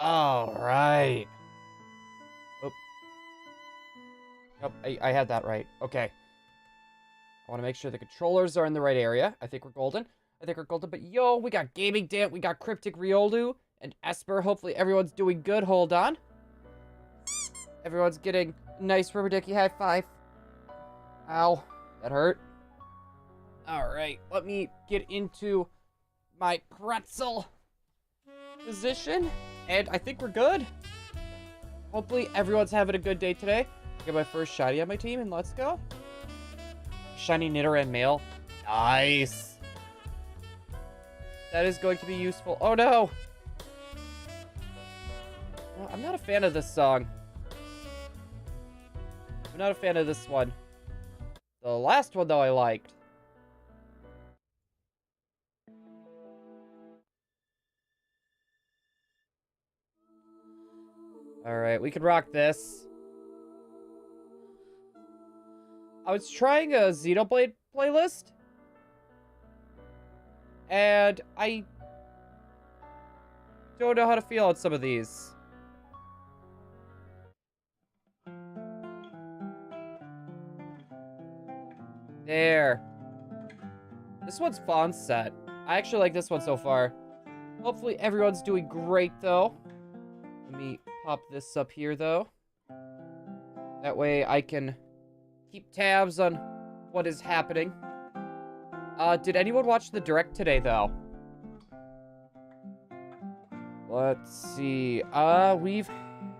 All right. Oh, nope, I had that right. Okay. I want to make sure the controllers are in the right area. I think we're golden. But yo, we got Gaming Dan, we got Cryptic Riolu, and Esper. Hopefully everyone's doing good. Hold on. Everyone's getting a nice rubber dicky high five. Ow. That hurt. Alright, let me get into my pretzel position. And I think we're good. Hopefully everyone's having a good day today. Get my first shiny on my team, and let's go. Shiny Nidoran male. Nice. That is going to be useful. Oh no! Well, I'm not a fan of this song. I'm not a fan of this one. The last one, though, I liked. Alright, we can rock this. I was trying a Xenoblade playlist. And I don't know how to feel on some of these. There. This one's fun set. I actually like this one so far. Hopefully everyone's doing great, though. Let me pop this up here, though. That way I can keep tabs on what is happening. Did anyone watch the direct today, though? Let's see. We've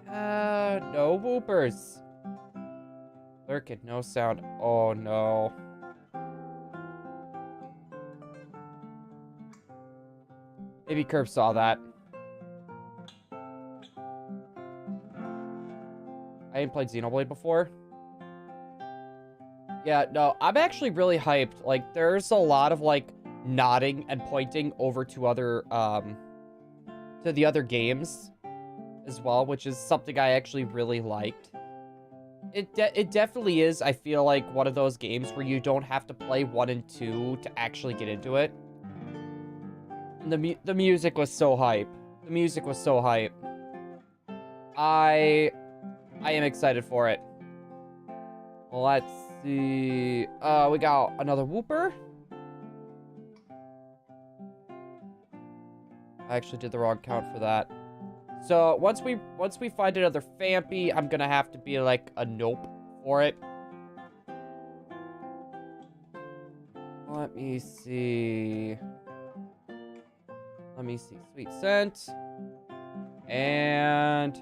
no whoopers. Lurkin, no sound. Oh, no. Maybe Curb saw that. I ain't played Xenoblade before. Yeah, no, I'm actually really hyped. Like, there's a lot of, like, nodding and pointing over to other, to the other games as well, which is something I actually really liked. It definitely is, I feel like, one of those games where you don't have to play 1 and 2 to actually get into it. And the music was so hype. The music was so hype. I am excited for it. Let's see. We got another Whooper. I actually did the wrong count for that. So once we find another Phanpy, I'm gonna have to be like a nope for it. Let me see. Sweet Scent. And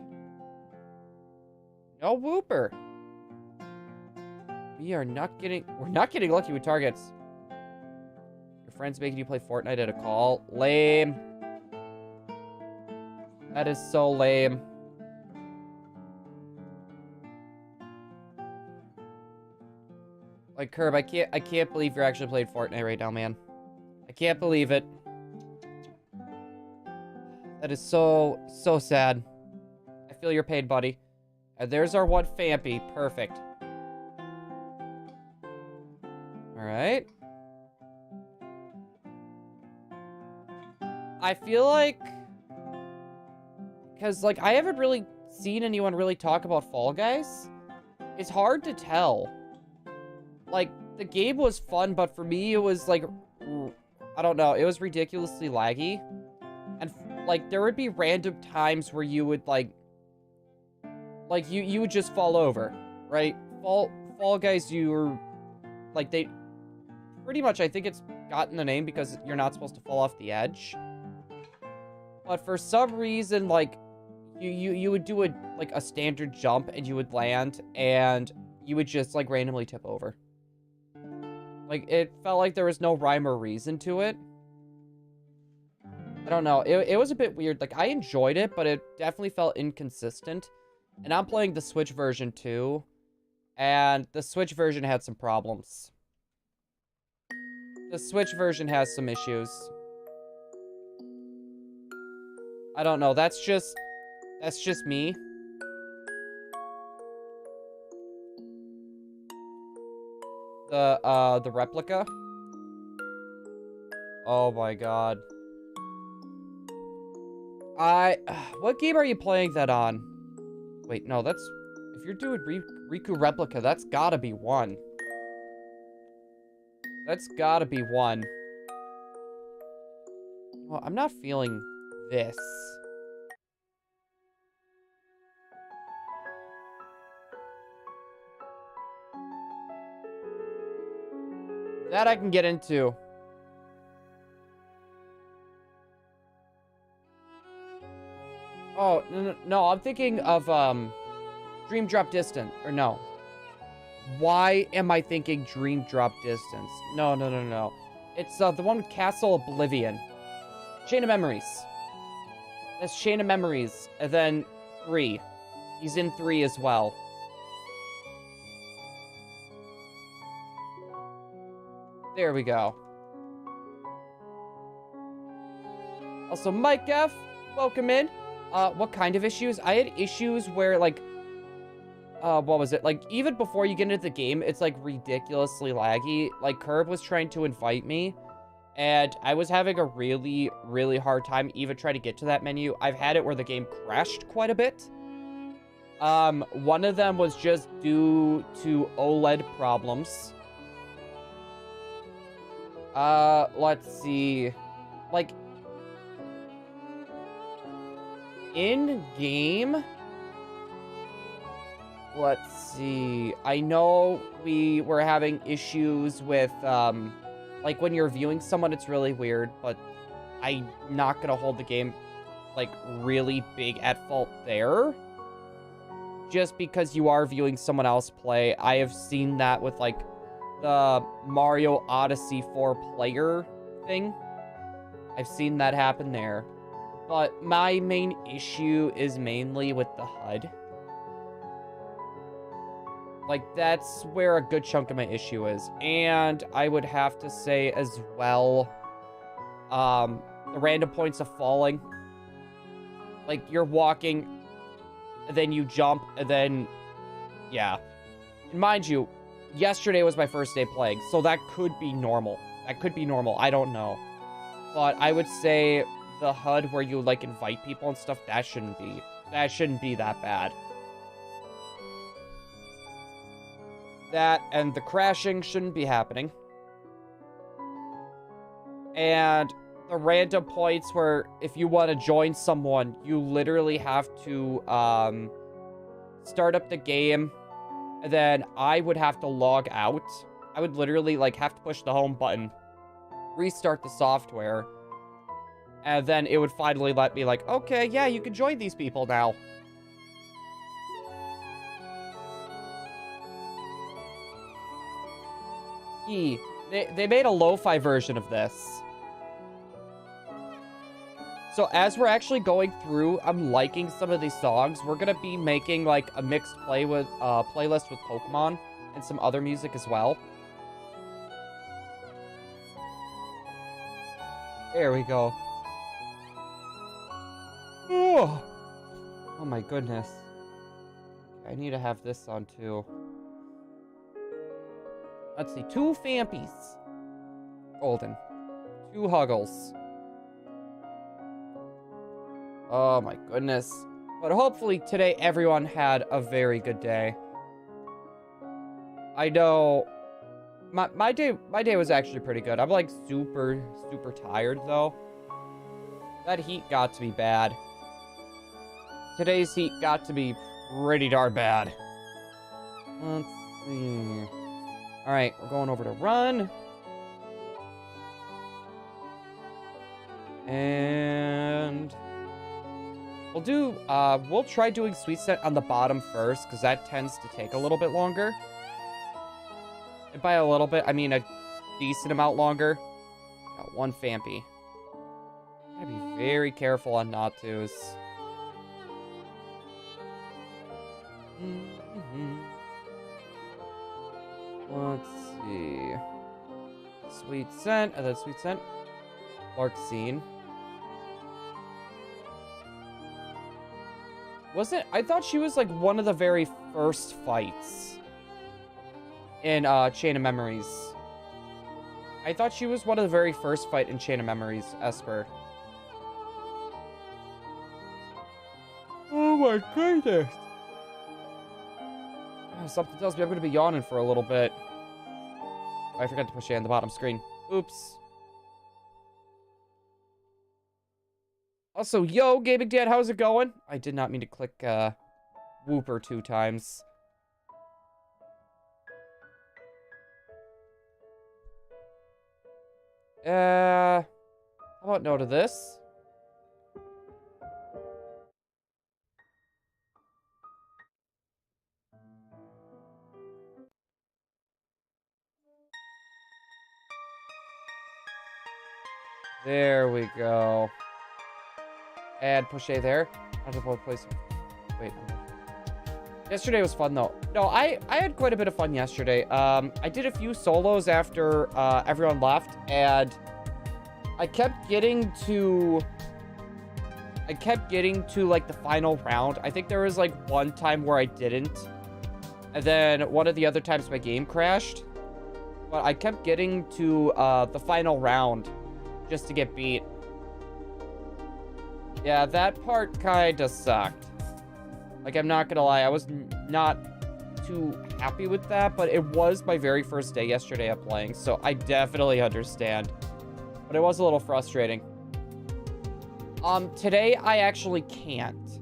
no Whooper. We're not getting lucky with targets. Your friend's making you play Fortnite at a call. Lame. That is so lame. Like, Curb, I can't believe you're actually playing Fortnite right now, man. I can't believe it. That is so sad. I feel your pain, buddy. And there's our one Phanpy. Perfect. Alright. I feel like... Because, like, I haven't really seen anyone really talk about Fall Guys. It's hard to tell. Like, the game was fun, but for me, it was, like... I don't know. It was ridiculously laggy. And, like, there would be random times where you would, like... Like, you would just fall over, right? Fall Guys, you're... Like, they... Pretty much, I think it's gotten the name because you're not supposed to fall off the edge. But for some reason, like... You would do a standard jump and you would land and you would just like randomly tip over. Like it felt like there was no rhyme or reason to it. I don't know. It was a bit weird. Like I enjoyed it, but it definitely felt inconsistent. And I'm playing the Switch version too. And the Switch version had some problems. The Switch version has some issues. I don't know. That's just me. The replica. Oh my god. What game are you playing that on? Wait, no, that's... If you're doing Riku Replica, that's gotta be 1. That's gotta be 1. Well, I'm not feeling this. That I can get into. Oh, no, I'm thinking of, Dream Drop Distant. Or no. Why am I thinking Dream Drop Distance? No. It's, the one with Castle Oblivion. Chain of Memories. That's Chain of Memories. And then 3. He's in 3 as well. There we go. Also, Mike F, welcome in. What kind of issues? I had issues where, like, what was it? Like, even before you get into the game, it's, like, ridiculously laggy. Like, Curb was trying to invite me, and I was having a really, really hard time even trying to get to that menu. I've had it where the game crashed quite a bit. One of them was just due to OLED problems. Let's see. Like, in-game... Let's see. I know we were having issues with, like, when you're viewing someone, it's really weird, but I'm not gonna hold the game, like, really big at fault there. Just because you are viewing someone else play. I have seen that with, like, the Mario Odyssey 4-player thing. I've seen that happen there. But my main issue is mainly with the HUD. Like, that's where a good chunk of my issue is. And I would have to say as well, the random points of falling. Like, you're walking, and then you jump, and then, yeah. And mind you, yesterday was my first day playing, so that could be normal. That could be normal, I don't know. But I would say the HUD where you, like, invite people and stuff, that shouldn't be that bad. That and the crashing shouldn't be happening. And the random points where if you want to join someone, you literally have to start up the game, and then I would have to log out. I would literally, like, have to push the home button, restart the software, and then it would finally let me, like, okay, yeah, you can join these people now. They made a lo-fi version of this. So as we're actually going through, I'm liking some of these songs. We're gonna be making, like, a mixed playlist with Pokemon and some other music as well. There we go. Oh my goodness. I need to have this on too. Let's see, 2 Phanpys. Golden. 2 Huggles. Oh my goodness. But hopefully today everyone had a very good day. I know my day was actually pretty good. I'm, like, super tired though. That heat got to be bad. Today's heat got to be pretty darn bad. Let's see. Alright, we're going over to run. And we'll try doing Sweet Scent on the bottom first, because that tends to take a little bit longer. And by a little bit, I mean a decent amount longer. Got 1 Phanpy. Gotta be very careful on not-tos. Let's see. Sweet Scent, and then Sweet Scent. Larkscene. I thought she was, like, one of the very first fights in Chain of Memories. I thought she was one of the very first fight in Chain of Memories, Esper. my goodness. Oh, something tells me I'm going to be yawning for a little bit. Oh, I forgot to push A on the bottom screen. Oops. Also, yo, Gaming Dad, how's it going? I did not mean to click, Whooper 2 times. How about no to this? There we go. Add push A there. I have to place. Wait. Yesterday was fun though. No, I had quite a bit of fun yesterday. I did a few solos after everyone left, and I kept getting to like the final round. I think there was like one time where I didn't, and then one of the other times my game crashed. But I kept getting to the final round just to get beat. Yeah, that part kinda sucked. Like, I'm not gonna lie, I was not too happy with that, but it was my very first day yesterday of playing, so I definitely understand. But it was a little frustrating. Today I actually can't.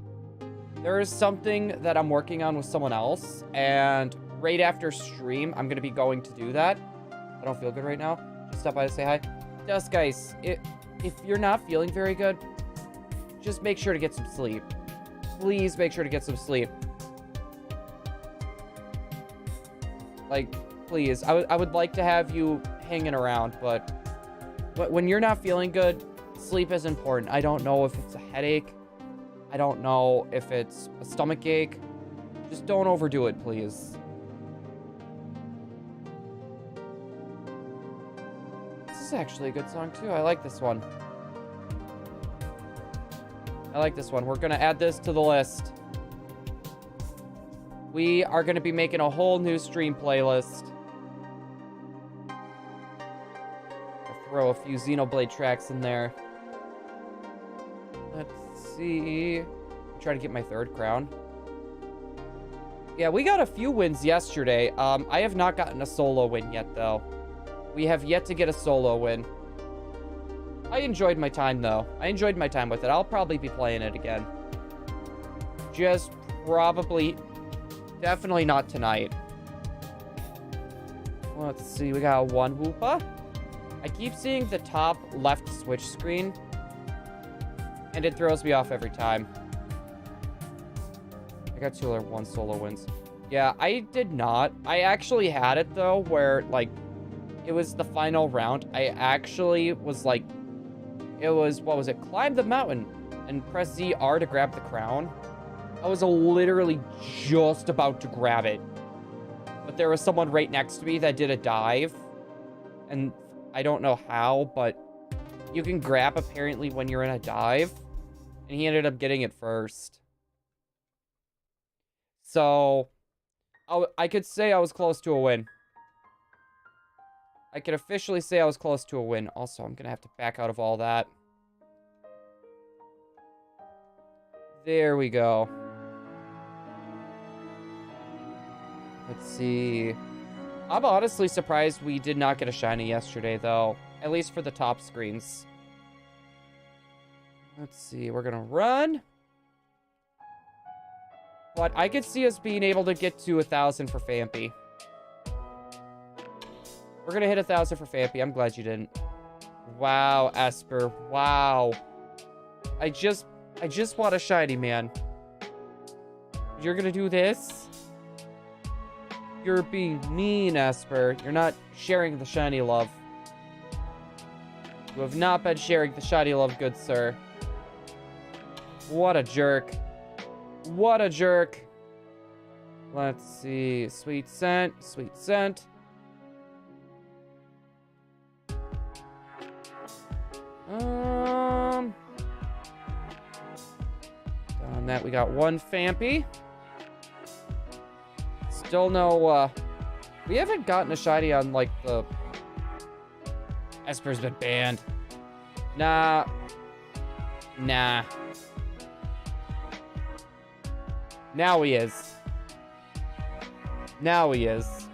There is something that I'm working on with someone else, and right after stream, I'm gonna be going to do that. I don't feel good right now. Just stop by to say hi. Just guys, if you're not feeling very good, just make sure to get some sleep. Please make sure to get some sleep. Like, please. I would like to have you hanging around, but when you're not feeling good, sleep is important. I don't know if it's a headache. I don't know if it's a stomach ache. Just don't overdo it, please. This is actually a good song, too. I like this one. I like this one. We're going to add this to the list. We are going to be making a whole new stream playlist. I'll throw a few Xenoblade tracks in there. Let's see. Try to get my 3rd crown. Yeah, we got a few wins yesterday. I have not gotten a solo win yet, though. We have yet to get a solo win. I enjoyed my time, though. I enjoyed my time with it. I'll probably be playing it again. Just probably... Definitely not tonight. Let's see. We got 1 Woopa. I keep seeing the top left switch screen, and it throws me off every time. I got 2 or 1 solo wins. Yeah, I did not. I actually had it, though, where, like, it was the final round. I actually was, like... It was, what was it? Climb the mountain and press ZR to grab the crown. I was literally just about to grab it. But there was someone right next to me that did a dive. And I don't know how, but you can grab apparently when you're in a dive. And he ended up getting it first. So, I could say I was close to a win. I can officially say I was close to a win. Also, I'm going to have to back out of all that. There we go. Let's see. I'm honestly surprised we did not get a shiny yesterday, though. At least for the top screens. Let's see. We're going to run. But I could see us being able to get to 1,000 for Phanpy. We're going to hit 1,000 for Phanpy. I'm glad you didn't. Wow, Esper. Wow. I just want a shiny, man. You're going to do this? You're being mean, Esper. You're not sharing the shiny love. You have not been sharing the shiny love, good sir. What a jerk. What a jerk. Let's see. Sweet scent. Sweet scent. On that, we got 1 Phanpy. Still no, we haven't gotten a shiny on, like, the... Esper's been banned. Nah. Now he is. Now he is.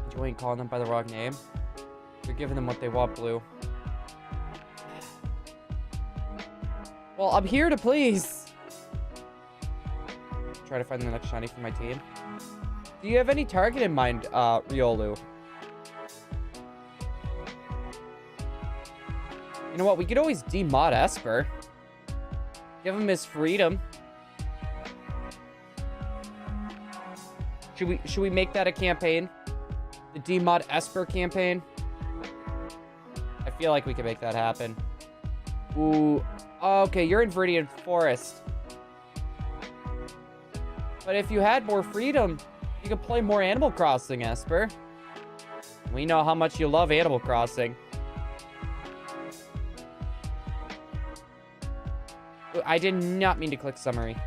Enjoying calling them by the wrong name. You're giving them what they want, Blue. Well, I'm here to please. Try to find the next shiny for my team. Do you have any target in mind, Riolu? You know what? We could always demod Esper. Give him his freedom. Should we make that a campaign? The demod Esper campaign? I feel like we can make that happen. Ooh. Okay, you're in Viridian Forest. But if you had more freedom, you could play more Animal Crossing, Esper. We know how much you love Animal Crossing. Ooh, I did not mean to click summary.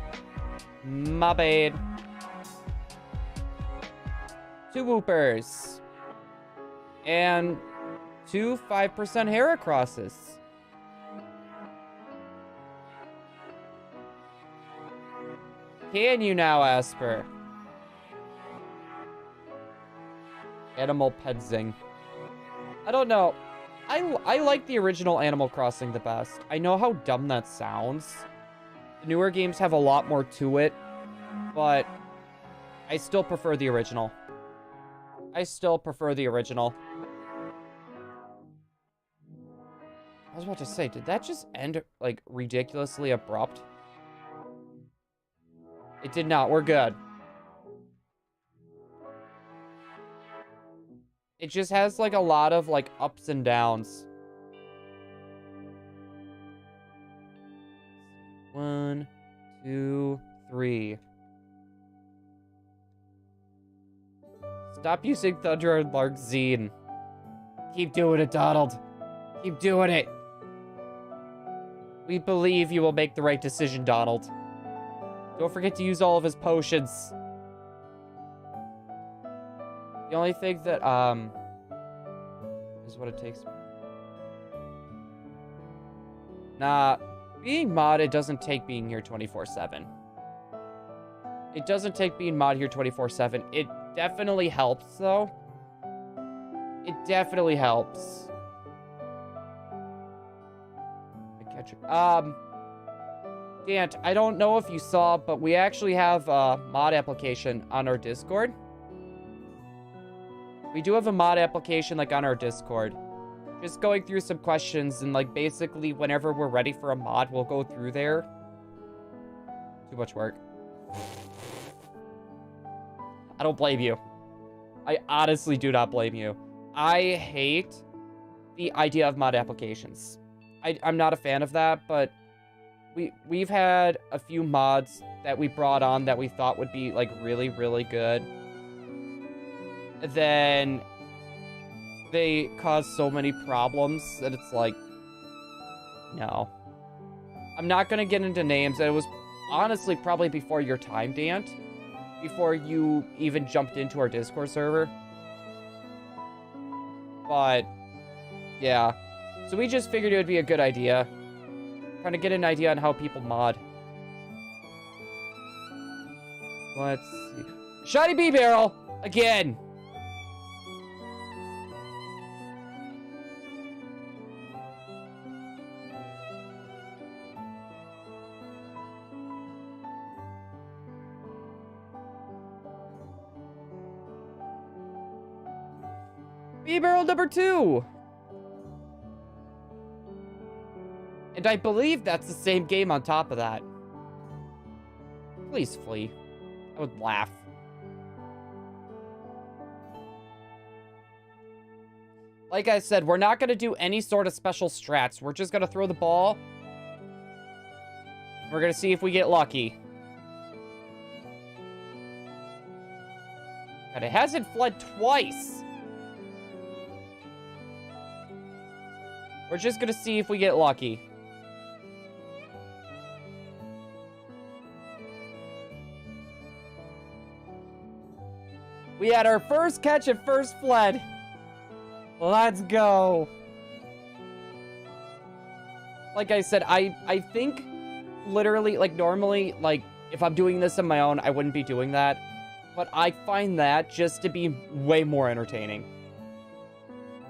My bad. 2 Whoopers. And 2 5% Heracrosses. Can you now, Esper? Animal Pedzing. I don't know. I like the original Animal Crossing the best. I know how dumb that sounds. The newer games have a lot more to it, but I still prefer the original. I still prefer the original. I was about to say, did that just end, like, ridiculously abrupt? It did not. We're good. It just has, like, a lot of, like, ups and downs. 1, 2, 3. Stop using Thunder and Larxene. Keep doing it, Donald. Keep doing it. We believe you will make the right decision, Donald. Don't forget to use all of his potions. The only thing that, is what it takes. Nah, being modded doesn't take being here 24/7. It doesn't take being modded here 24/7. It definitely helps, though. It definitely helps. I catch it. Dant, I don't know if you saw, but we actually have a mod application on our Discord. We do have a mod application, like, on our Discord. Just going through some questions, and, like, basically, whenever we're ready for a mod, we'll go through there. Too much work. I don't blame you. I honestly do not blame you. I hate the idea of mod applications. I'm not a fan of that, but we've had a few mods that we brought on that we thought would be, like, really, really good. Then they caused so many problems that it's like, no. I'm not gonna get into names. It was honestly probably before your time, Dant. Before you even jumped into our Discord server. But, yeah. So we just figured it would be a good idea. Trying to get an idea on how people mod. Let's see. Shiny Bee Barrel! Again! Bee Barrel number 2! And I believe that's the same game on top of that. Please flee. I would laugh. Like I said, we're not going to do any sort of special strats. We're just going to throw the ball. We're going to see if we get lucky. And it hasn't fled twice. We're just going to see if we get lucky. We had our first catch at first fled. Let's go. Like I said, I think literally, like, normally, like, if I'm doing this on my own, I wouldn't be doing that. But I find that just to be way more entertaining.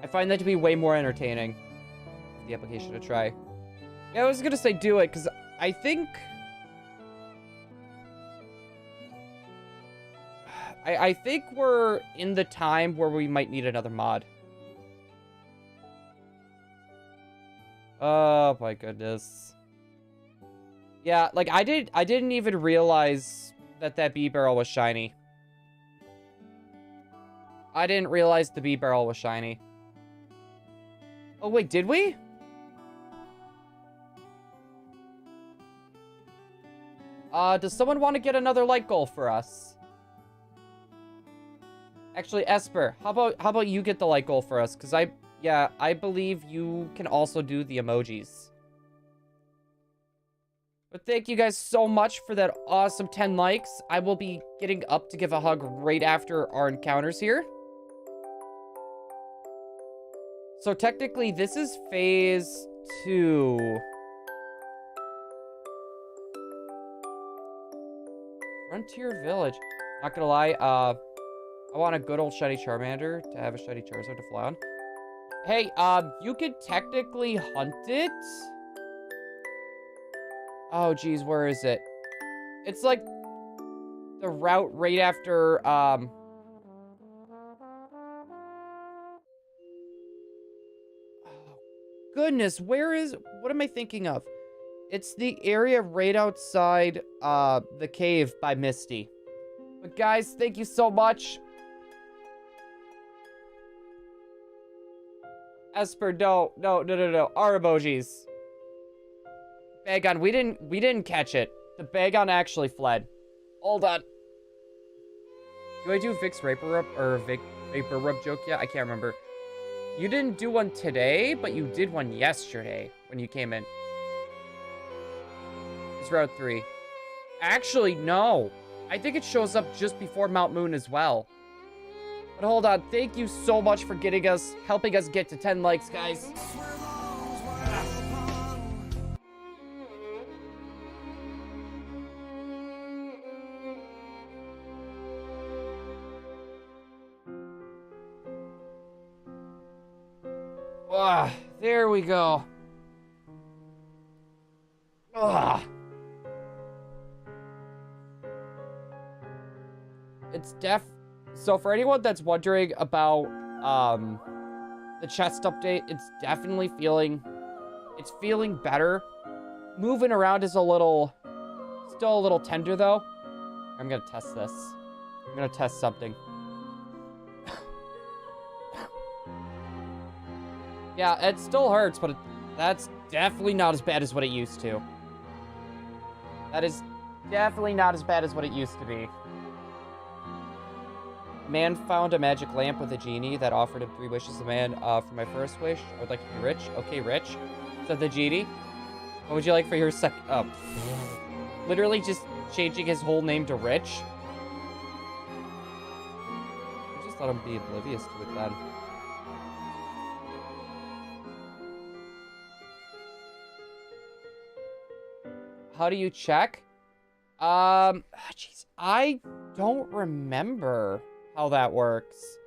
I find that to be way more entertaining. The application to try. Yeah, I was gonna say do it, because I think... I think we're in the time where we might need another mod. Oh my goodness. Yeah, like I didn't even realize that bee barrel was shiny. I didn't realize the bee barrel was shiny. Oh wait, did we? Does someone want to get another light goal for us? Actually, Esper, how about you get the light goal for us? Because I believe you can also do the emojis. But thank you guys so much for that awesome 10 likes. I will be getting up to give a hug right after our encounters here. So technically, this is phase 2. Frontier Village. Not gonna lie, I want a good old shiny Charmander to have a shiny Charizard to fly on. Hey, you could technically hunt it. Oh, geez, where is it? It's like the route right after, goodness, what am I thinking of? It's the area right outside, the cave by Misty. But guys, thank you so much. Esper, no. Our emojis. Bagon, we didn't catch it. The Bagon actually fled. Hold on. Do I do Vic's Vapor Rub or Vapor Rub joke yet? I can't remember. You didn't do one today, but you did one yesterday when you came in. It's Route 3. Actually, no. I think it shows up just before Mount Moon as well. But hold on. Thank you so much for helping us get to 10 likes, guys. There we go. It's so for anyone that's wondering about the chest update, it's definitely feeling better. Moving around is still a little tender though. I'm gonna test this. I'm gonna test something. Yeah, it still hurts, but that's definitely not as bad as what it used to. That is definitely not as bad as what it used to be. Man found a magic lamp with a genie that offered him 3 wishes. The man, for my first wish, I would like to be rich. Okay, rich, said the genie. What would you like for your literally just changing his whole name to Rich. I just let him be oblivious to it then. How do you check? Jeez, I don't remember how that works.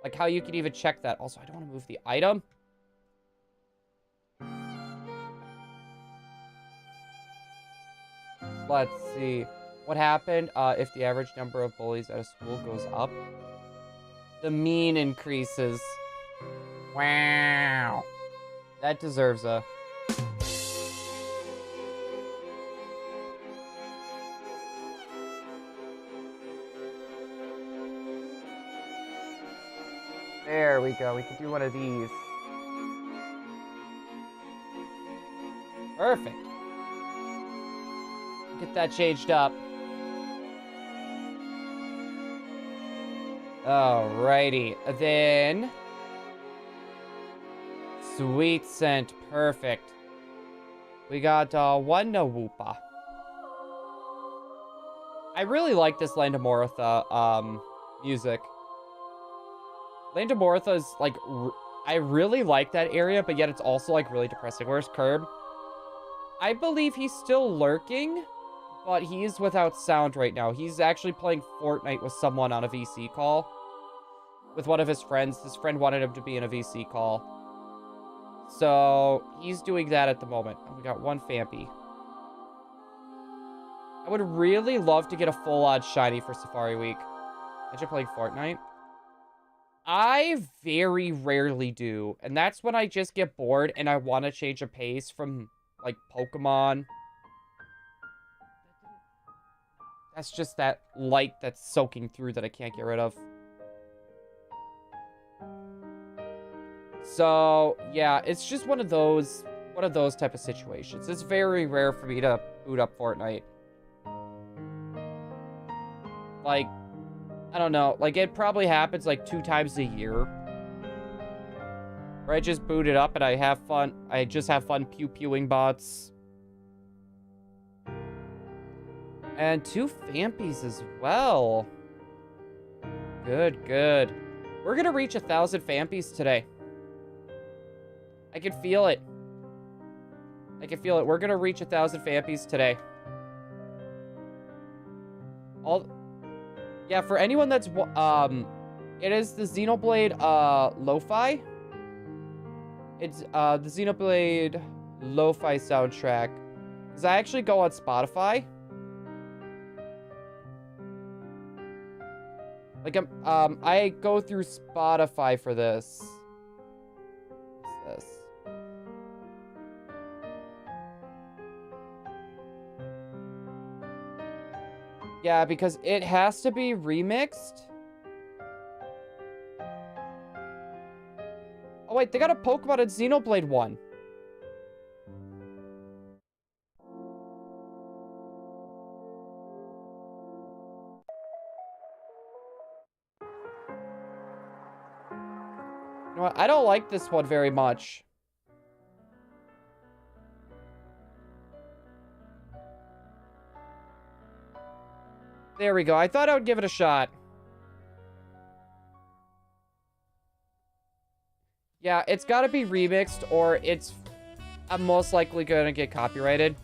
Like, how you can even check that. Also, I don't want to move the item. Let's see. What happened if the average number of bullies at a school goes up? The mean increases. Wow. That deserves a... There we go. We could do one of these. Perfect. Get that changed up. Alrighty. Then... Sweet scent. Perfect. We got one Nawoopa. I really like this Land of Moritha music. Land of Moritha is, like, I really like that area, but yet it's also, like, really depressing. Where's Curb? I believe he's still lurking, but he is without sound right now. He's actually playing Fortnite with someone on a VC call. With one of his friends. His friend wanted him to be in a VC call. So, he's doing that at the moment. We got one Phanpy. I would really love to get a full-on shiny for Safari Week. Imagine playing Fortnite. I very rarely do. And that's when I just get bored and I want to change a pace from, like, Pokemon. That's just that light that's soaking through that I can't get rid of. So, yeah, it's just one of those type of situations. It's very rare for me to boot up Fortnite. Like, I don't know. Like, it probably happens, like, 2 times a year. Where I just boot it up and I have fun. I just have fun pew-pewing bots. And 2 Phanpies as well. Good, good. We're gonna reach 1,000 Phanpies today. I can feel it. I can feel it. We're gonna reach 1,000 Phanpies today. Yeah, for anyone that's, it is the Xenoblade, Lo-Fi. It's, the Xenoblade Lo-Fi soundtrack. Because I actually go on Spotify. Like, I go through Spotify for this. What's this? Yeah, because it has to be remixed. Oh, wait, they got a Pokemon in Xenoblade 1. You know what? I don't like this one very much. There we go. I thought I would give it a shot. Yeah, it's got to be remixed or I'm most likely going to get copyrighted.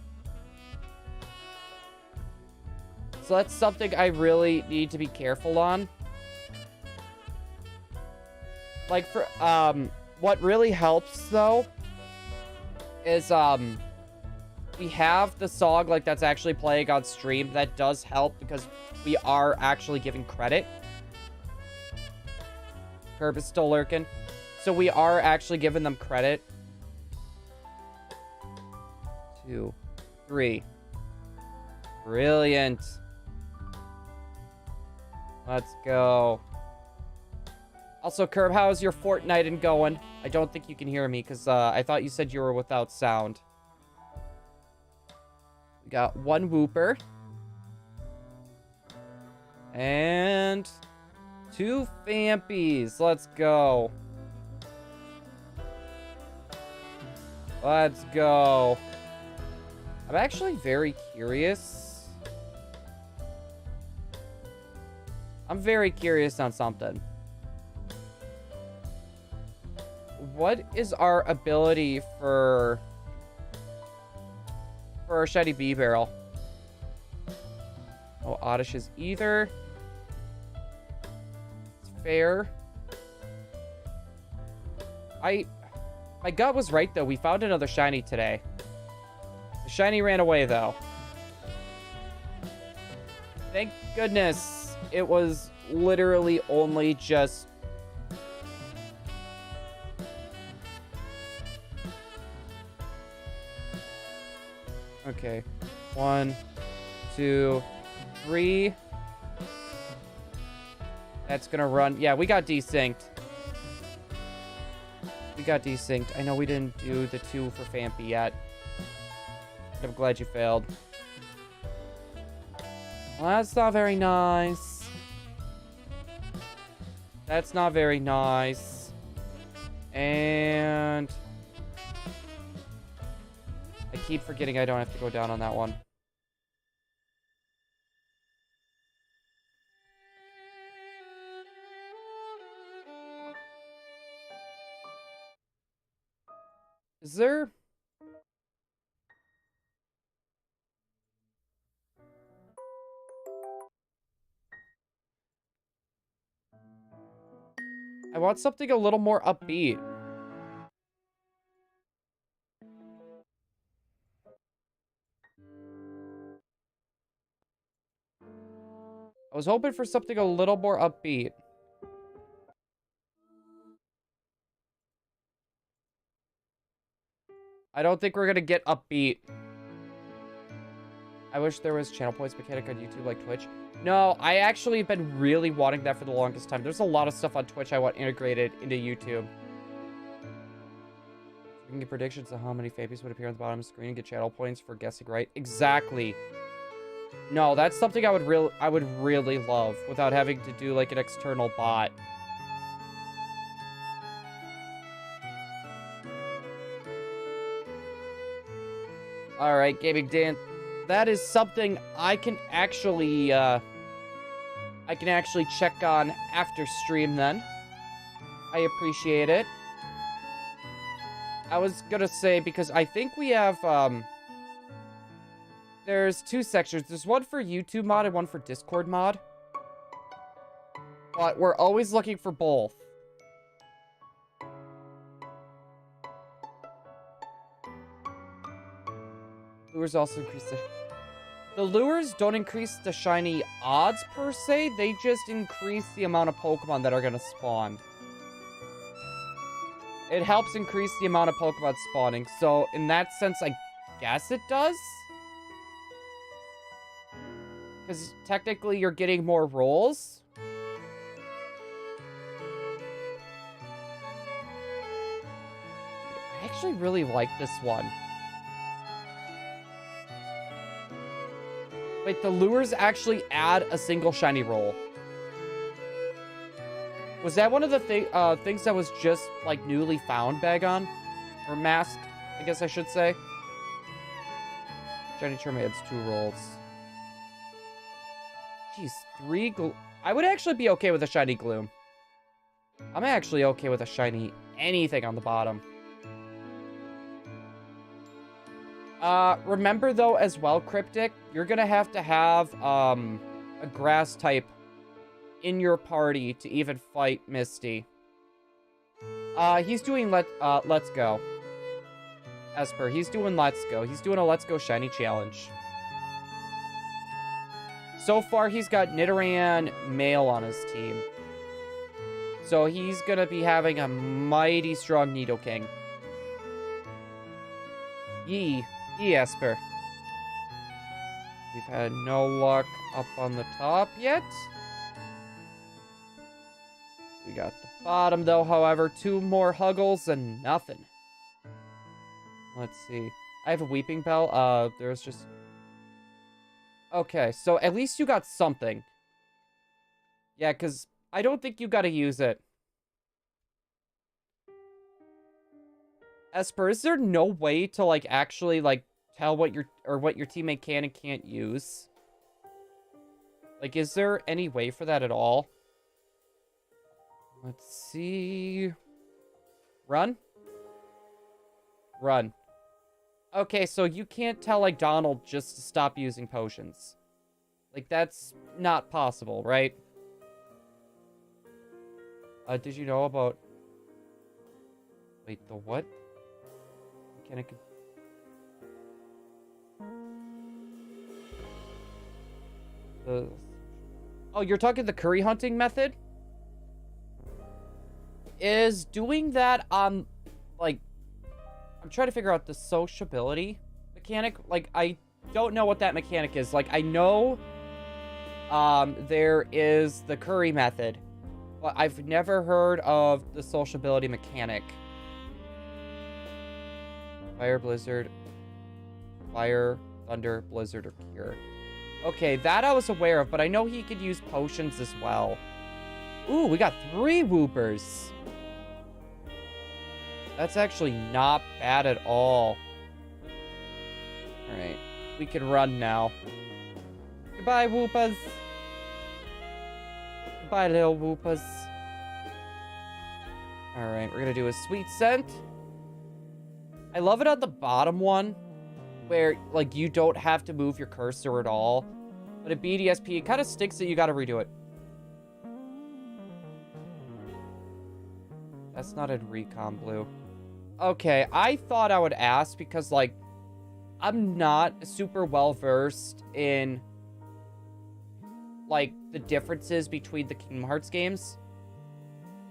So that's something I really need to be careful on. Like, for, what really helps, though, is, we have the song, like, that's actually playing on stream. That does help because we are actually giving credit. Curb is still lurking. So we are actually giving them credit. 2, 3. Brilliant. Let's go. Also, Curb, how's your Fortnite going? I don't think you can hear me because I thought you said you were without sound. We got 1 Wooper. And 2 Phanpies. Let's go. Let's go. I'm actually very curious. I'm very curious on something. What is our ability for a shiny bee barrel? Oh, Oddish is either. It's fair. My gut was right, though. We found another shiny today. The shiny ran away, though. Thank goodness it was literally only just... Okay. 1, 2, 3. That's gonna run. Yeah, we got desynced. We got desynced. I know we didn't do the 2 for Phanpy yet. I'm glad you failed. Well, that's not very nice. That's not very nice. And... I keep forgetting I don't have to go down on that one. Is there... I want something a little more upbeat. I was hoping for something a little more upbeat. I don't think we're gonna get upbeat. I wish there was channel points mechanic on YouTube like Twitch. No, I actually have been really wanting that for the longest time. There's a lot of stuff on Twitch I want integrated into YouTube. We can get predictions of how many Phanpies would appear on the bottom of the screen and get channel points for guessing right. Exactly. No, that's something I would really love without having to do like an external bot. All right, Gaming Dan, that is something I can actually check on after stream then. I appreciate it. I was gonna say, because I think we have, there's two sections. There's one for YouTube mod and one for Discord mod. But we're always looking for both. Lures also increase the lures don't increase the shiny odds per se. They just increase the amount of Pokemon that are gonna spawn. It helps increase the amount of Pokemon spawning. So in that sense, I guess it does. Because technically you're getting more rolls. I actually really like this one. Wait, the lures actually add a single shiny roll. Was that one of the things that was just, like, newly found, Bagon? Or masked, I guess I should say. Shiny Charm adds 2 rolls. Jeez, 3 I would actually be okay with a shiny Gloom. I'm actually okay with a shiny anything on the bottom. Remember, though, as well, Cryptic, you're gonna have to have, a grass type in your party to even fight Misty. He's doing Let's Go. Esper, he's doing Let's Go. He's doing a Let's Go Shiny Challenge. So far, he's got Nidoran male on his team. So he's gonna be having a mighty strong Nidoking. Yee, Esper. We've had no luck up on the top yet. We got the bottom, though, however. 2 more Huggles and nothing. Let's see. I have a Weeping Bell. There's just... Okay, so at least you got something. Yeah, because I don't think you gotta use it. Esper, is there no way to, like, actually, like, tell what your teammate can and can't use? Like, is there any way for that at all? Let's see. Run? Run. Okay, so you can't tell, like, Donald just to stop using potions. Like, that's not possible, right? Did you know about... Wait, the what? Mechanic... Oh, you're talking the curry hunting method? Is doing that on, like... I'm trying to figure out the sociability mechanic. Like, I don't know what that mechanic is. Like, I know there is the curry method, but I've never heard of the sociability mechanic. Fire, Blizzard, Fire, Thunder, Blizzard, or Cure. Okay, that I was aware of, but I know he could use potions as well. Ooh, we got 3 Whoopers. That's actually not bad at all. Alright, we can run now. Goodbye, Whoopas. Goodbye, little Whoopas. Alright, we're gonna do a sweet scent. I love it on the bottom one, where, like, you don't have to move your cursor at all. But at BDSP, it kind of stinks that you gotta redo it. That's not in Recon Blue. Okay, I thought I would ask because, like, I'm not super well-versed in, like, the differences between the Kingdom Hearts games.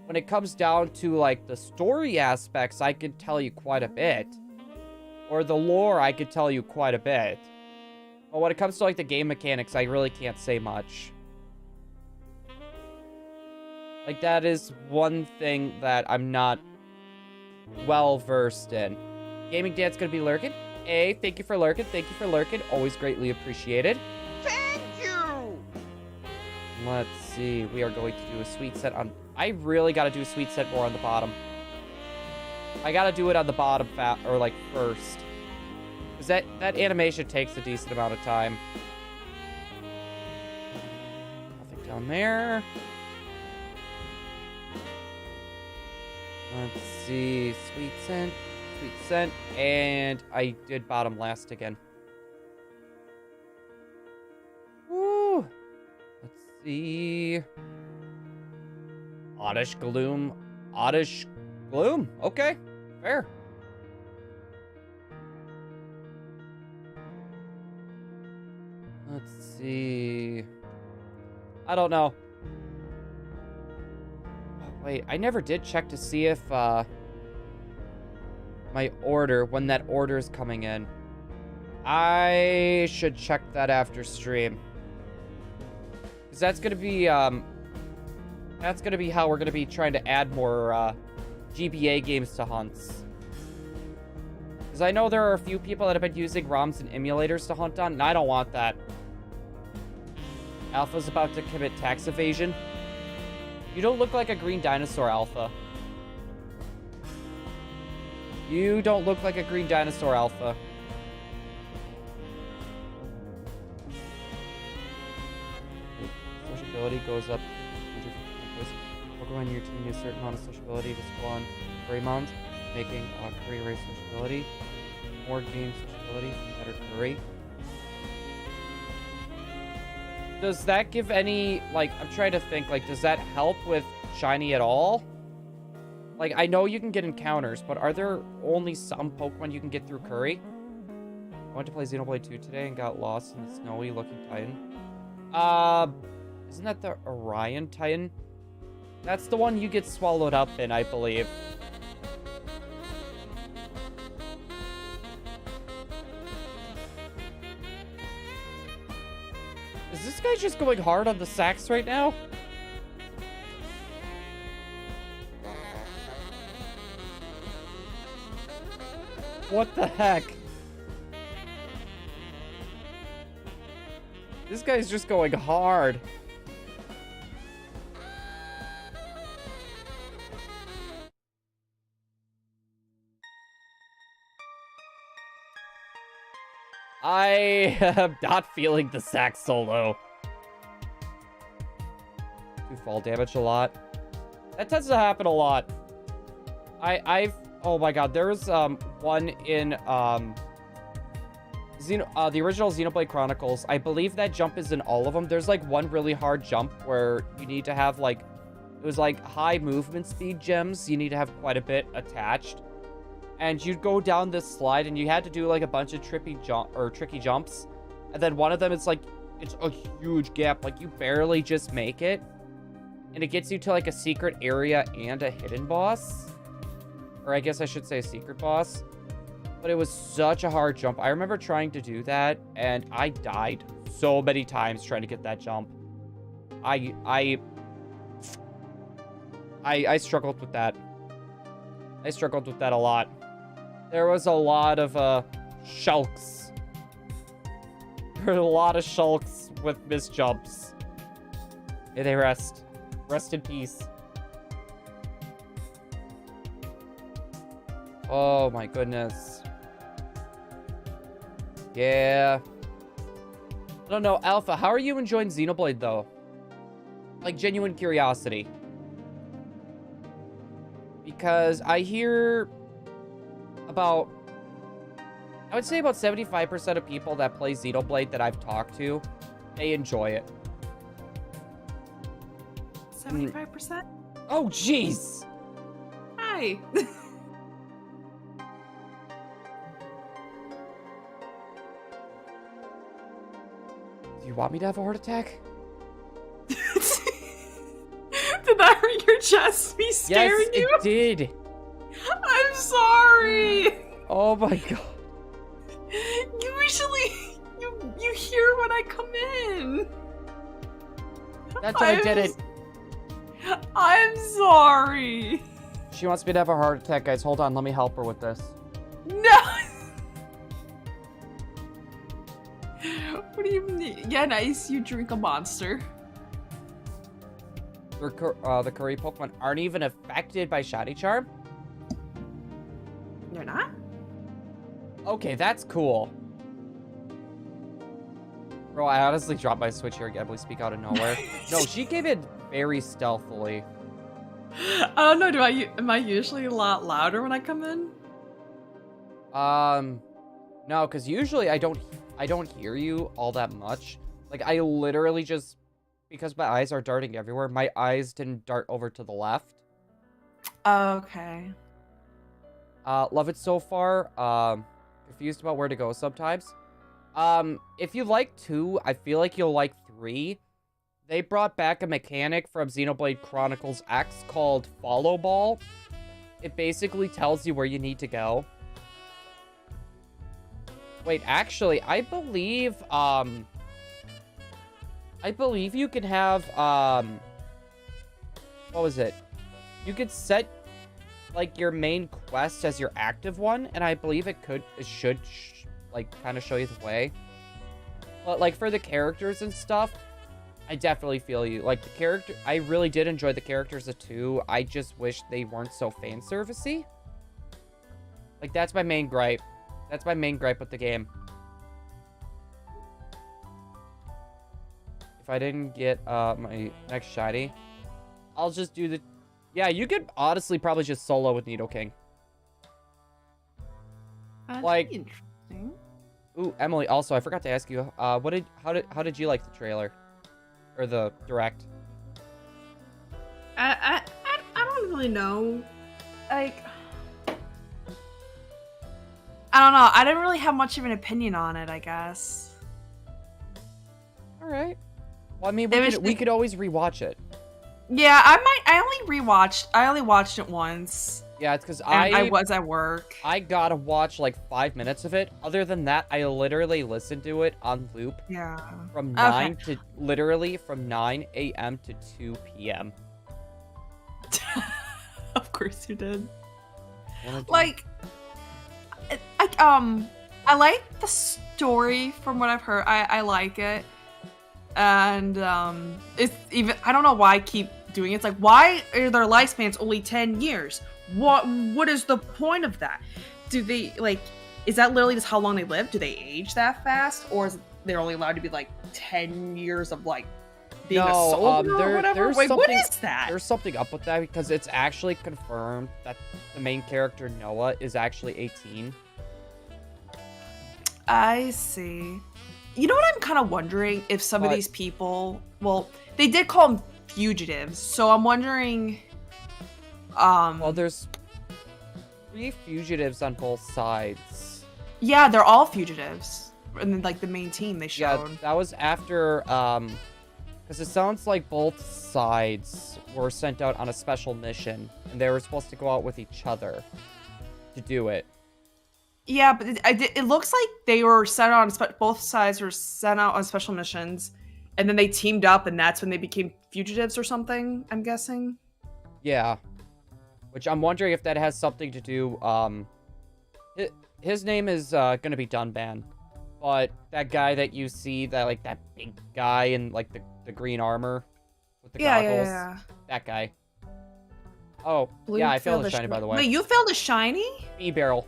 When it comes down to, like, the story aspects, I could tell you quite a bit. Or the lore, I could tell you quite a bit. But when it comes to, like, the game mechanics, I really can't say much. Like, that is one thing that I'm not well-versed in. Gaming Dad's gonna be lurking. Hey, thank you for lurking. Thank you for lurking. Always greatly appreciated. Thank you! Let's see. We are going to do a sweet set on... I really gotta do a sweet set more on the bottom. I gotta do it on the bottom or like first. Because that animation takes a decent amount of time. Nothing down there. Let's see. Sweet scent, and I did bottom last again. Woo! Let's see. Oddish Gloom. Okay, fair. Let's see. I don't know. Oh, wait, I never did check to see if, when that order is coming in. I should check that after stream. Because that's gonna be how we're gonna be trying to add more, GBA games to hunts. Because I know there are a few people that have been using ROMs and emulators to hunt on, and I don't want that. Alpha's about to commit tax evasion. You don't look like a green dinosaur, Alpha. You don't look like a green dinosaur, Alpha. Sociability goes up 150 points. Pokemon in your team need a certain amount of sociability to spawn Greymon, making curry race sociability. More game sociability, better curry. Does that give any, like, I'm trying to think, like, does that help with shiny at all? Like, I know you can get encounters, but are there only some Pokemon you can get through curry? I went to play Xenoblade 2 today and got lost in the snowy-looking Titan. Isn't that the Orion Titan? That's the one you get swallowed up in, I believe. Is this guy just going hard on the sax right now? What the heck? This guy's just going hard. I am not feeling the sax solo. Do fall damage a lot. That tends to happen a lot. Oh my god, there's one in the original Xenoblade Chronicles. I believe that jump is in all of them. There's like one really hard jump where you need to have like, it was like high movement speed gems. You need to have quite a bit attached. And you'd go down this slide and you had to do like a bunch of tricky jumps. And then one of them, it's like, it's a huge gap. Like you barely just make it. And it gets you to like a secret area and a hidden boss. Or I guess I should say a secret boss. But it was such a hard jump. I remember trying to do that and I died so many times trying to get that jump. I struggled with that. I struggled with that a lot. There was a lot of shulks. There were a lot of shulks with missed jumps. May they rest. Rest in peace. Oh my goodness. Yeah. I don't know, Alpha, how are you enjoying Xenoblade though? Like genuine curiosity. Because I hear about, I would say about 75% of people that play Xenoblade that I've talked to, they enjoy it. 75%? Oh, jeez! Hi. Do you want me to have a heart attack? Did that hurt your chest? Me scaring Yes, you? it did. I'm sorry. Oh my god. Usually, you hear when I come in. That's why I did it. I'm sorry. She wants me to have a heart attack, guys. Hold on, let me help her with this. No. What do you mean? Yeah, nice. You drink a monster. The curry Pokemon aren't even affected by Shiny Charm? You're not? Okay, that's cool. Bro, I honestly dropped my Switch here again. We speak out of nowhere. No, she came in very stealthily. I don't know. Am I usually a lot louder when I come in? No, because usually I don't hear you all that much. Like, I literally just, because my eyes are darting everywhere, my eyes didn't dart over to the left. Okay. Love it so far. Confused about where to go sometimes. If you like 2, I feel like you'll like 3. They brought back a mechanic from Xenoblade Chronicles X called Follow Ball. It basically tells you where you need to go. Wait, actually, I believe you can have, what was it? You could set, like, your main quest as your active one, and I believe it should, like, kind of show you the way. But, like, for the characters and stuff, I definitely feel you. Like, I really did enjoy the characters of 2. I just wish they weren't so fan servicey. Like, that's my main gripe. That's my main gripe with the game. If I didn't get my next shiny, I'll just do the... Yeah, you could honestly probably just solo with Nidoking. Like, interesting. Ooh, Emily, also, I forgot to ask you, how did you like the trailer? Or the direct? I don't really know. Like, I don't know. I didn't really have much of an opinion on it, I guess. Alright. Well, I mean, we could always rewatch it. Yeah, I only watched it once. Yeah, it's because I was at work. I gotta watch like 5 minutes of it. Other than that, I literally listened to it on loop. Yeah. From 9 to literally from 9 a.m. to 2 p.m. Of course you did. Like, I like the story from what I've heard. I like it. And it's even, I don't know why I keep doing it. It's like, why are their lifespans only 10 years? What is the point of that? Do they, like, is that literally just how long they live? Do they age that fast? Or is they're only allowed to be like 10 years of like being a soldier or whatever? Wait, what is that? There's something up with that because it's actually confirmed that the main character, Noah, is actually 18. I see. You know what I'm kind of wondering? If some of these people, well, they did call them fugitives, so I'm wondering, well, there's 3 fugitives on both sides. Yeah, they're all fugitives. And then, like, the main team they showed. Yeah, that was after, because it sounds like both sides were sent out on a special mission, and they were supposed to go out with each other to do it. Yeah, but it looks like they were sent on, both sides were sent out on special missions, and then they teamed up, and that's when they became fugitives or something, I'm guessing. Yeah. Which I'm wondering if that has something to do, his name is, gonna be Dunban. But that guy that you see, that big guy in, like, the green armor with the goggles. Yeah. That guy. Oh, Blue yeah, I failed a shiny, by the way. Wait, you failed a shiny? B-Barrel.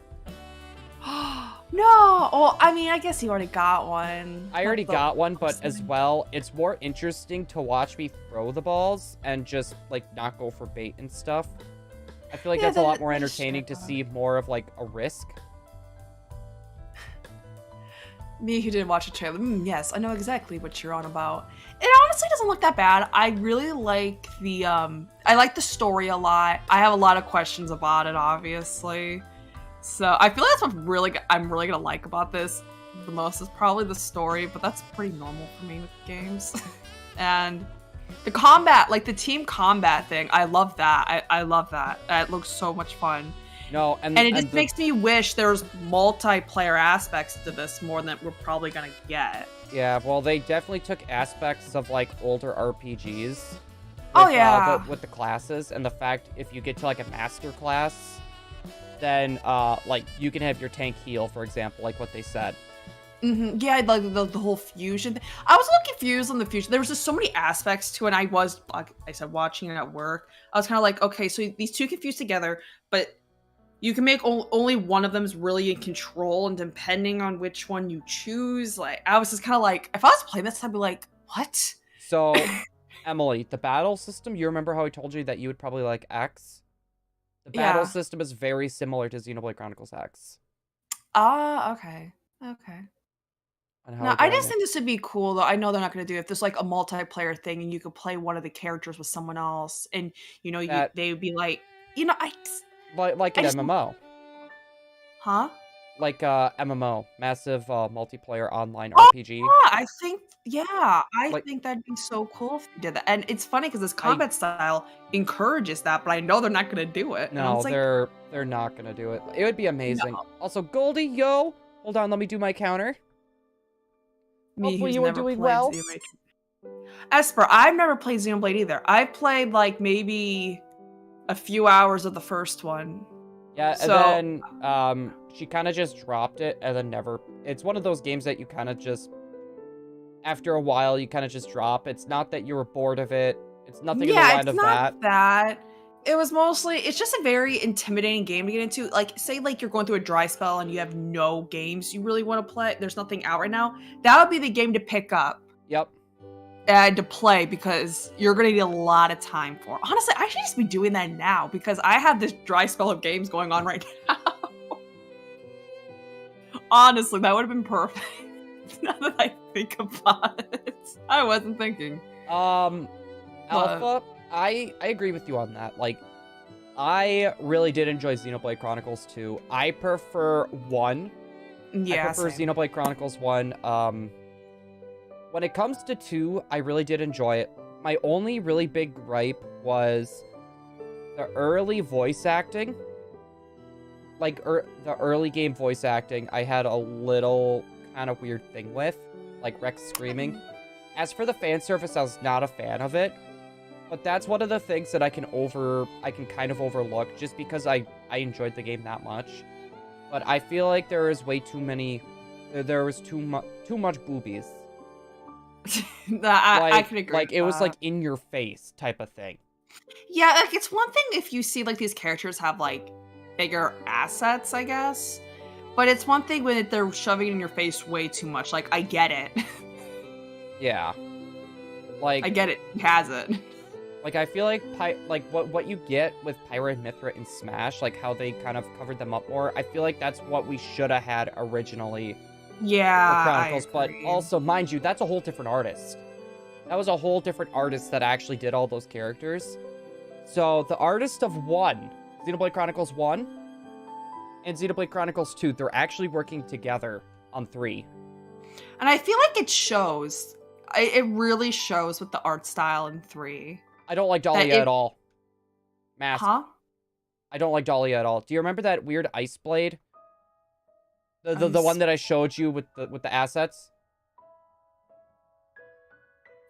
No! Well, I mean, I guess you already got one. I already got one, but as well, it's more interesting to watch me throw the balls and just, like, not go for bait and stuff. I feel like that's a lot more entertaining to see more of, like, a risk. Me who didn't watch the trailer, yes, I know exactly what you're on about. It honestly doesn't look that bad. I really like I like the story a lot. I have a lot of questions about it, obviously. So I feel like that's what I'm really gonna like about this the most is probably the story, but that's pretty normal for me with games. And the combat, like the team combat thing, I love that. I love that. It looks so much fun. No, And it just makes me wish there was multiplayer aspects to this more than we're probably gonna get. Yeah, well, they definitely took aspects of, like, older RPGs. With, Oh, yeah. with the classes, and the fact if you get to, like, a master class, then, like, you can have your tank heal, for example, like what they said. Yeah, like the whole fusion. I was a little confused on the fusion. There was just so many aspects to it, and I was, like I said, watching it at work. I was kind of like, okay, so these two can fuse together, but you can make only one of them is really in control, and depending on which one you choose, like, I was just kind of like, if I was playing this, I'd be like, what? So, Emily, the battle system, you remember how I told you that you would probably like X? The battle Yeah. system is very similar to Xenoblade Chronicles X. Ah, okay. Okay. On how No, to I go in just it. think this would be cool, though. I know they're not going to do it. If there's like a multiplayer thing and you could play one of the characters with someone else, and That, they would be like, like I an just, MMO. huh? Like, MMO. Massive, multiplayer online Oh, RPG. yeah, I Like, think that'd be so cool if they did that. And it's funny because this I combat style encourages that, but I know they're not going to do it. And I'm No, just like, they're not gonna do it. It would be amazing. no. Also, Goldie, yo! Hold on, let me do my counter. Me Hopefully who's you were never doing played well. Xenoblade. Esper, I've never played Xenoblade either. I played like maybe a few hours of the first one. Yeah, So, and then, she kind of just dropped it, and then never... It's one of those games that you kind of just... After a while, you kind of just drop. It's not that you were bored of it. It's nothing in the yeah, line it's of not that. that. It was mostly, it's just a very intimidating game to get into. Like, say, like, you're going through a dry spell and you have no games you really want to play. There's nothing out right now. That would be the game to pick up Yep. and to play because you're going to need a lot of time for. Honestly, I should just be doing that now because I have this dry spell of games going on right now. Honestly, that would have been perfect. Now that I think about it. I wasn't thinking. Alpha, I agree with you on that. Like, I really did enjoy Xenoblade Chronicles 2. I prefer 1. Yeah, I prefer same. Xenoblade Chronicles 1. When it comes to 2, I really did enjoy it. My only really big gripe was the early voice acting. Like, the early game voice acting, I had a little kind of weird thing with. Like, Rex screaming. As for the fan service, I was not a fan of it. But that's one of the things that I can kind of overlook just because I enjoyed the game that much. But I feel like there was way too many... There was too much boobies. I can agree. Like, with it was, that. like, in your face type of thing. Yeah, like, it's one thing if you see, like, these characters have, like, bigger assets, I guess. But it's one thing when they're shoving it in your face way too much. Like, I get it. Yeah. Like... I get it. He has it. Like, I feel like, what you get with Pyra and Mithra in Smash, like, how they kind of covered them up more, I feel like that's what we should have had originally Yeah, for Chronicles. I But agree. also, mind you, that's a whole different artist. That was a whole different artist that actually did all those characters. So, the artist of 1, Xenoblade Chronicles 1, and Xenoblade Chronicles 2, they're actually working together on 3. And I feel like it shows. It really shows with the art style in 3. I don't like Dahlia at all. Mask. Huh? I don't like Dahlia at all. Do you remember that weird ice blade? The one that I showed you with the assets?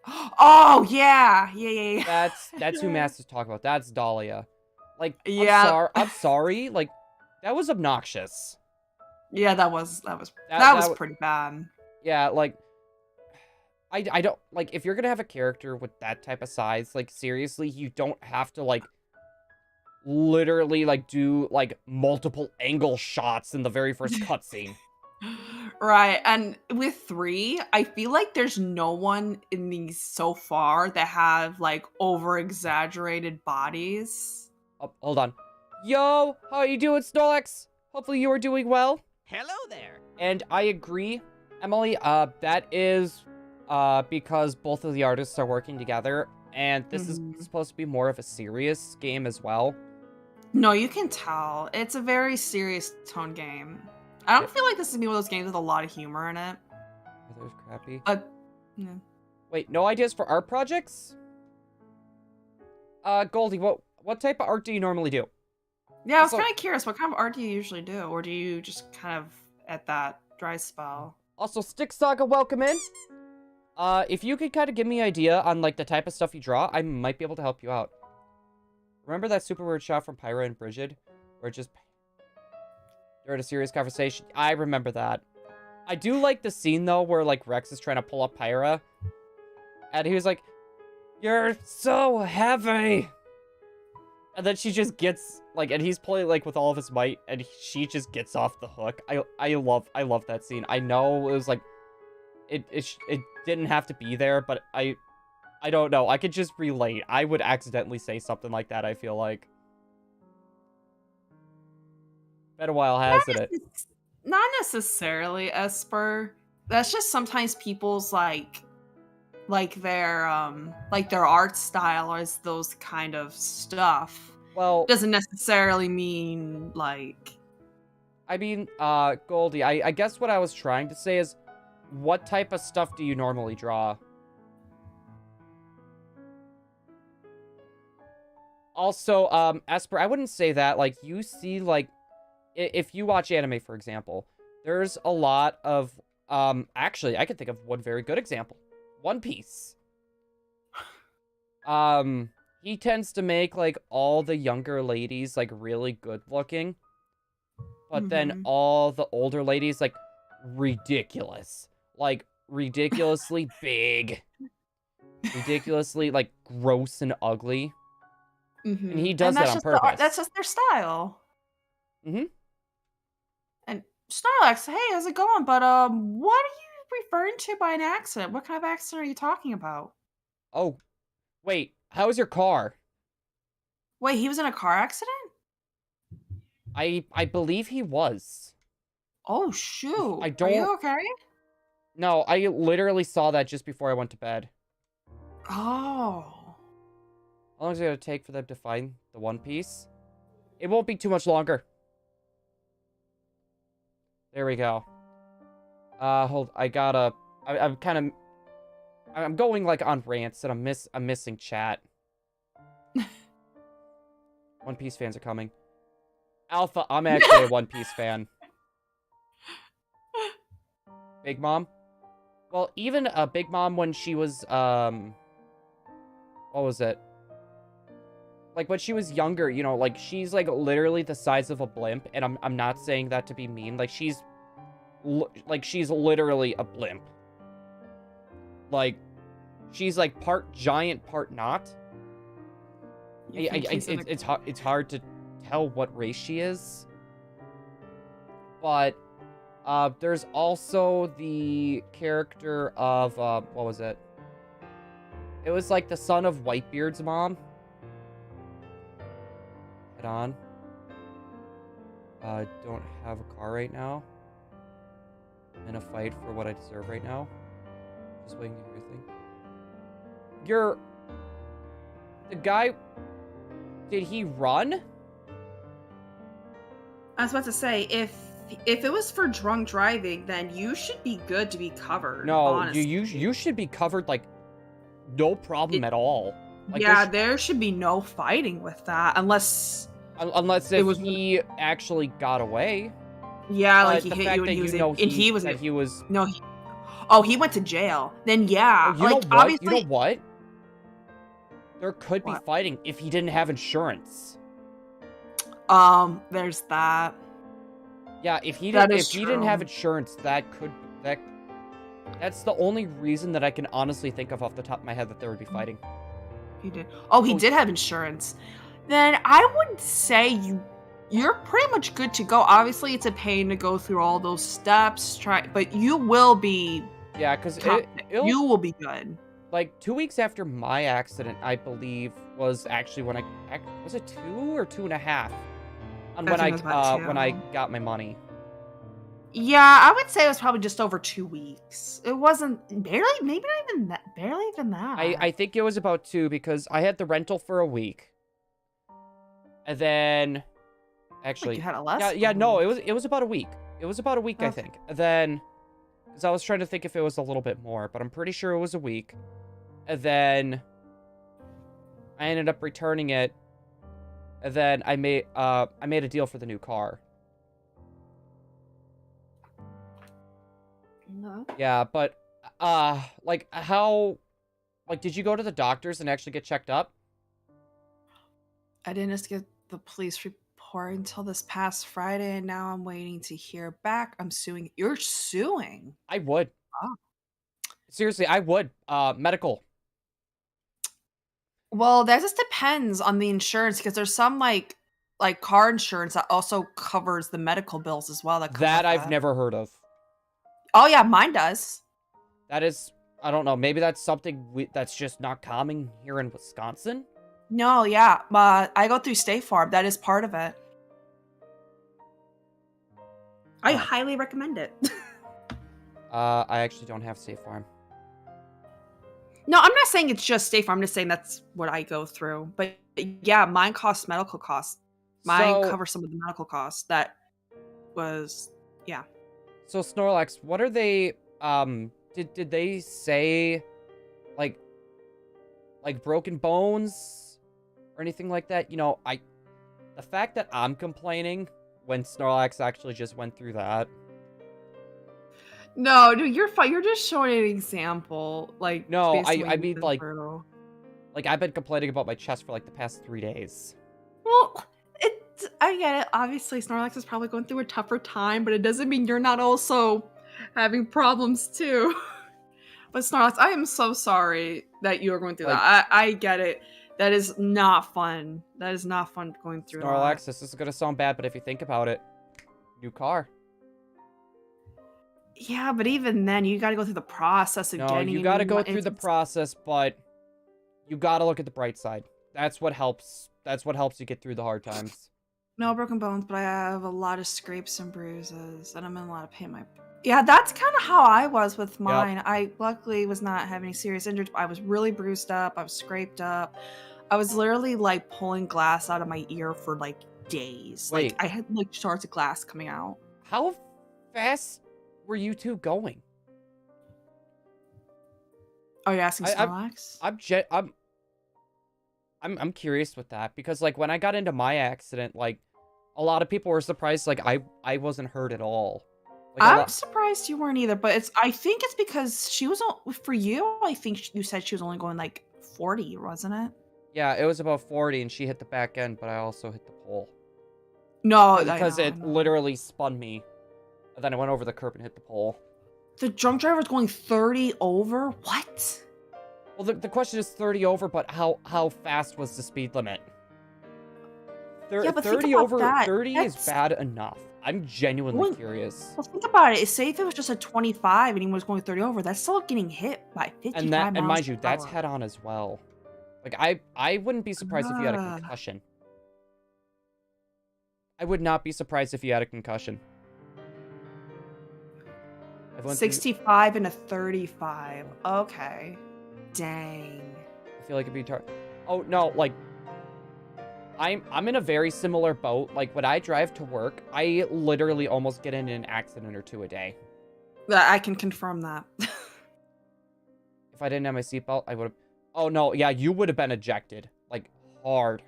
Oh, yeah. Yeah. That's who Mask is talking about. That's Dahlia. Like, Yeah. I'm sorry. Like, that was obnoxious. Yeah, that was That pretty bad. Yeah, like, I don't, like, if you're gonna have a character with that type of size, like, seriously, you don't have to, like, literally, like, do, like, multiple angle shots in the very first cutscene. Right, and with 3, I feel like there's no one in these so far that have, like, over-exaggerated bodies. Oh, hold on. Yo, how are you doing, Snorlax? Hopefully you are doing well. Hello there. And I agree, Emily, that is because both of the artists are working together, and this is Mhm. supposed to be more of a serious game as well. No, you can tell. It's a very serious tone game. I Yeah. don't feel like this is gonna be one of those games with a lot of humor in it. Are those crappy? But yeah. Wait, no ideas for art projects? Goldie, what type of art do you normally do? Yeah, I was Also- kind of curious. What kind of art do you usually do, or do you just kind of at that dry spell? Also, Stick Saga, welcome in. If you could kind of give me an idea on, like, the type of stuff you draw, I might be able to help you out. Remember that super weird shot from Pyra and Brigid? Where it just... They're in a serious conversation? I remember that. I do like the scene, though, where, like, Rex is trying to pull up Pyra. And he was like, "You're so heavy!" And then she just gets, like, and he's playing, like, with all of his might, and she just gets off the hook. I love that scene. I know it was, like, it didn't have to be there, but I don't know. I could just relate. I would accidentally say something like that, I feel like. Been a while, hasn't it? Not necessarily, Esper. That's just sometimes people's like their art style is those kind of stuff. Well, Doesn't necessarily mean like I mean, Goldie, I guess what I was trying to say is, what type of stuff do you normally draw? Also, Esper, I wouldn't say that. Like, you see, like, if you watch anime, for example, there's a lot of, actually, I could think of one very good example. One Piece. He tends to make, like, all the younger ladies, like, really good looking. But then all the older ladies, like, ridiculous. Like, ridiculously big. Ridiculously, like, gross and ugly. And he does that on purpose. That's just their style. Mm-hmm. And Snorlax, hey, how's it going? But what are you referring to by an accident? What kind of accident are you talking about? Oh, wait. How's your car? Wait, he was in a car accident? I believe he was. Oh shoot. I Are don't- you okay? No, I literally saw that just before I went to bed. Oh. How long is it gonna take for them to find the One Piece? It won't be too much longer. There we go. I'm going, like, on rants, and I'm missing chat. One Piece fans are coming. Alpha, I'm actually a One Piece fan. Big Mom? Well, even Big Mom when she was, what was it? Like, when she was younger, you know, like, she's, like, literally the size of a blimp, and I'm not saying that to be mean. Like, she's literally a blimp. Like, she's, like, part giant, part not. It's hard to tell what race she is. But, there's also the character of, what was it? It was, like, the son of Whitebeard's mom. Head on. Don't have a car right now. I'm in a fight for what I deserve right now. Just waiting to hear your thing. The guy... Did he run? I was about to say, if it was for drunk driving, then you should be good to be covered. No, honestly. you should be covered, like, no problem at all. Like, yeah, there should be no fighting with that, unless he actually got away. Yeah, like But he the hit fact you, and that he was, you know and he was. that he was. No, he went to jail. Then yeah, You know like what? obviously. You know what? There could be What? fighting if he didn't have insurance. There's that. Yeah, if he That didn't, is if he didn't have true. insurance, that's the only reason that I can honestly think of off the top of my head that there would be fighting. He did. Oh, he did have insurance. Then I would say you're pretty much good to go. Obviously, it's a pain to go through all those steps. But you will be. Yeah, because You will be good. like 2 weeks after my accident, I believe, was actually when was it 2 or 2.5? On I when think it was about when I 2. got my money. Yeah, I would say it was probably just over 2 weeks. It wasn't barely, maybe not even that, barely even that. I think it was about 2 because I had the rental for a week. And then actually Like you had a less. yeah, no, it was about a week. It was about a week, I Okay. think. And then because I was trying to think if it was a little bit more, but I'm pretty sure it was a week. And then I ended up returning it. And then I made a deal for the new car. No. Yeah, but like did you go to the doctors and actually get checked up? I didn't just get the police report until this past Friday, and now I'm waiting to hear back. I'm suing. You're suing? I would. Oh. Seriously, I would. Medical. Well, that just depends on the insurance because there's some like car insurance that also covers the medical bills as well. That come That with I've that. never heard of. Oh yeah, mine does. That is, I don't know, maybe that's something that's just not common here in Wisconsin? No, yeah, I go through State Farm. That is part of it. I Oh. highly recommend it. I actually don't have State Farm. No, I'm not saying it's just State Farm. I'm just saying that's what I go through. But yeah, mine costs medical costs. Mine So- covers some of the medical costs. That was, yeah. So Snorlax, what are they, did they say, like broken bones or anything like that? You know, the fact that I'm complaining when Snorlax actually just went through that. No, dude, you're fine. You're just showing an example. Like, No, based on what I you've mean, been like, through. I've been complaining about my chest for like the past 3 days. Well, I get it. Obviously, Snorlax is probably going through a tougher time, but it doesn't mean you're not also having problems too. But Snorlax, I am so sorry that you are going through that. I get it. That is not fun. That is not fun going through Snorlax, this is gonna sound bad, but if you think about it, new car. Yeah, but even then, you got to go through the process of No, getting. you gotta go through the process, but you gotta look at the bright side. That's what helps. That's what helps you get through the hard times. No broken bones, but I have a lot of scrapes and bruises, and I'm in a lot of pain. Yeah, that's kind of how I was with mine. I luckily was not having any serious injuries. I was really bruised up. I was scraped up. I was literally like pulling glass out of my ear for like days. Wait. Like I had like shards of glass coming out. How fast were you two going? Are you asking Snorlax? I'm curious with that because like when I got into my accident, like a lot of people were surprised like I wasn't hurt at all. Like, I'm surprised you weren't either, but I think it's because she was for you. I think you said she was only going like 40, wasn't it? Yeah, it was about 40, and she hit the back end, but I also hit the pole. No, because it literally spun me, and then I went over the curb and hit the pole. The drunk driver was going 30 over. What? Well, the question is 30 over, but how fast was the speed limit? Yeah, but 30 think about over that. 30 is bad enough. I'm genuinely curious. Well, think about it. Say if it was just a 25 and he was going 30 over, that's still getting hit by 55 miles And mind you, per that's hour. head on as well. Like I wouldn't be surprised if you had a concussion. I would not be surprised if you had a concussion. 65 and a 35. Okay. Dang. I feel like it'd be Oh no, like I'm in a very similar boat. Like when I drive to work, I literally almost get in an accident or two a day. I can confirm that. If I didn't have my seatbelt, I would have. Oh no, yeah, you would have been ejected like hard.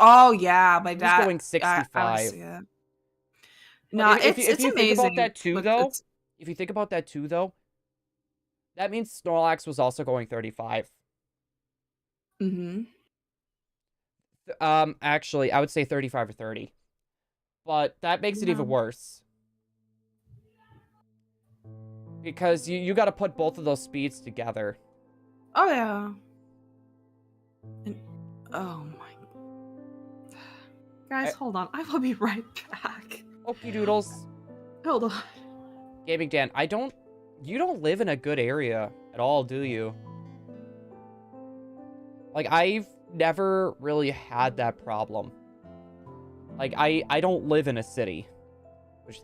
Oh yeah, by that. Going 65. I would see it. No, if it's you amazing. think about that too, Look, though, if you think about that too, though, that means Snorlax was also going 35. Mm-hmm. Actually, I would say 35 or 30. But that makes it even worse. Because you got to put both of those speeds together. Oh, yeah. And, oh, my... Guys, hold on. I will be right back. Okie doodles. Hold on. Gaming Dan, you don't live in a good area at all, do you? Like, I've never really had that problem. Like, I don't live in a city. Which,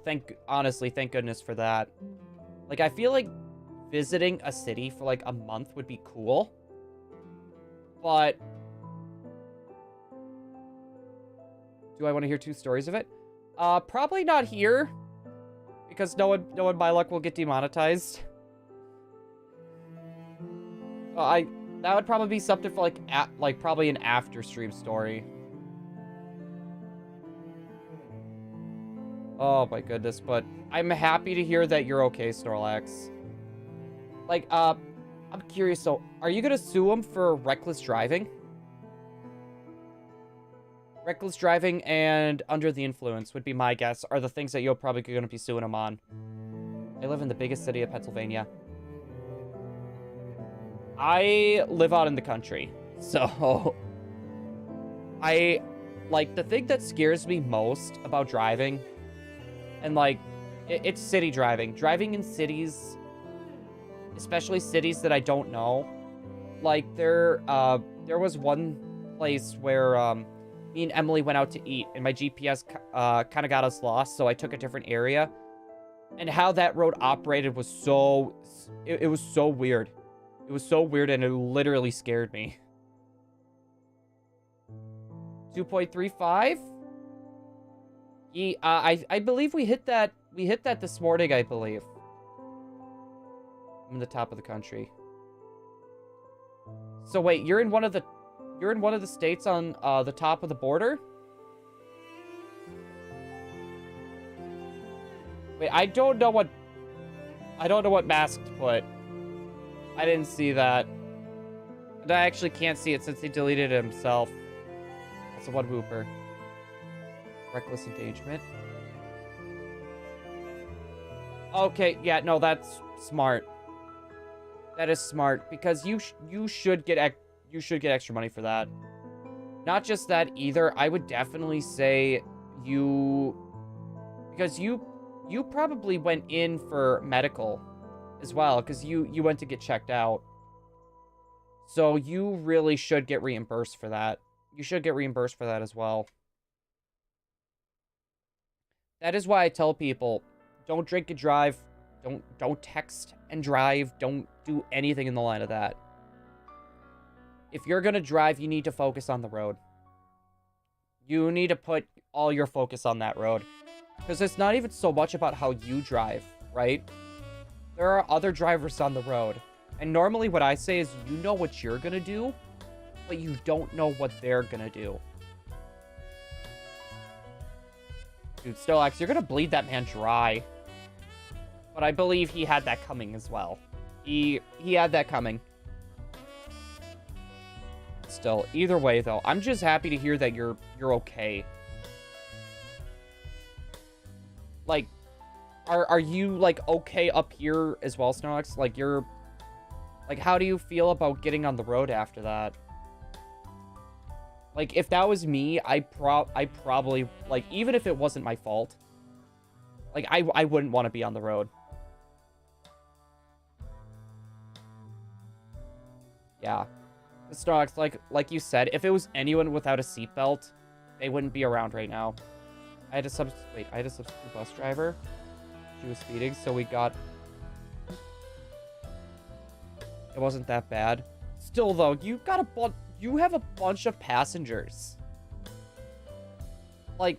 honestly, thank goodness for that. Like, I feel like visiting a city for, like, a month would be cool. But... do I want to hear 2 stories of it? Probably not here. Because no one, my luck, will get demonetized. That would probably be something for, like, probably an after-stream story. Oh my goodness, but I'm happy to hear that you're okay, Snorlax. Like, I'm curious, so, are you gonna sue him for reckless driving? Reckless driving and under the influence would be my guess, are the things that you're probably gonna be suing him on. I live in the biggest city of Pennsylvania. I live out in the country, so... like, the thing that scares me most about driving, and, like, it's city driving. Driving in cities, especially cities that I don't know. Like, there was one place where, me and Emily went out to eat, and my GPS, kind of got us lost, so I took a different area. And how that road operated was so... It was so weird. It was so weird, and it literally scared me. 2.35? Yeah, I believe we hit that this morning, I believe. I'm in the top of the country. So wait, you're in one of the states on the top of the border? Wait, I don't know what Masked put. I didn't see that. And I actually can't see it since he deleted it himself. That's a one whooper. Reckless endangerment. Okay, yeah, no, that's smart. That is smart because you should get extra money for that. Not just that either. I would definitely say because you probably went in for medical as well because you went to get checked out. So you really should get reimbursed for that. You should get reimbursed for that as well. That is why I tell people, don't drink and drive. Don't text and drive. Don't do anything in the line of that. If you're going to drive, you need to focus on the road. You need to put all your focus on that road. Because it's not even so much about how you drive, right? There are other drivers on the road. And normally what I say is you know what you're going to do, but you don't know what they're going to do. Dude, Stellax, you're going to bleed that man dry. But I believe he had that coming as well. He had that coming. Still, either way, though, I'm just happy to hear that you're okay. Like, are you, like, okay up here as well, Snorlax? Like, like, how do you feel about getting on the road after that? Like, if that was me, I probably, like, even if it wasn't my fault, like, I wouldn't want to be on the road. Yeah. Snorlax, like you said, if it was anyone without a seatbelt, they wouldn't be around right now. I had a substitute bus driver. She was speeding, so we got... It wasn't that bad. Still, though, you have a bunch of passengers. Like,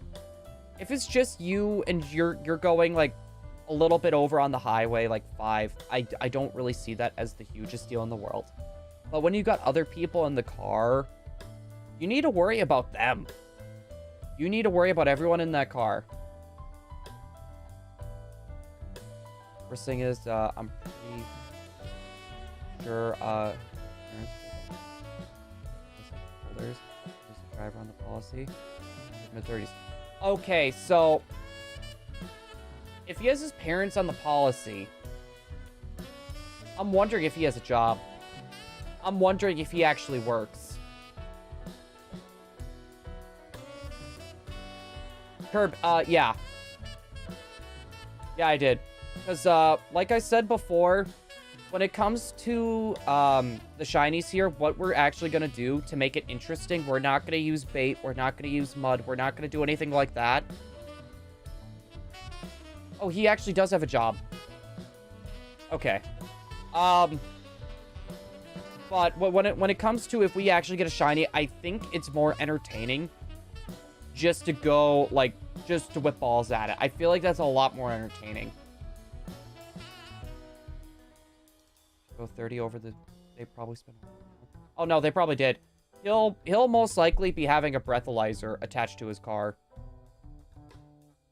if it's just you and you're going, like, a little bit over on the highway, like 5, I don't really see that as the hugest deal in the world. But when you got other people in the car, you need to worry about them. You need to worry about everyone in that car. First thing is, I'm pretty sure, there's the driver on the policy. Mid-30s. Okay, so if he has his parents on the policy, I'm wondering if he has a job. I'm wondering if he actually works. Curb, yeah. Yeah, I did. Because, like I said before, when it comes to, the shinies here, what we're actually going to do to make it interesting, we're not going to use bait, we're not going to use mud, we're not going to do anything like that. Oh, he actually does have a job. Okay. But when it comes to if we actually get a shiny, I think it's more entertaining just to go, like, just to whip balls at it. I feel like that's a lot more entertaining. Go 30 over the... They probably spent... Oh, no, they probably did. He'll most likely be having a breathalyzer attached to his car.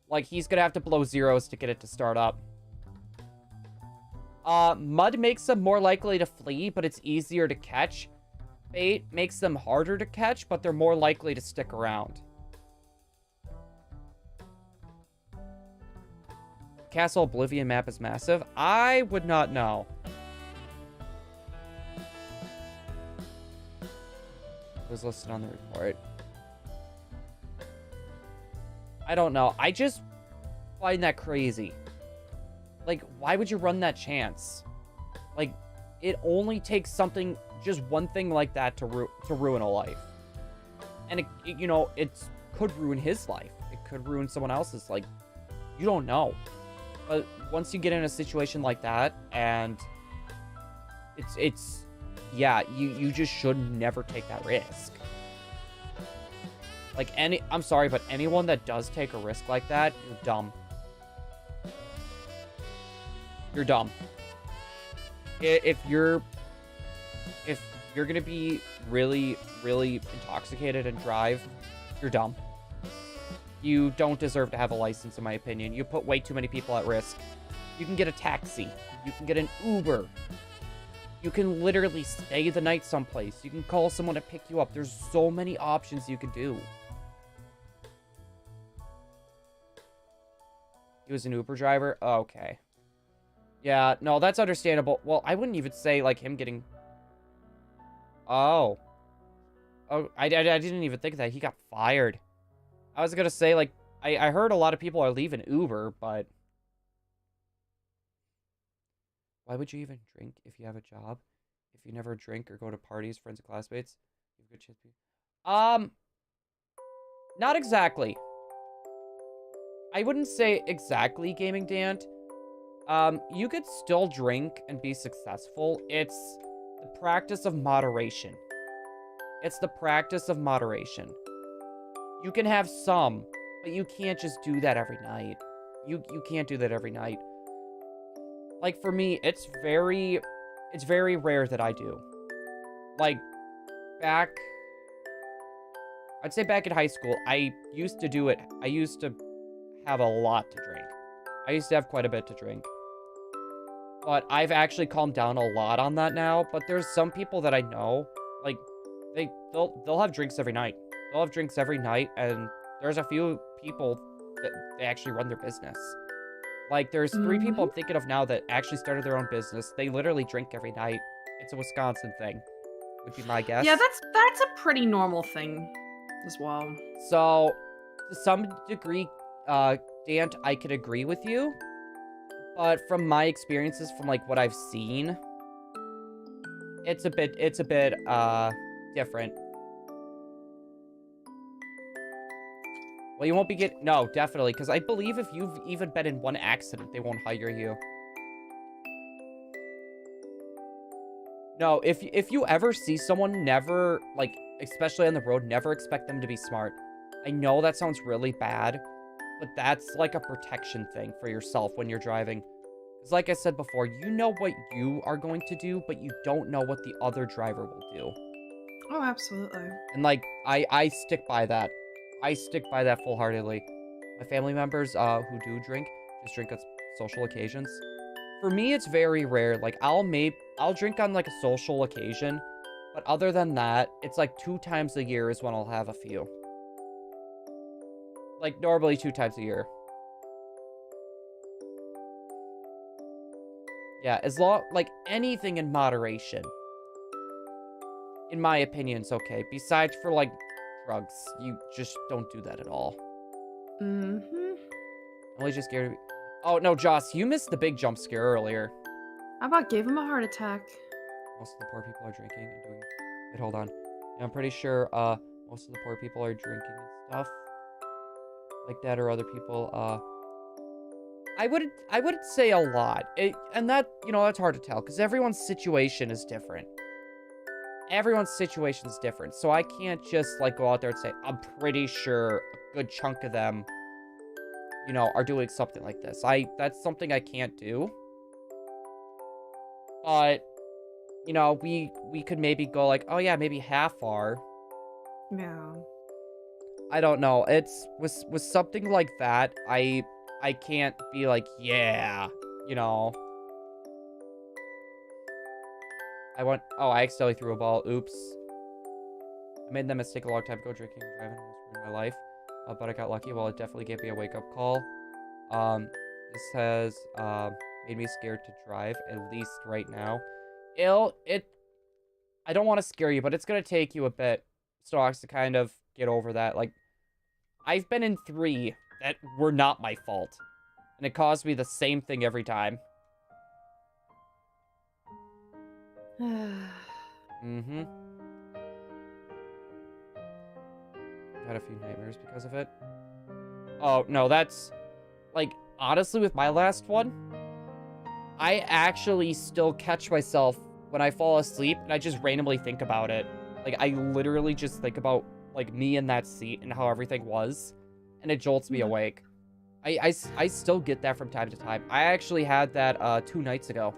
Like, he's gonna have to blow zeros to get it to start up. Mud makes them more likely to flee, but it's easier to catch. Bait makes them harder to catch, but they're more likely to stick around. Castle Oblivion map is massive. I would not know. It was listed on the report. I don't know. I just find that crazy. Like, why would you run that chance? Like, it only takes something, just one thing like that to ruin a life. And, you know, it could ruin his life. It could ruin someone else's. Like, you don't know. But once you get in a situation like that, and yeah, you just should never take that risk. Like, I'm sorry, but anyone that does take a risk like that, you're dumb. You're dumb. If you're gonna be really, really intoxicated and drive, you're dumb. You don't deserve to have a license, in my opinion. You put way too many people at risk. You can get a taxi. You can get an Uber. You can literally stay the night someplace. You can call someone to pick you up. There's so many options you can do. He was an Uber driver? Okay. Yeah, no, that's understandable. Well, I wouldn't even say, like, him getting... Oh. Oh, I didn't even think of that. He got fired. I was gonna say, like, I heard a lot of people are leaving Uber, but... Why would you even drink if you have a job? If you never drink or go to parties, friends and classmates? You have a good chance. Not exactly. I wouldn't say exactly, Gaming Dant. You could still drink and be successful. It's the practice of moderation. It's the practice of moderation. You can have some, but you can't just do that every night. You can't do that every night. Like, for me, it's very rare that I do. Like, I'd say back in high school, I used to do it. I used to have a lot to drink. I used to have quite a bit to drink. But I've actually calmed down a lot on that now. But there's some people that I know, like, they'll have drinks every night. They'll have drinks every night, and there's a few people that they actually run their business. Like, there's 3 people I'm thinking of now that actually started their own business. They literally drink every night. It's a Wisconsin thing, would be my guess. Yeah, that's a pretty normal thing as well. So, to some degree, Dant, I could agree with you. But from my experiences, from, like, what I've seen, it's a bit, different. Well, you won't be getting... No, definitely, because I believe if you've even been in one accident, they won't hire you. No, if you ever see someone, never, like, especially on the road, never expect them to be smart. I know that sounds really bad, but that's, like, a protection thing for yourself when you're driving. Because, like I said before, you know what you are going to do, but you don't know what the other driver will do. Oh, absolutely. And, like, I stick by that. I stick by that full-heartedly. My family members who do drink, just drink on social occasions. For me, it's very rare. Like, I'll drink on, like, a social occasion, but other than that, it's, like, 2 times a year is when I'll have a few. Like, normally 2 times a year. Yeah, as long, like, anything in moderation. In my opinion, is okay. Besides for, like, drugs. You just don't do that at all. Only just scared of... Oh, no, Joss, you missed the big jump scare earlier. I about gave him a heart attack. Most of the poor people are drinking and doing... Wait, hold on. Yeah, I'm pretty sure, most of the poor people are drinking and stuff. Like that, or other people, I wouldn't say a lot. And that, that's hard to tell because everyone's situation is different. Everyone's situation is different. So I can't just like go out there and say, I'm pretty sure a good chunk of them, are doing something like this. That's something I can't do. But, we could maybe go like, oh yeah, maybe half are. Yeah. I don't know. With something like that, I can't be like, yeah, I accidentally threw a ball. Oops. I made that mistake a long time ago, drinking and driving almost ruined my life. But I got lucky. Well, it definitely gave me a wake-up call. This has, made me scared to drive, at least right now. I don't want to scare you, but it's gonna take you a bit, Stocks, to kind of get over that. Like, I've been in 3 that were not my fault. And it caused me the same thing every time. Mm-hmm. Had a few nightmares because of it. Oh, no, that's... Like, honestly, with my last one, I actually still catch myself when I fall asleep, and I just randomly think about it. Like, I literally just think about, like, me in that seat and how everything was, and it jolts me awake. I still get that from time to time. I actually had that 2 nights ago.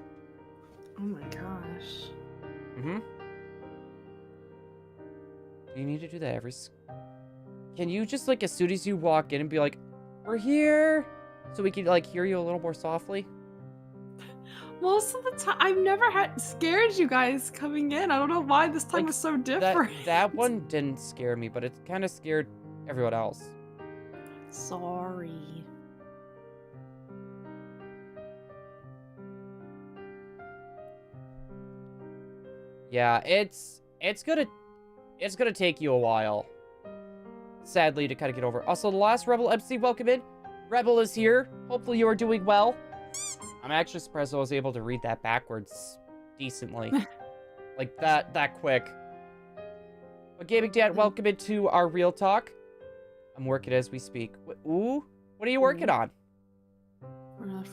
Oh my gosh. Mm-hmm. Do you need to do that Can you just, like, as soon as you walk in and be like, we're here, so we can, like, hear you a little more softly? Most of the time, I've never scared you guys coming in. I don't know why this time Like, was so different. That one didn't scare me, but it kind of scared everyone else. Sorry. Yeah, it's gonna take you a while, sadly, to kind of get over. Also, the last Rebel MC, welcome in. Rebel is here. Hopefully you are doing well. I'm actually surprised I was able to read that backwards decently. Like, that quick. But Gaming Dad, welcome into our Real Talk. I'm working as we speak. Ooh, what are you working on?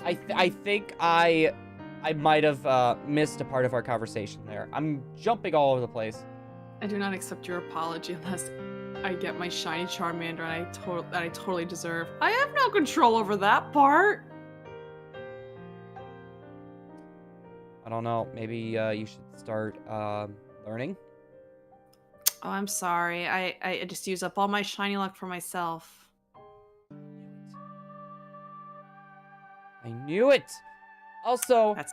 I think I might have missed a part of our conversation there. I'm jumping all over the place. I do not accept your apology unless I get my shiny Charmander that I totally deserve. I have no control over that part. I don't know. Maybe you should start learning. Oh, I'm sorry. I just used up all my shiny luck for myself. I knew it. Also, That's...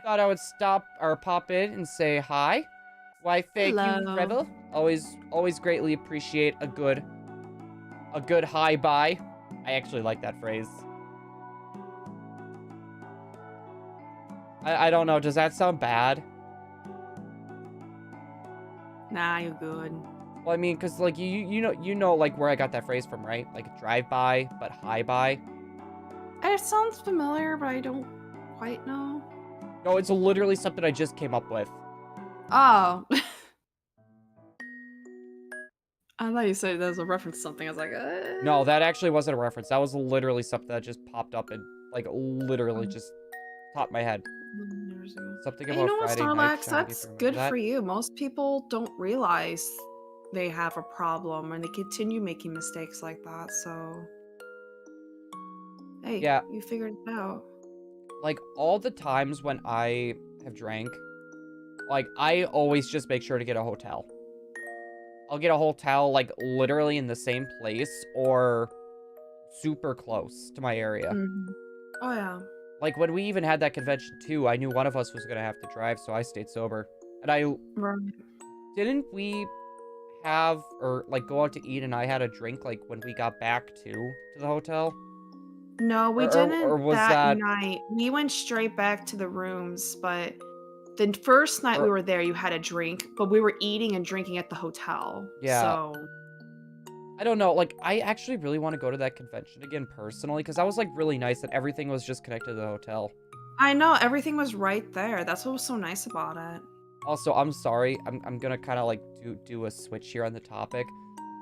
thought I would stop or pop in and say hi. Why, thank you, Rebel. Always greatly appreciate a good hi bye. I actually like that phrase. I don't know. Does that sound bad? Nah, you're good. Well, I mean, cause like you know like where I got that phrase from, right? Like drive by, but hi bye. It sounds familiar, but I don't quite know. No, it's literally something I just came up with. Oh. I thought you said that was a reference to something. I was like, No, that actually wasn't a reference. That was literally something that just popped up and like literally just popped my head. Something about Friday night. Snorlax, that's good for you. Most people don't realize they have a problem and they continue making mistakes like that, so... Hey, yeah, you figured it out. Like, all the times when I have drank, like, I always just make sure to get a hotel. I'll get a hotel, like, literally in the same place or super close to my area. Mm-hmm. Oh, yeah. Like, when we even had that convention, too, I knew one of us was gonna have to drive, so I stayed sober. And Didn't we have, or, like, go out to eat and I had a drink, like, when we got back, to the hotel? No, we didn't or was that night. We went straight back to the rooms, but the first night we were there, you had a drink, but we were eating and drinking at the hotel. Yeah. So... I don't know, like, I actually really want to go to that convention again personally, because that was, like, really nice that everything was just connected to the hotel. I know, everything was right there. That's what was so nice about it. Also, I'm sorry, I'm gonna kind of, like, do a switch here on the topic,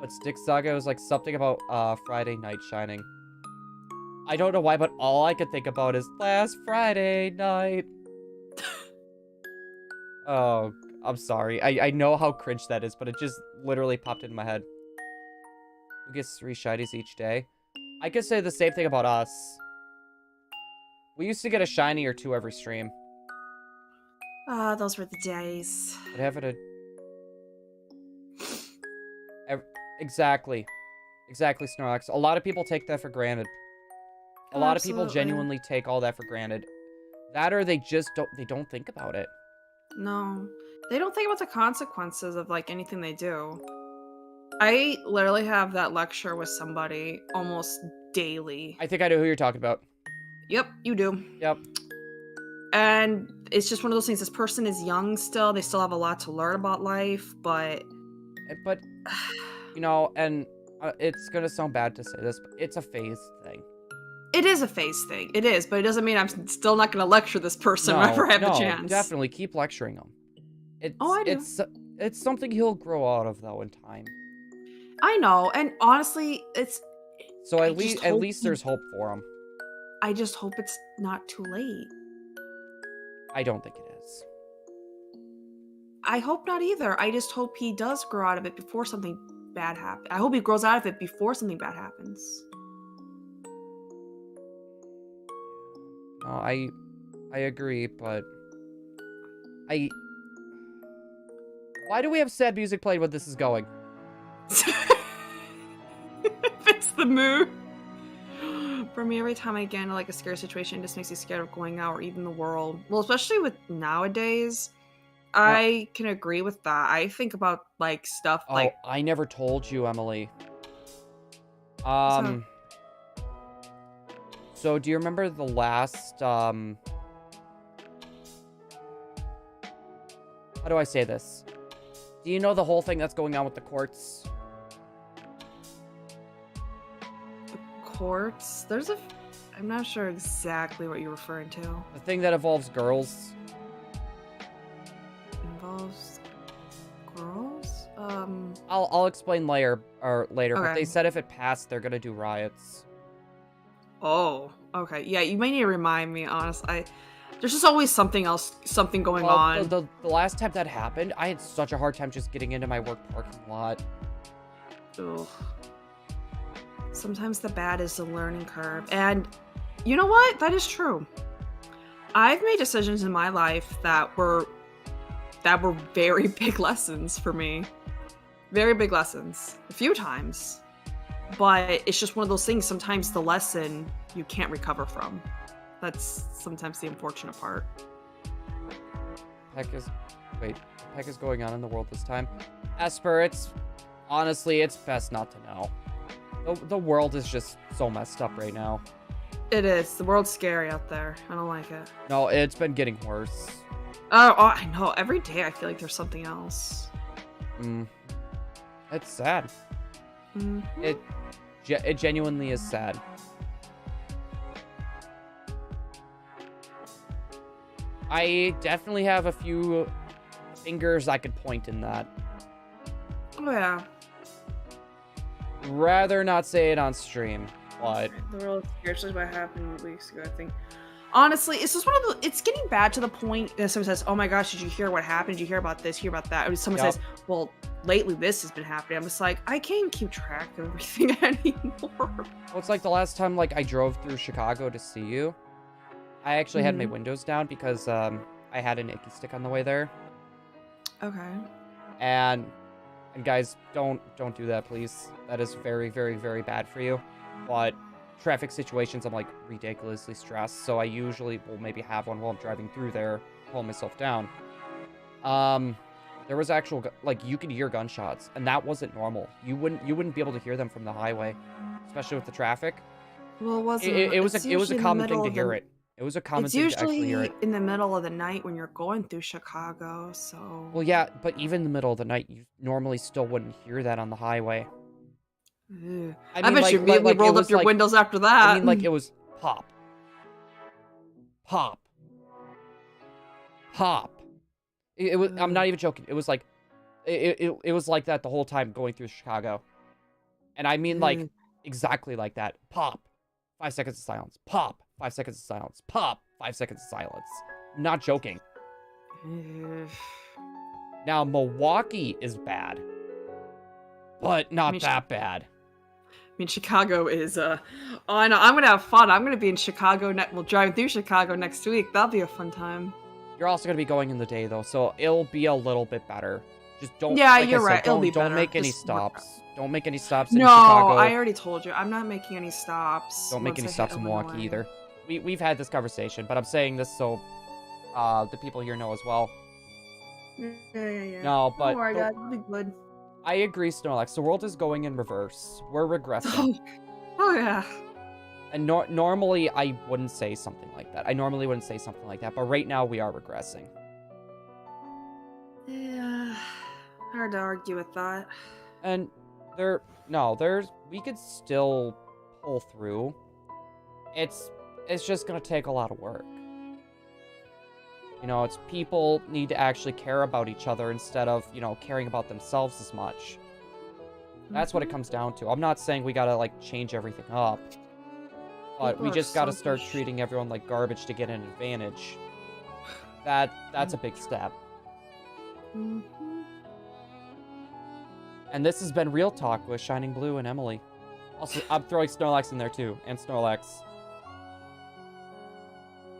but Stick Saga was, like, something about, Friday Night Shining. I don't know why, but all I could think about is last Friday night. Oh, I'm sorry. I know how cringe that is, but it just literally popped into my head. Who gets 3 shinies each day? I could say the same thing about us. We used to get a shiny or 2 every stream. Ah, those were the days. But having a... Exactly. Exactly, Snorlax. A lot of people take that for granted. A lot of people genuinely take all that for granted. That or they just don't think about it. No. They don't think about the consequences of, like, anything they do. I literally have that lecture with somebody almost daily. I think I know who you're talking about. Yep, you do. Yep. And it's just one of those things. This person is young still. They still have a lot to learn about life, but... But, you know, and it's gonna sound bad to say this, but it's a phase thing. It is a phase thing. It is, but it doesn't mean I'm still not going to lecture this person whenever I have the chance. Definitely keep lecturing him. I do. It's something he'll grow out of, though, in time. I know, and honestly, it's... So at least there's hope for him. I just hope it's not too late. I don't think it is. I hope not either. I just hope he does grow out of it before something bad happens. I hope he grows out of it before something bad happens. No, I agree, but why do we have sad music played when this is going? Fits the mood. For me, every time I get into like a scary situation, it just makes me scared of going out or even the world. Well, especially with nowadays, I can agree with that. I think about like stuff like... I never told you, Emily. So do you remember the last, how do I say this? Do you know the whole thing that's going on with the courts? The courts? I'm not sure exactly what you're referring to. The thing that involves girls? Involves girls? I'll explain later, but Okay. they said if it passed, they're gonna do riots. Oh, okay. Yeah, you might need to remind me, honestly. There's just always something going on. The last time that happened, I had such a hard time just getting into my work parking lot. Ugh. Sometimes the bad is the learning curve. And you know what? That is true. I've made decisions in my life that were very big lessons for me. Very big lessons. A few times. But it's just one of those things. Sometimes the lesson you can't recover from. That's sometimes the unfortunate part. Heck is going on in the world this time? Esper, honestly, it's best not to know. The world is just so messed up right now. It is. The world's scary out there. I don't like it. No, it's been getting worse. Oh, I know. Every day I feel like there's something else. It's sad. Mm-hmm. It genuinely is sad. I definitely have a few fingers I could point in that. Oh, yeah. Rather not say it on stream, but... The world scarcely what happened weeks ago, I think. Honestly, it's just one of the... It's getting bad to the point that someone says, oh my gosh, did you hear what happened? Did you hear about this? Hear about that? Or someone says, well, lately this has been happening. I'm just like, I can't keep track of everything anymore. Well, it's like the last time, like, I drove through Chicago to see you. I actually had my windows down because I had an icky stick on the way there. Okay. And guys, don't do that, please. That is very, very, very bad for you. But traffic situations, I'm like ridiculously stressed, so I usually will maybe have one while I'm driving through there, calm myself down. There was actual, like, you could hear gunshots, and that wasn't normal. You wouldn't be able to hear them from the highway, especially with the traffic. Well, it was a common thing to hear it. It was a common thing to actually hear it. It's usually in the middle of the night when you're going through Chicago, so... Well, yeah, but even in the middle of the night, you normally still wouldn't hear that on the highway. I bet you immediately rolled up your windows after that. I mean, like, it was pop. Pop. Pop. It was, I'm not even joking. It was like, it was like that the whole time going through Chicago. And I mean, like, exactly like that. Pop. 5 seconds of silence. Pop. 5 seconds of silence. Pop. 5 seconds of silence. I'm not joking. Now, Milwaukee is bad. But not that bad. I mean, Chicago is, oh, I know, I'm gonna have fun. I'm gonna be in Chicago, we'll drive through Chicago next week. That'll be a fun time. You're also gonna be going in the day, though, so it'll be a little bit better. Just don't, yeah, like you're I said, right. It'll be don't better. make any Just stops. Don't make any stops in No, Chicago. I already told you. I'm not making any stops. Don't make once any I stops hit in Milwaukee Illinois. either. We've had this conversation, but I'm saying this so the people here know as well. Yeah. No, but Don't worry, guys. It'll be good. I agree, Snorlax. The world is going in reverse. We're regressing. Oh yeah. And normally I wouldn't say something like that. I normally wouldn't say something like that, but right now we are regressing. Yeah. Hard to argue with that. And we could still pull through. It's just gonna take a lot of work. You know, it's people need to actually care about each other instead of, you know, caring about themselves as much. That's what it comes down to. I'm not saying we gotta, like, change everything up. But People we are just gotta start selfish. treating everyone like garbage to get an advantage. That's a big step. Mhm. And this has been Real Talk with Shining Blue and Emily. Also, I'm throwing Snorlax in there too, and Snorlax.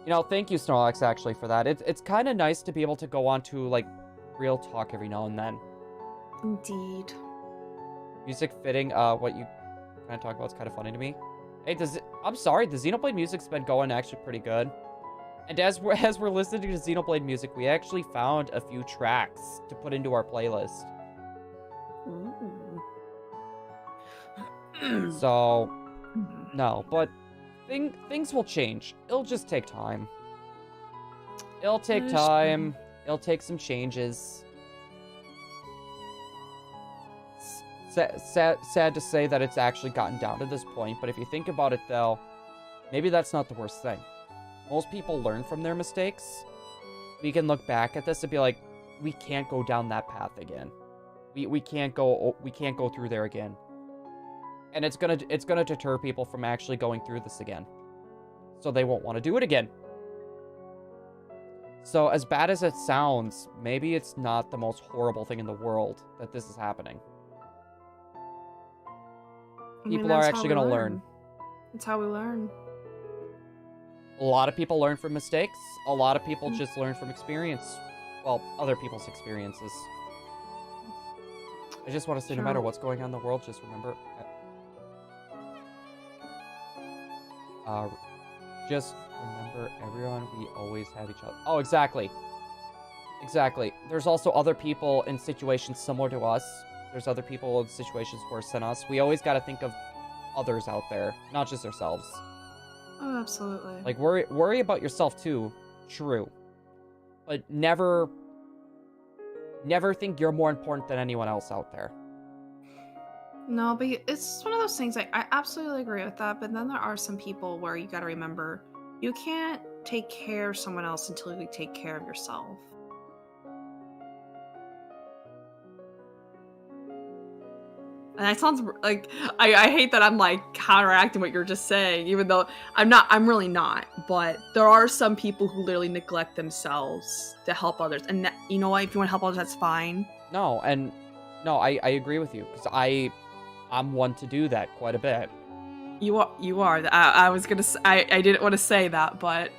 You know, thank you, Snorlax, actually, for that. It's kind of nice to be able to go on to, like, Real Talk every now and then. Indeed. Music fitting, what you kind of talk about is kind of funny to me. Hey, I'm sorry, the Xenoblade music's been going actually pretty good. And as we're listening to Xenoblade music, we actually found a few tracks to put into our playlist. Ooh. So, no, but things will change. It'll just take time. It'll take time. It'll take some changes. Sad to say that it's actually gotten down to this point, but if you think about it, though, maybe that's not the worst thing. Most people learn from their mistakes. We can look back at this and be like, we can't go down that path again. We can't go through there again. And it's gonna deter people from actually going through this again. So they won't want to do it again. So as bad as it sounds, maybe it's not the most horrible thing in the world that this is happening. People are actually gonna learn. That's how we learn. A lot of people learn from mistakes. A lot of people just learn from experience. Well, other people's experiences. I just want to say, no matter what's going on in the world, just remember... just remember, everyone, we always have each other. Oh, exactly. Exactly. There's also other people in situations similar to us. There's other people in situations worse than us. We always got to think of others out there, not just ourselves. Oh, absolutely. Like, worry about yourself, too. True. But never think you're more important than anyone else out there. No, but it's one of those things, I absolutely agree with that, but then there are some people where you gotta remember, you can't take care of someone else until you take care of yourself. And that sounds like, I hate that I'm like counteracting what you're just saying, even though I'm really not, but there are some people who literally neglect themselves to help others, and you know what, if you want to help others, that's fine. No, I agree with you, because I'm one to do that quite a bit. You are. I was gonna say, I didn't want to say that, but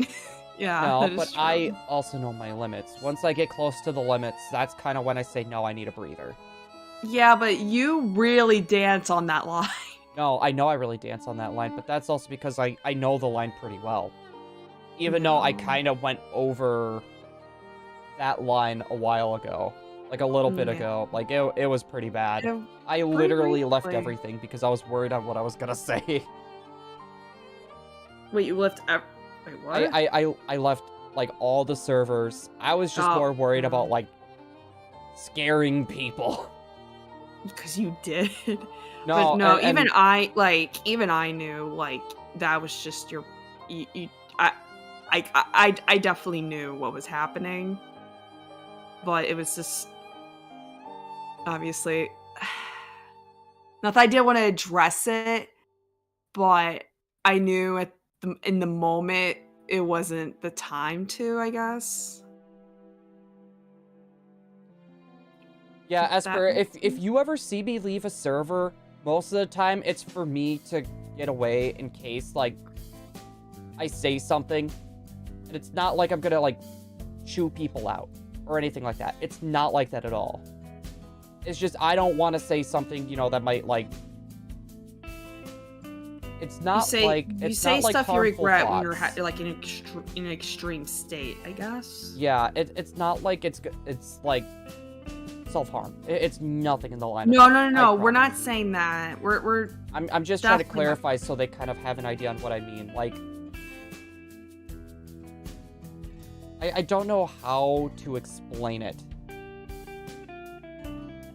yeah. No, but true. I also know my limits. Once I get close to the limits, that's kind of when I say, no, I need a breather. Yeah, but you really dance on that line. No, I know I really dance on that line, but that's also because I know the line pretty well. Even though I kind of went over that line a while ago. Like a little bit ago. Like, it was pretty bad. I literally left everything because I was worried on what I was gonna say. Wait, you left... Wait, what? I left, like, all the servers. I was just more worried about, like, scaring people. Because you did. No, but no, even I knew, like, that was just your... I definitely knew what was happening. But it was just... Obviously... Not that I didn't want to address it, but I knew in the moment it wasn't the time to, I guess. Yeah, If that Esper, makes if sense. you ever see me leave a server, most of the time it's for me to get away in case, like, I say something. And it's not like I'm gonna, like, chew people out or anything like that. It's not like that at all. It's just I don't want to say something, you know, that might, like... It's not like... You It's say not like stuff you harmful regret when you're thoughts. like in an extreme state, I guess. Yeah, it's not like it's like self-harm. It's nothing in the line No, of no, no, sight, no. I We're not promise. saying that. We're I'm just trying to definitely not. clarify so they kind of have an idea on what I mean. Like, I don't know how to explain it.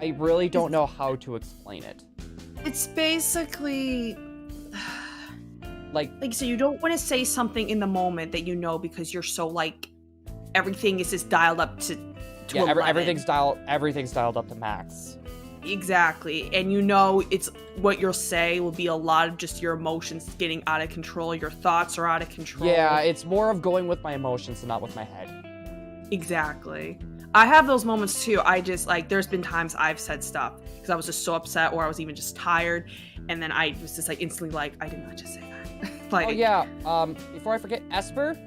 I really don't know how to explain it. It's basically Like, so you don't want to say something in the moment that you know because you're so like everything is just dialed up to yeah, 11. everything's dialed up to max. Exactly. And you know it's what you'll say will be a lot of just your emotions getting out of control. Your thoughts are out of control. Yeah, it's more of going with my emotions and not with my head. Exactly. I have those moments too. I just like there's been times I've said stuff because I was just so upset or I was even just tired and then I was just like instantly like I did not just say that. Like Oh yeah, before I forget, Esper,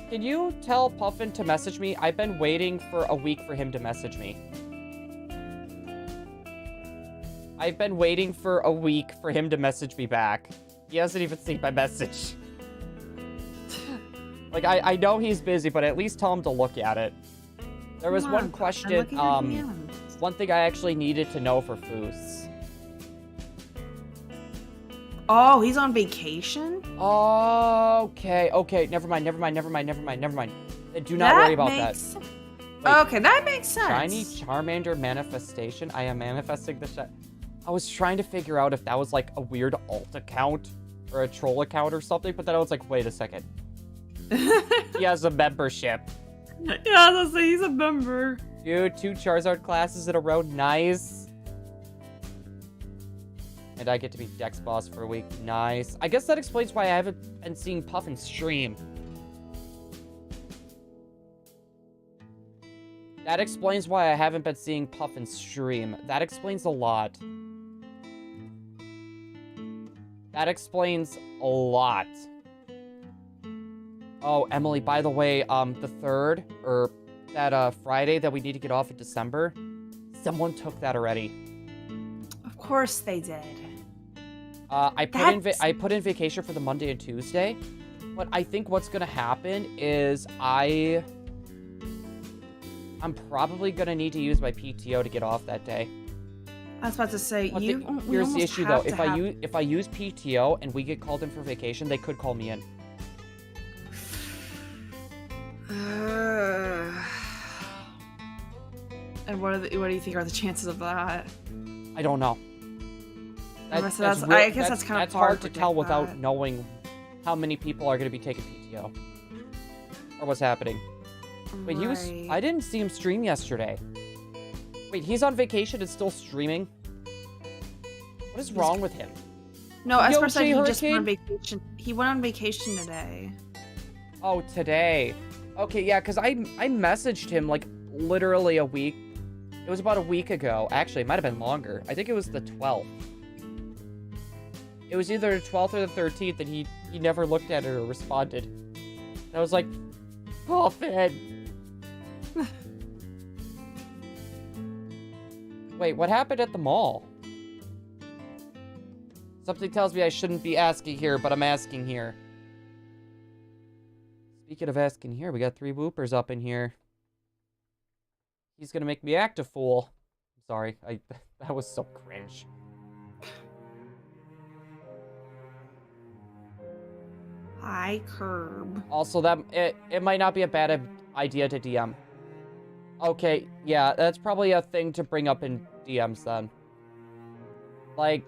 can you tell Puffin to message me? I've been waiting for a week for him to message me. I've been waiting for a week for him to message me back. He hasn't even seen my message. Like, I know he's busy, but at least tell him to look at it. There was Come one on, question, look at your DMs. one thing I actually needed to know for Foos. Oh, he's on vacation? Okay, never mind. Do not worry about that. Wait, Okay, that makes sense. Shiny Charmander manifestation? I am manifesting the shit. I was trying to figure out if that was like a weird alt account or a troll account or something, but then I was like, wait a second. He has a membership. Yeah, let's say he's a member. Dude, 2 Charizard classes in a row. Nice. And I get to be Dex Boss for a week. Nice. I guess that explains why I haven't been seeing Puffin stream. That explains why I haven't been seeing Puffin stream. That explains a lot. That explains a lot. Oh, Emily, by the way, the 3rd, or that, Friday that we need to get off in December, someone took that already. Of course they did. I put in vacation for the Monday and Tuesday, but I think what's gonna happen is I'm probably gonna need to use my PTO to get off that day. I was about to say, But we here's the almost issue though, have to have- if I use PTO and we get called in for vacation, they could call me in. And what do you think are the chances of that? I don't know. I guess that's kind of hard to tell predict without that. knowing how many people are going to be taking PTO or what's happening. Wait, Right. I didn't see him stream yesterday. Wait, he's on vacation and still streaming? What is wrong with him? No, as Yo, per said, he just went on J-Hurricane? vacation. He went on vacation today. Oh, today. Okay, yeah, because I messaged him, like, literally a week. It was about a week ago. Actually, it might have been longer. I think it was the 12th. It was either the 12th or the 13th, and he never looked at it or responded. And I was like, Puffin! Wait, what happened at the mall? Something tells me I shouldn't be asking here, but I'm asking here. Speaking of asking here, we got 3 Woopers up in here. He's gonna make me act a fool. I'm sorry, that was so cringe. Hi, Curb. Also, it might not be a bad idea to DM. Okay, yeah, that's probably a thing to bring up in DMs then. Like,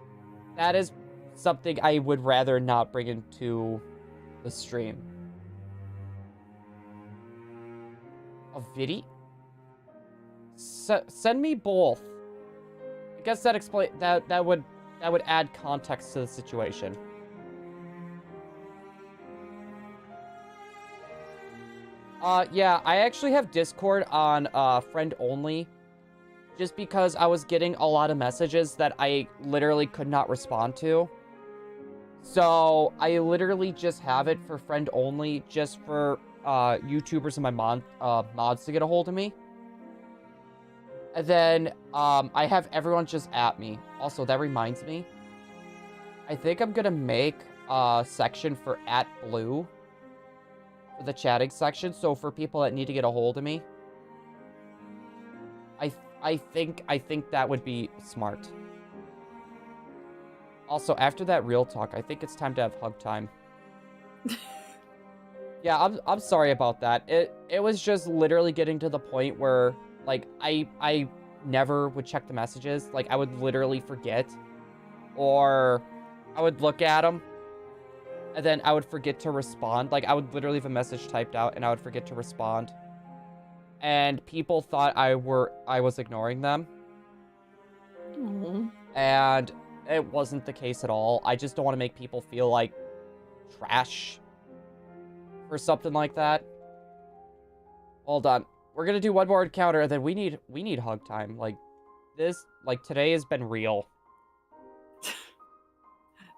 that is something I would rather not bring into the stream. A video? Send me both. I guess that would add context to the situation. Yeah, I actually have Discord on, friend only. Just because I was getting a lot of messages that I literally could not respond to. So, I literally just have it for friend only, just for, YouTubers and my mods to get a hold of me. And then, I have everyone just at me. Also, that reminds me. I think I'm gonna make a section for @blue. For the chatting section, so for people that need to get a hold of me. I think that would be smart. Also, after that real talk, I think it's time to have hug time. Yeah, I'm sorry about that. It was just literally getting to the point where, like, I never would check the messages. Like, I would literally forget. Or I would look at them, and then I would forget to respond. Like, I would literally have a message typed out, and I would forget to respond. And people thought I was ignoring them. Aw. And it wasn't the case at all. I just don't want to make people feel like trash for something like that. Hold on. We're gonna do one more encounter, and then we need hug time. Like, today has been real.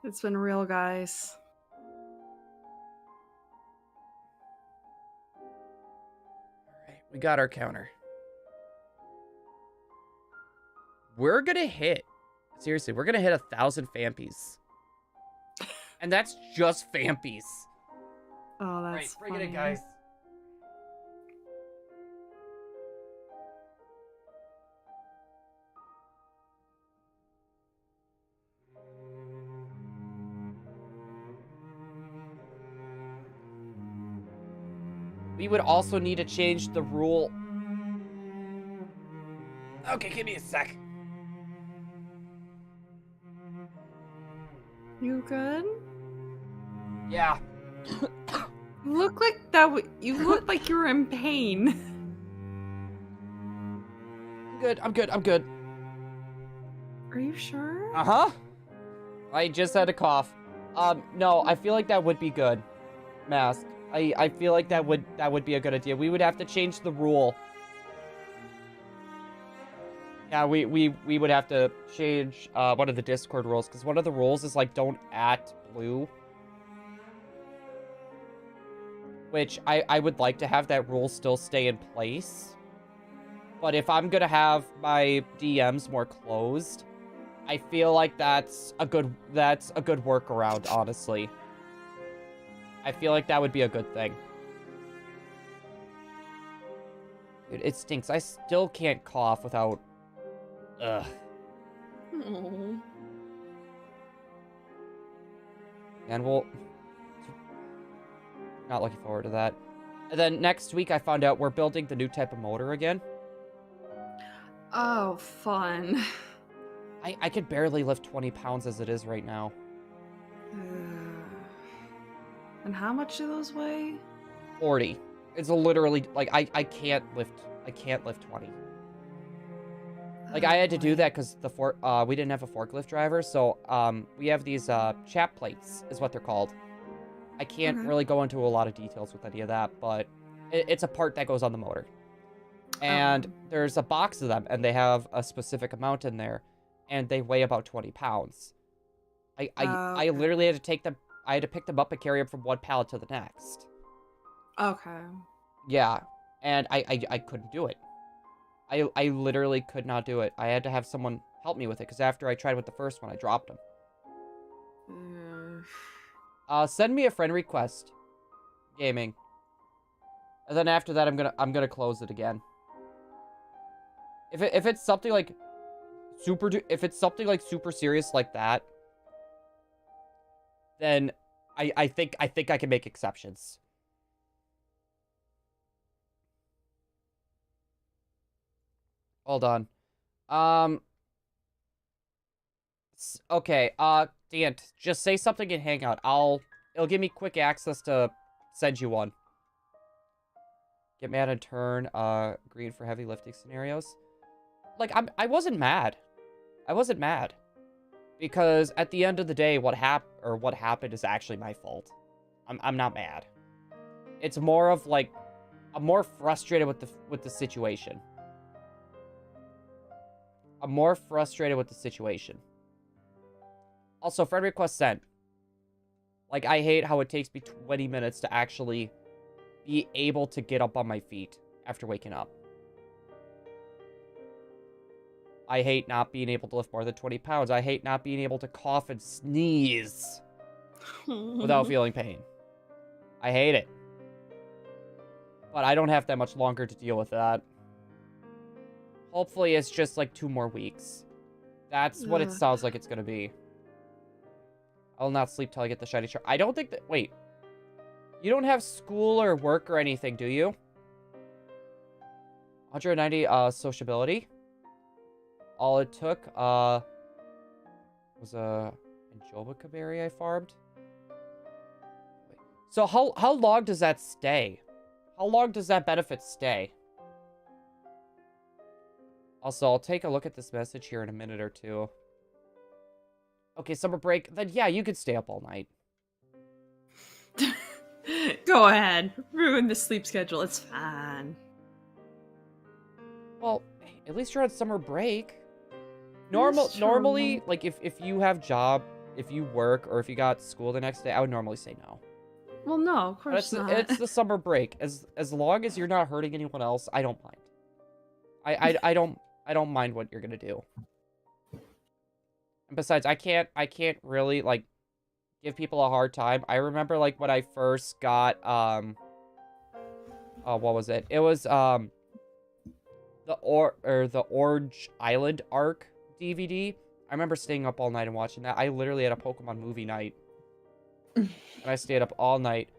It's been real, guys. Alright, we got our counter. We're gonna hit. Seriously, we're gonna hit 1,000 Phanpys. And that's just Phanpys. Oh, that's Right, bring it in, funny. guys. We would also need to change the rule. Okay, give me a sec. You good? Yeah. You look like that. You look like you're in pain. I'm good. Are you sure? Uh-huh. I just had a cough. No, I feel like that would be good. Mask. I feel like that would be a good idea. We would have to change the rule. Yeah, we would have to change one of the Discord rules, because one of the rules is like don't @blue. Which I would like to have that rule still stay in place. But if I'm gonna have my DMs more closed, I feel like that's a good workaround, honestly. I feel like that would be a good thing. Dude, it stinks. I still can't cough without... Ugh. Aw. And we'll... Not looking forward to that. And then next week I found out we're building the new type of motor again. Oh, fun. I could barely lift 20 pounds as it is right now. And how much do those weigh? 40. It's literally, like, I can't lift 20. Like, I had to do that because we didn't have a forklift driver, so, we have these, chap plates, is what they're called. I can't really go into a lot of details with any of that, but it's a part that goes on the motor. And there's a box of them, and they have a specific amount in there, and they weigh about 20 pounds. I literally had to take them, I had to pick them up and carry them from one pallet to the next. Okay. Yeah, and I couldn't do it. I literally could not do it. I had to have someone help me with it, because after I tried with the first one, I dropped them. Send me a friend request, gaming. And then after that, I'm gonna close it again. If it's something like super serious like that, then I think I can make exceptions. Hold on. Okay, Dan, just say something in Hangout. It'll give me quick access to send you one. Get mad and turn, green for heavy lifting scenarios. Like, I wasn't mad. I wasn't mad. Because at the end of the day, what happened is actually my fault. I'm not mad. It's more of, like, I'm more frustrated with the situation. I'm more frustrated with the situation. Also, friend request sent. Like, I hate how it takes me 20 minutes to actually be able to get up on my feet after waking up. I hate not being able to lift more than 20 pounds. I hate not being able to cough and sneeze without feeling pain. I hate it. But I don't have that much longer to deal with that. Hopefully it's just like 2 more weeks. That's what it sounds like it's gonna be. I'll not sleep till I get the shiny shirt. I don't think that... Wait. You don't have school or work or anything, do you? 190 sociability. All it took was a Anjobica berry I farmed. Wait. So how long does that stay? How long does that benefit stay? Also, I'll take a look at this message here in a minute or two. Okay, summer break. Then yeah, you could stay up all night. Go ahead. Ruin the sleep schedule. It's fine. Well, at least you're on summer break. Normally, like, if you have job, if you work, or if you got school the next day, I would normally say no. Well, no, of course not. It's the summer break. As long as you're not hurting anyone else, I don't mind. I don't mind what you're gonna do. And besides, I can't really, like, give people a hard time. I remember, like, when I first got, what was it? It was, the Orange Island arc DVD. I remember staying up all night and watching that. I literally had a Pokemon movie night. And I stayed up all night.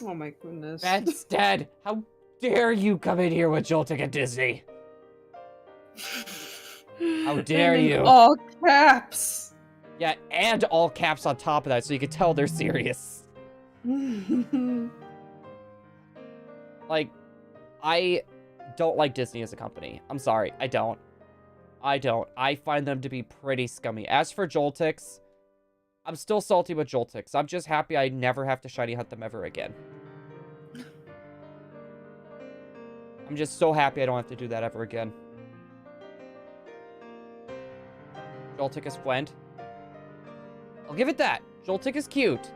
Oh my goodness. That's dead. How dare you come in here with Joltik and Disney? How dare you? All caps. Yeah, and all caps on top of that, so you can tell they're serious. Like, I don't like Disney as a company. I'm sorry, I don't. I find them to be pretty scummy. As for Joltix, I'm still salty with Joltix. I'm just happy I never have to shiny hunt them ever again. I'm just so happy I don't have to do that ever again. Joltik is Flint. I'll give it that. Joltik is cute.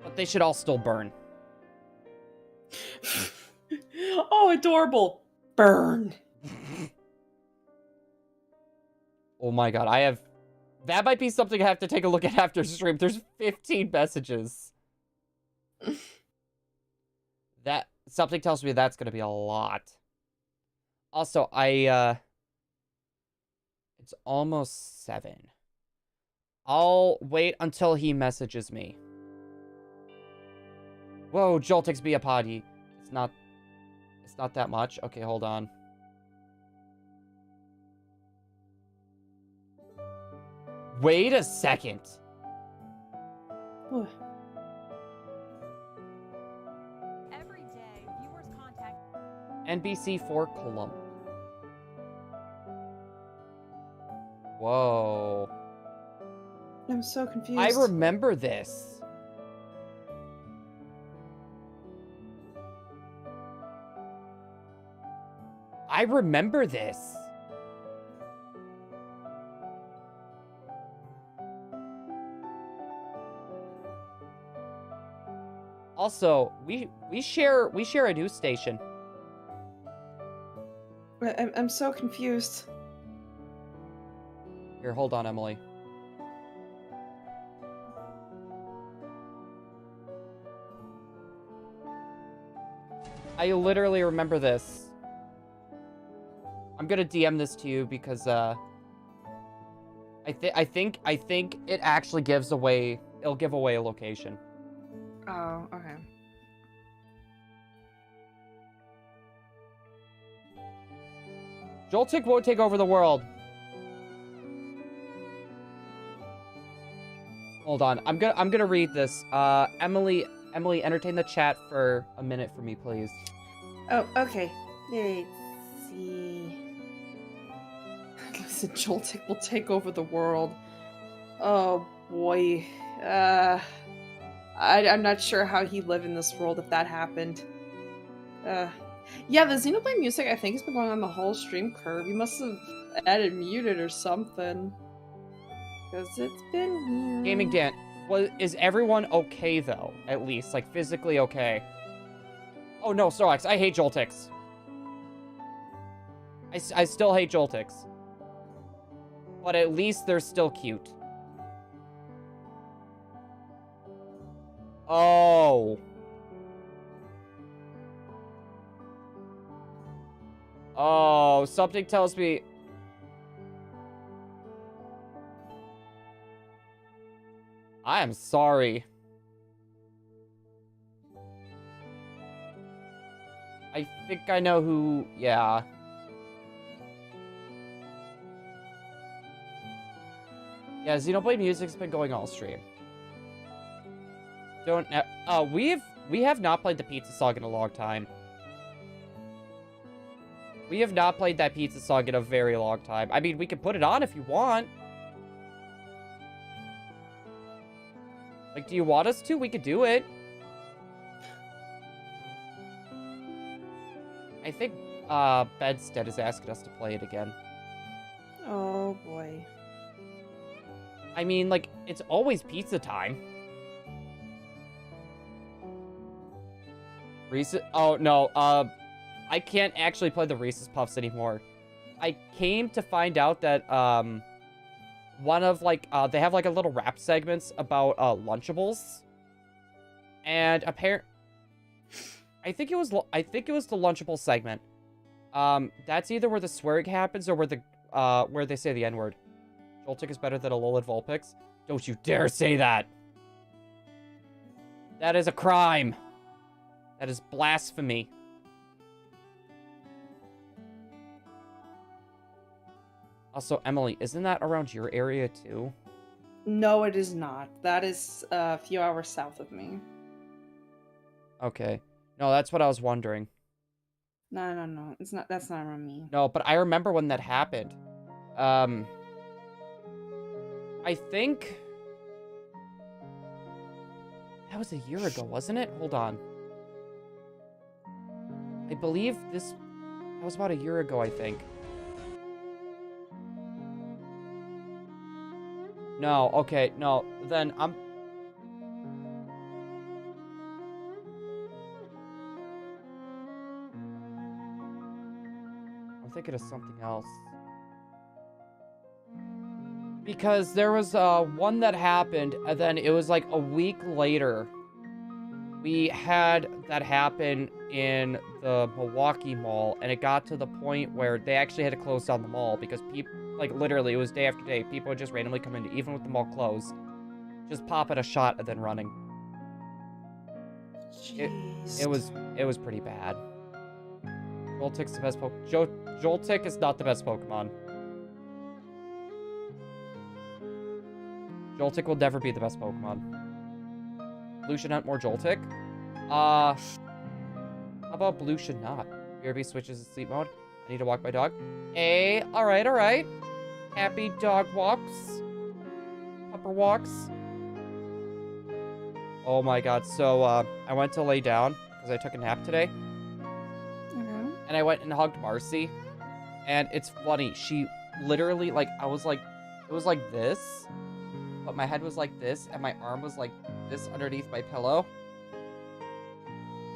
But they should all still burn. Oh, adorable. Burn. Oh my god, that might be something I have to take a look at after stream. There's 15 messages. Something tells me that's gonna be a lot. Also, it's almost 7. I'll wait until he messages me. Whoa, Joltix be a potty. It's not that much. Okay, hold on. Wait a second. What? Every day, viewers contact NBC4 Column. Whoa. I'm so confused. I remember this. I remember this. Also, we share a news station. I'm so confused. Here, hold on, Emily. I literally remember this. I'm gonna DM this to you because I think it actually it'll give away a location. Oh, okay. Joltik won't take over the world. Hold on. I'm gonna read this. Emily, entertain the chat for a minute for me, please. Oh, okay. Let's see. Listen, Joltik will take over the world. Oh boy. I'm not sure how he'd live in this world if that happened. Yeah, the Xenoblade music I think has been going on the whole stream. Curve, you must have added muted or something. Because it's been weird. Gaming Dan, is everyone okay though? At least, like physically okay. Oh no, Snorlax, I hate Joltix. I still hate Joltix. But at least they're still cute. Oh. Oh, something tells me... I am sorry. I think I know who... Yeah. Yeah, Xenoblade Music's been going all stream. We have not played the Pizza Song in a long time. We have not played that Pizza Song in a very long time. I mean, we can put it on if you want. Like, do you want us to? We could do it. I think, Bedstead is asking us to play it again. Oh boy. I mean, like, it's always pizza time. Reese's... Oh, no, I can't actually play the Reese's Puffs anymore. I came to find out that, one of, like, they have, like, a little rap segments about, Lunchables. And I think it was the Lunchable segment. That's either where the swearing happens or where they say the N-word. Joltik is better than a Alolan Vulpix? Don't you dare say that! That is a crime! That is blasphemy. Also, Emily, isn't that around your area too? No, it is not. That is a few hours south of me. Okay. No, that's what I was wondering. No. It's not. That's not around me. No, but I remember when that happened. I think... That was a year ago, wasn't it? Hold on. I believe that was about a year ago, I think. No, okay, no, then I'm thinking of something else. Because there was one that happened, and then it was like a week later. We had that happen in the Milwaukee Mall, and it got to the point where they actually had to close down the mall because people, like literally, it was day after day. People would just randomly come in, even with the mall closed, just pop at a shot and then running. It was pretty bad. Joltik's the best Joltik is not the best Pokemon. Joltik will never be the best Pokemon. Blue should hunt more Joltik. How about Blue should not? BRB switches to sleep mode. I need to walk my dog. Hey, alright. Happy dog walks. Pupper walks. Oh my god, so, I went to lay down, because I took a nap today. And I went and hugged Marcy. And it's funny, she literally, like, it was like this. But my head was like this, and my arm was like this underneath my pillow.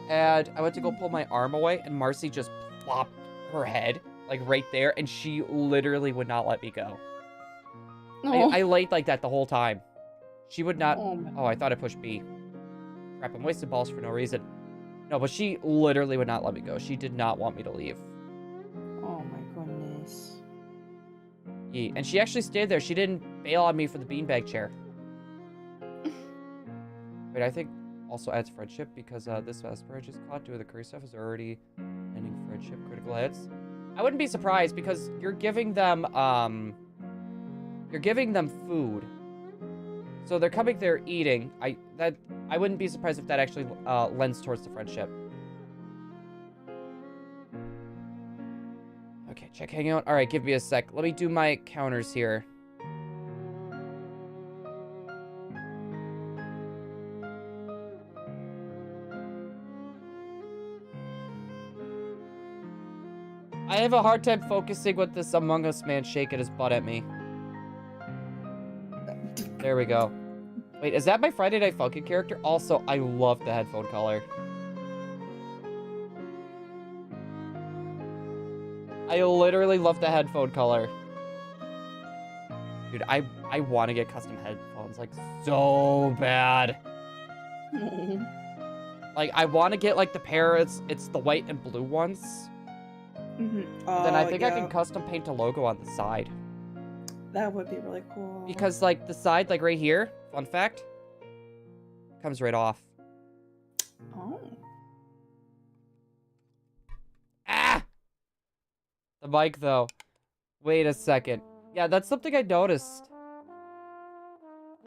And I went to go pull my arm away, and Marcy just plopped her head, like, right there, and she literally would not let me go. I laid like that the whole time. She would not... Oh, I thought I pushed B. Crap, I'm wasting balls for no reason. No, but she literally would not let me go. She did not want me to leave. Oh my goodness. Yeah, and she actually stayed there. She didn't bail on me for the beanbag chair. Wait, I think also adds friendship because this Vesper just caught 2 of the curry stuff is already ending friendship critical hits. I wouldn't be surprised because you're giving them food. So they're coming there eating. I wouldn't be surprised if that actually lends towards the friendship. Okay, check hanging out. Alright, give me a sec. Let me do my counters here. I have a hard time focusing with this Among Us man shaking his butt at me. There we go. Wait, is that my Friday Night Funkin' character? Also, I love the headphone color. I literally love the headphone color. Dude, I want to get custom headphones, like, so bad. Like, I want to get, like, the pair, it's the white and blue ones. Oh, Then I think I yeah. can custom paint a logo on the side. That would be really cool. Because, like, the side, like, right here, fun fact, comes right off. Oh. Ah! The mic, though. Wait a second. Yeah, that's something I noticed.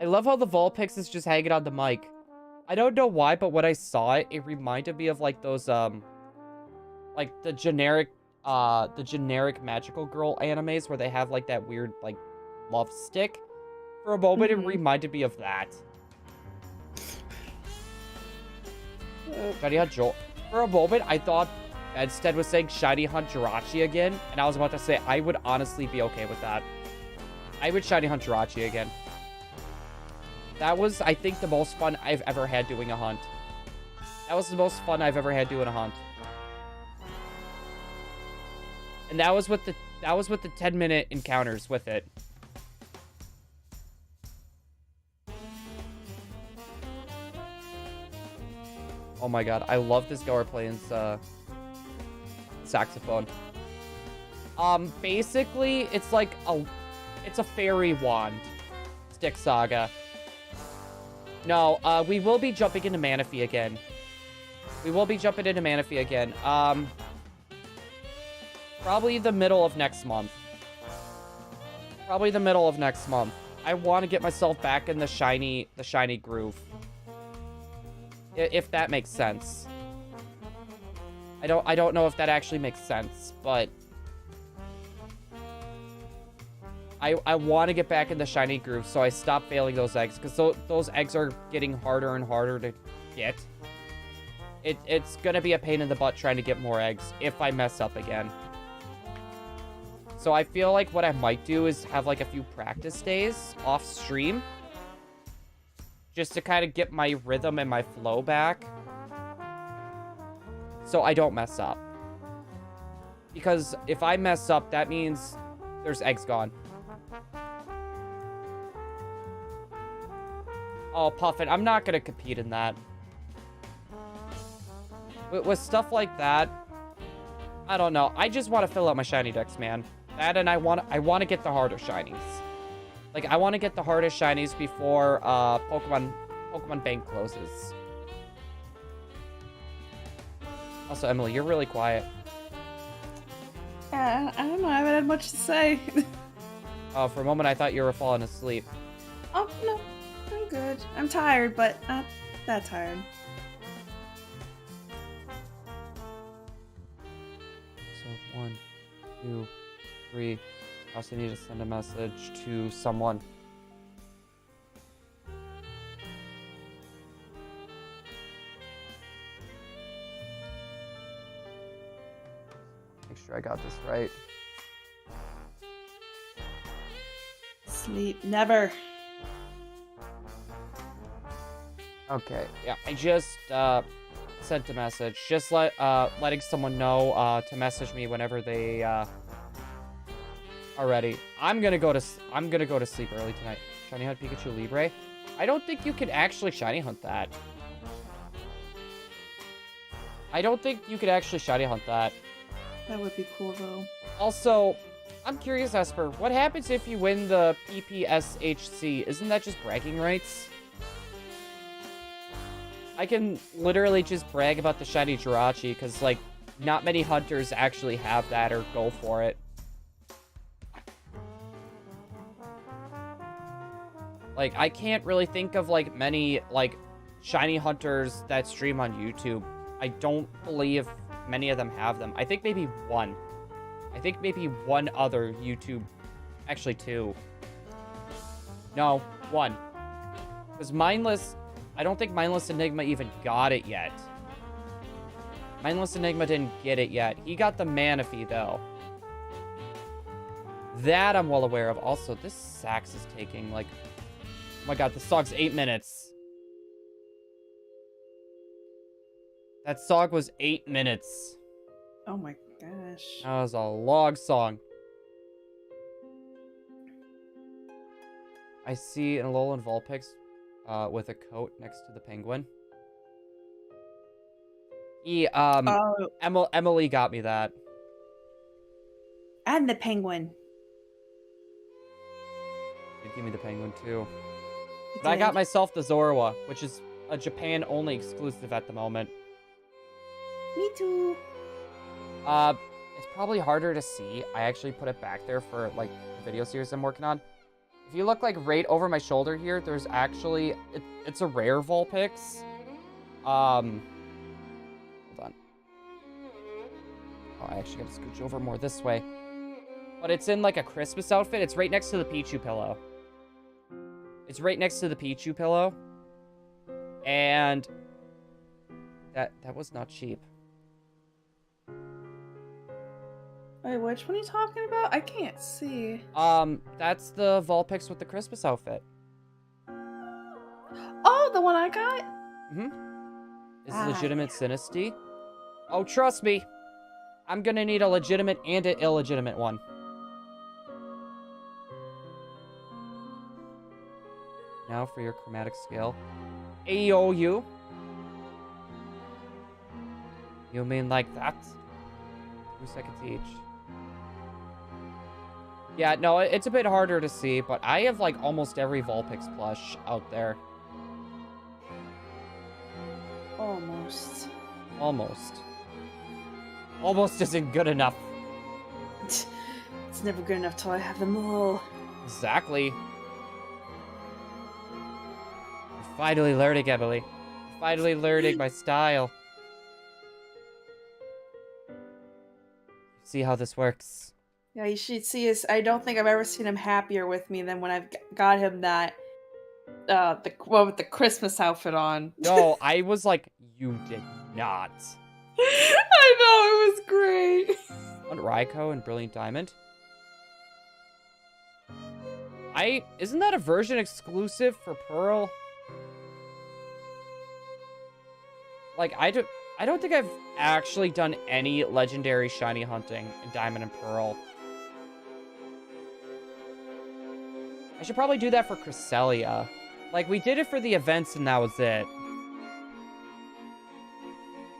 I love how the Vulpix is just hanging on the mic. I don't know why, but when I saw it, it reminded me of, like, those, like, the generic magical girl animes where they have, like, that weird, like, love stick. For a moment, it reminded me of that. Shiny Hunt Joel. For a moment, I thought Bedstead was saying Shiny Hunt Jirachi again, and I was about to say I would honestly be okay with that. I would Shiny Hunt Jirachi again. That was, I think, the most fun I've ever had doing a hunt. That was the most fun I've ever had doing a hunt. And that was with the 10-minute encounters with it. Oh my god, I love this Goer playing saxophone. Basically, it's like it's a fairy wand. Stick Saga. No, we will be jumping into Manaphy again. Probably the middle of next month. I want to get myself back in the shiny groove. If that makes sense. I don't know if that actually makes sense, but I want to get back in the shiny groove, so I stop failing those eggs, because those eggs are getting harder and harder to get. It's gonna be a pain in the butt trying to get more eggs if I mess up again. So I feel like what I might do is have like a few practice days off stream, just to kind of get my rhythm and my flow back, so I don't mess up. Because if I mess up, that means there's eggs gone. Oh, Puffin, I'm not gonna compete in that. With stuff like that, I don't know. I just want to fill out my shiny decks, man. That, and I want to get the harder shinies. Like, I want to get the hardest shinies before Pokemon Bank closes. Also, Emily, you're really quiet. I don't know. I haven't had much to say. Oh, for a moment, I thought you were falling asleep. Oh, no. I'm good. I'm tired, but not that tired. So, 1, 2, 3. I also need to send a message to someone. Make sure I got this right. Sleep never. Okay, yeah, I just sent a message. Just letting someone know to message me whenever they are ready. I'm gonna go to sleep early tonight. Shiny Hunt Pikachu Libre. I don't think you can actually shiny hunt that. That would be cool, though. Also, I'm curious, Esper, what happens if you win the PPSHC? Isn't that just bragging rights? I can literally just brag about the shiny Jirachi, because, like, not many hunters actually have that or go for it. Like, I can't really think of, like, many, like, shiny hunters that stream on YouTube. I don't believe many of them have them. I think maybe one. I think maybe one other YouTube. Actually, two. No, one. Because Mindless... I don't think Mindless Enigma even got it yet. Mindless Enigma didn't get it yet. He got the Manaphy, though. That I'm well aware of. Also, this sax is taking, like... Oh my god, this song's 8 minutes. That song was 8 minutes. Oh my gosh. That was a long song. I see an Alolan Vulpix with a coat next to the penguin. Emily got me that. And the penguin. Did give me the penguin too. It But I got did. myself the Zorua, which is a Japan-only exclusive at the moment. Me too. It's probably harder to see. I actually put it back there for, like, the video series I'm working on. If you look, like, right over my shoulder here, there's actually... It's a rare Vulpix. Hold on. Oh, I actually gotta scooch over more this way. But it's in, like, a Christmas outfit. It's right next to the Pichu pillow. It's right next to the Pichu pillow. And... That was not cheap. Wait, which one are you talking about? I can't see. That's the Vulpix with the Christmas outfit. Oh, the one I got? Mm-hmm. Is Ah, legitimate Sinisty. Oh, trust me. I'm gonna need a legitimate and an illegitimate one. Now for your chromatic scale. AOU. You mean like that? 2 seconds each. Yeah, no, it's a bit harder to see, but I have, like, almost every Vulpix plush out there. Almost. Almost. Almost isn't good enough. It's never good enough till I have them all. Exactly. You're finally learning, Emily. You're finally learning my style. See how this works. Yeah, you should see us. I don't think I've ever seen him happier with me than when I've got him that, the one with the Christmas outfit on. No, I was like, you did not. I know, it was great. Want Raikou and Brilliant Diamond? Isn't that a version exclusive for Pearl? Like, I don't think I've actually done any legendary shiny hunting in Diamond and Pearl. I should probably do that for Cresselia. Like, we did it for the events and that was it.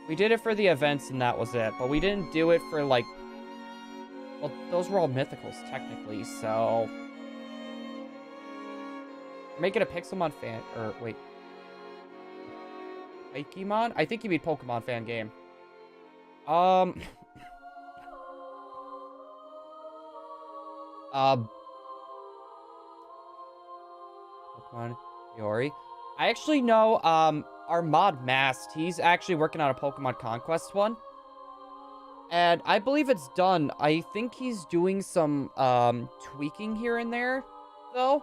We did it for the events and that was it. But we didn't do it for, like... Well, those were all mythicals, technically, so... Make it a Pixelmon fan... Or, wait... Pokemon? I think you mean Pokemon fan game. Pokemon Yori. I actually know, our mod Mast, he's actually working on a Pokemon Conquest one. And I believe it's done. I think he's doing some, tweaking here and there, though.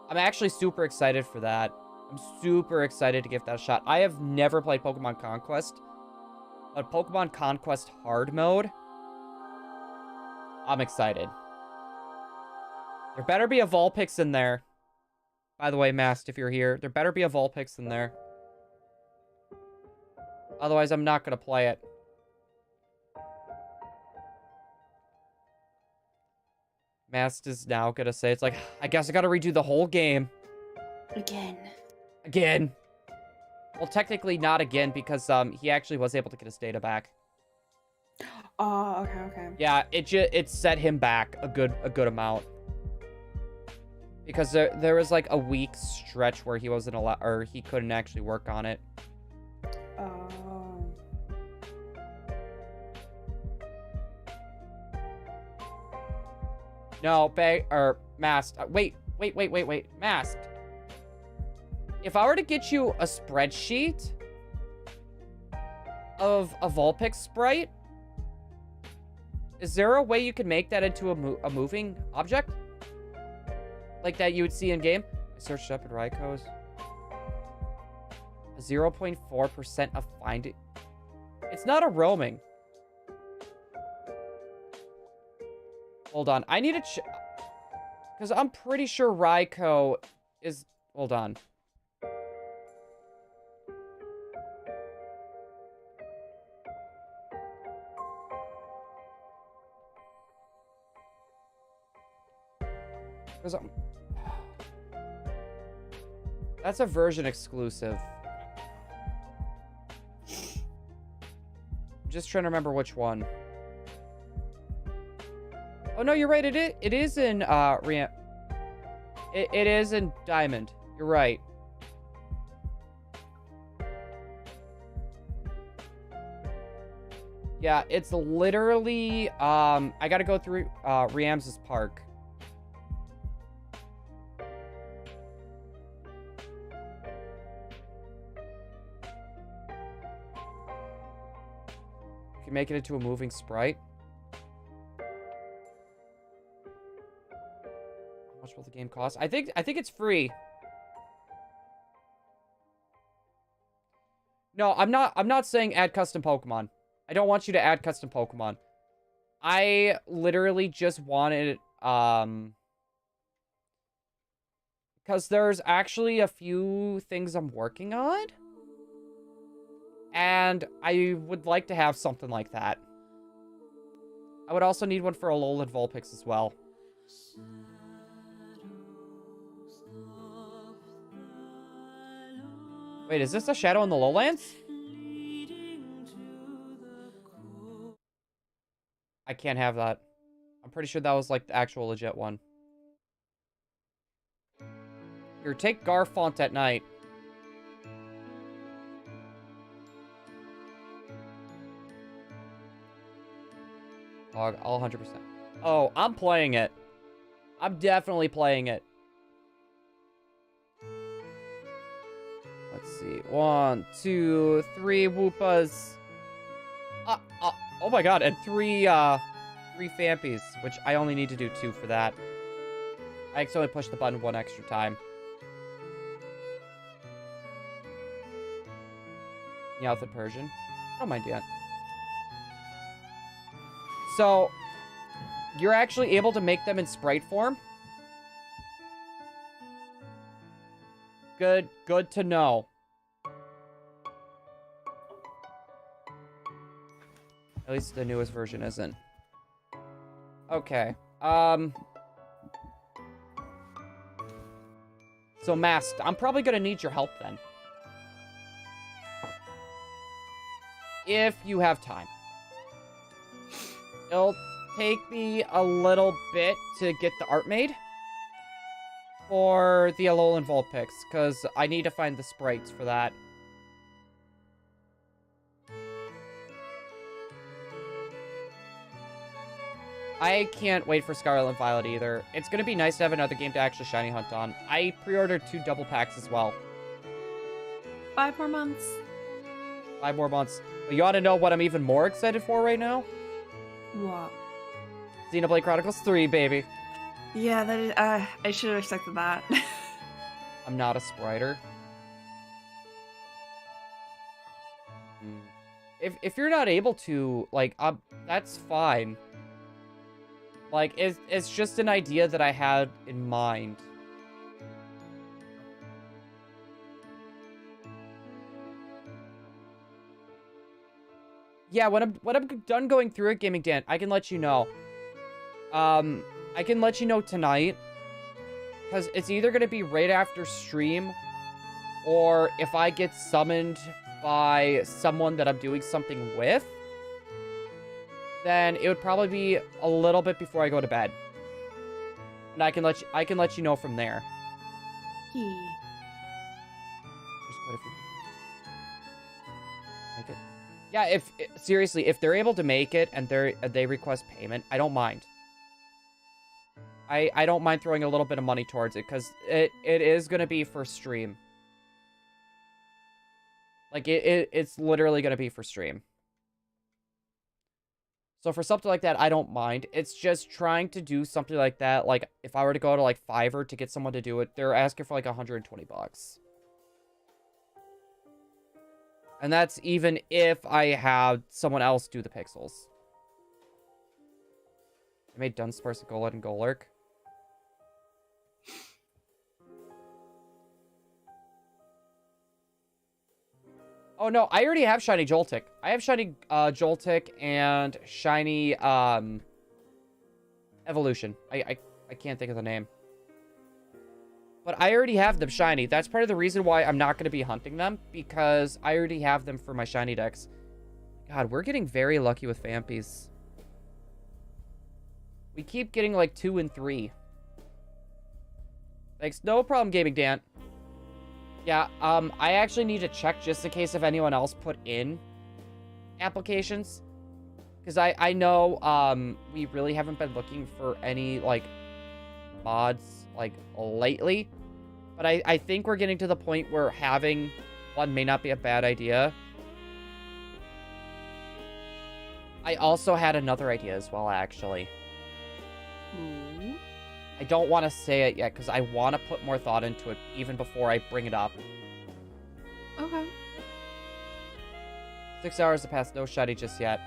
I'm actually super excited for that. I'm super excited to give that a shot. I have never played Pokemon Conquest, but Pokemon Conquest hard mode, I'm excited. There better be a Vulpix in there. By the way, Mast, if you're here, there better be a Vulpix in there. Otherwise, I'm not gonna play it. Mast is now gonna say, it's like, I guess I gotta redo the whole game. Again. Well, technically not again, because he actually was able to get his data back. Oh, okay. Yeah, it set him back a good amount. Because there was like a week stretch where he wasn't allowed, or he couldn't actually work on it. Oh. No, Mast. Wait. Mast. If I were to get you a spreadsheet of a Vulpix sprite, is there a way you could make that into a moving object? Like that you would see in game? I searched up at Raikou's. 0.4% of finding. It's not a roaming. Hold on. I need to check. Because I'm pretty sure Raikou is... Hold on. Because I'm... That's a version exclusive. I'm just trying to remember which one. Oh, no, you're right. It is in, It is in Diamond. You're right. Yeah, it's literally, I gotta go through, Riam's Park. You can make it into a moving sprite. How much will the game cost? I think it's free. No, I'm not saying add custom Pokemon. I don't want you to add custom Pokemon. I literally just wanted, because there's actually a few things I'm working on. And I would like to have something like that. I would also need one for Alolan Vulpix as well. Wait, is this a Shadow in the Lowlands? I can't have that. I'm pretty sure that was like the actual legit one. Here, take Garfont at night. All 100%. Oh, I'm playing it. I'm definitely playing it. Let's see. 1, 2, 3 Woopas. Oh my god, and three Phanpys, which I only need to do 2 for that. I accidentally pushed the button 1 extra time. Meowth Persian. I don't mind yet. So, you're actually able to make them in sprite form? Good to know. At least the newest version isn't. Okay. So, Masked, I'm probably gonna need your help then. If you have time. It'll take me a little bit to get the art made for the Alolan Vulpix, because I need to find the sprites for that. I can't wait for Scarlet and Violet either. It's going to be nice to have another game to actually shiny hunt on. I pre-ordered 2 double packs as well. 5 more months. 5 more months. But you ought to know what I'm even more excited for right now? What? Xenoblade Chronicles 3, baby. Yeah, that is, I should have expected that. I'm not a spriter. If you're not able to, like, that's fine. Like, it's just an idea that I had in mind. Yeah, when I'm done going through it, Gaming Dan, I can let you know. I can let you know tonight. Because it's either going to be right after stream, or if I get summoned by someone that I'm doing something with, then it would probably be a little bit before I go to bed. And I can let you know from there. Make it. Yeah, seriously, if they're able to make it and they request payment, I don't mind. I don't mind throwing a little bit of money towards it, because it is going to be for stream. Like, it's literally going to be for stream. So for something like that, I don't mind. It's just trying to do something like that. Like, if I were to go to, like, Fiverr to get someone to do it, they're asking for, like, 120 bucks. And that's even if I have someone else do the pixels. I made Dunsparce, Golett, and Golurk. Oh no, I already have shiny Joltik. I have shiny Joltik and shiny Evolution. I can't think of the name. But I already have them shiny. That's part of the reason why I'm not going to be hunting them, because I already have them for my shiny decks. God, we're getting very lucky with Phanpys. We keep getting like 2 and 3. Thanks. No problem, Gaming Dan. Yeah, I actually need to check just in case if anyone else put in applications. Because I know, we really haven't been looking for any, like, mods, like, lately. But I think we're getting to the point where having one may not be a bad idea. I also had another idea as well, actually. Ooh. I don't want to say it yet, because I want to put more thought into it even before I bring it up. Okay. 6 hours have passed, no shiny just yet.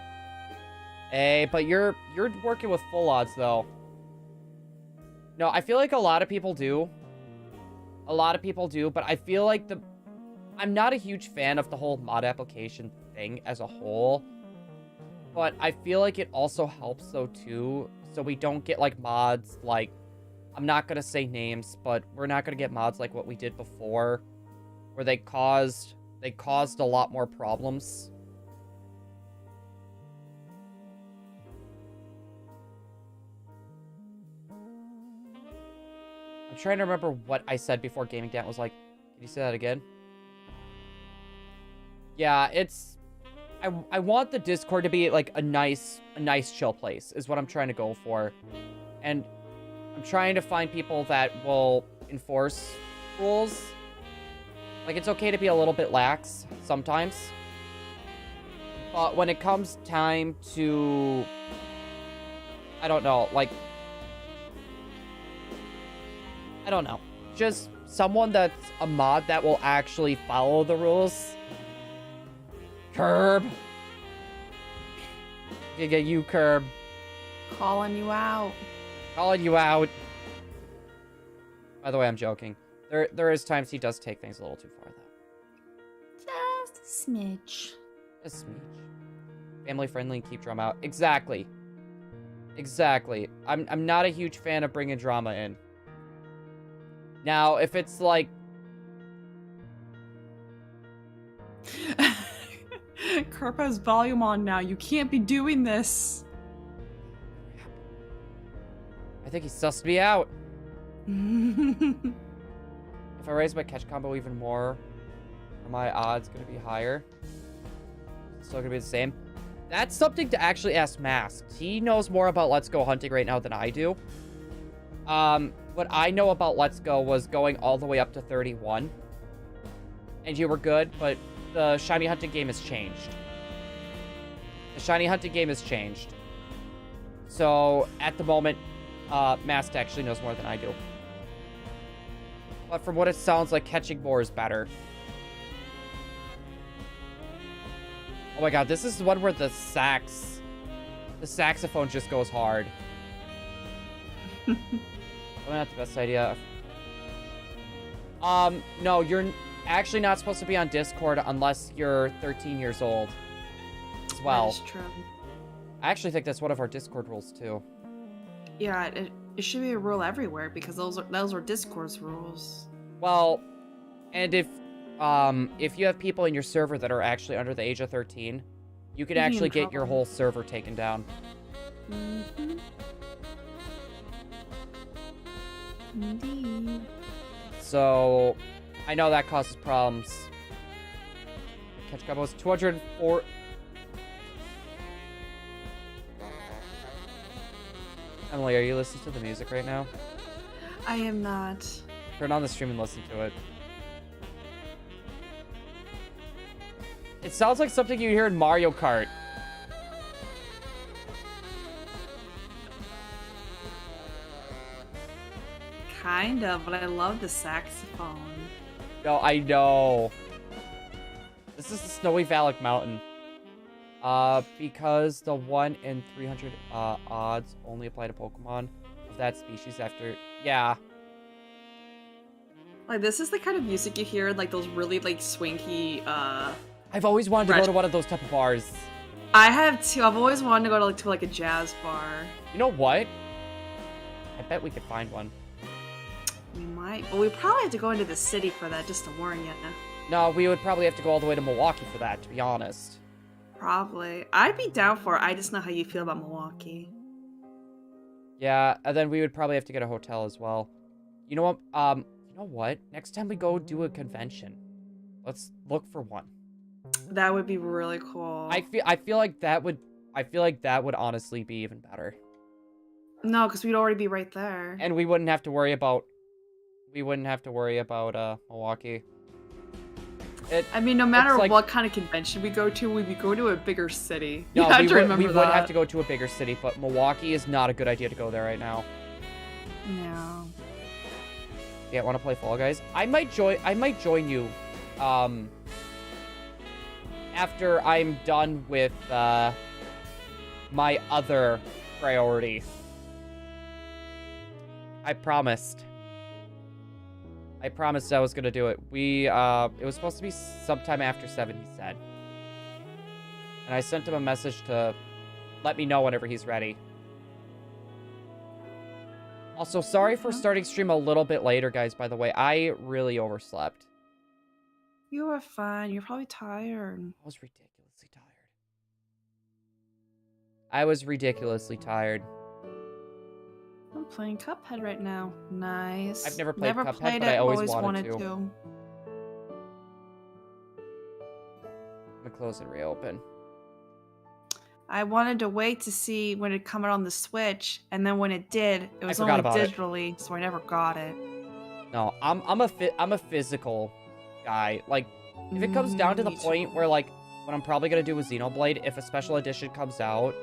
Hey, but you're working with full odds, though. No, I feel like a lot of people do. A lot of people do, but I feel like I'm not a huge fan of the whole mod application thing as a whole. But I feel like it also helps, though, too, so we don't get, like, mods, like, I'm not gonna say names, but we're not gonna get mods like what we did before, where they caused a lot more problems. I'm trying to remember what I said before Gaming Dan was like, can you say that again? Yeah, it's... I want the Discord to be, like, a nice chill place, is what I'm trying to go for. And I'm trying to find people that will enforce rules. Like, it's okay to be a little bit lax sometimes. But when it comes time to... I don't know, like... I don't know. Just someone that's a mod that will actually follow the rules. Curb. Giga, you Curb. Calling you out. Calling you out. By the way, I'm joking. There is times he does take things a little too far, though. Just a smidge. A smidge. Family friendly and keep drama out. Exactly. Exactly. I'm not a huge fan of bringing drama in. Now, if it's like... Kerp has volume on now. You can't be doing this. I think he sussed me out. If If I raise my catch combo even more, are my odds going to be higher? Still going to be the same? That's something to actually ask Masked. He knows more about Let's Go hunting right now than I do. What I know about Let's Go was going all the way up to 31. And you were good, but the shiny hunting game has changed. The shiny hunting game has changed. So, at the moment, Masked actually knows more than I do. But from what it sounds like, catching more is better. Oh my god, this is the one where the saxophone just goes hard. Probably not the best idea. No, you're actually not supposed to be on Discord unless you're 13 years old. As well. That is true. I actually think that's one of our Discord rules, too. Yeah, it should be a rule everywhere because those are Discord's rules. Well, and if you have people in your server that are actually under the age of 13, you could actually get your whole server taken down. Mm-hmm. Indeed. So, I know that causes problems. Catch combo is 204. Emily, are you listening to the music right now? I am not. Turn on the stream and listen to it. It sounds like something you hear in Mario Kart. Kind of, but I love the saxophone. No, I know. This is the Snowy Valak Mountain. Because the 1 in 300 odds only apply to Pokemon of that species after... Yeah. Like, this is the kind of music you hear in, like, those really, like, swanky, I've always wanted to go to one of those type of bars. I have too. I've always wanted to go to like a jazz bar. You know what? I bet we could find one. We might, but we probably have to go into the city for that, just to warn you. No, we would probably have to go all the way to Milwaukee for that, to be honest. Probably. I'd be down for it. I just know how you feel about Milwaukee. Yeah, and then we would probably have to get a hotel as well. You know what? You know what? Next time we go do a convention, let's look for one. That would be really cool. I feel like that would honestly be even better. No, because we'd already be right there. And we wouldn't have to worry about Milwaukee. I mean, no matter like, what kind of convention we go to, we'd be going to a bigger city. No, you have to remember we that. would have to go to a bigger city, but Milwaukee is not a good idea to go there right now. Yeah. Yeah, want to play Fall Guys? I might join you. After I'm done with my other priority. I promised I was gonna do it. It was supposed to be sometime after 7, he said. And I sent him a message to let me know whenever he's ready. Also, sorry for starting stream a little bit later, guys, by the way. I really overslept. You were fine. You're probably tired. I was ridiculously tired. I'm playing Cuphead right now. Nice. I've never played Cuphead, but it, I always wanted to. to. I'm gonna close and reopen. I wanted to wait to see when it come out on the Switch, and then when it did, it was only digitally, so I never got it. No, I'm a physical guy. Like, if it comes down to the point where, like, what I'm probably gonna do with Xenoblade, if a special edition comes out,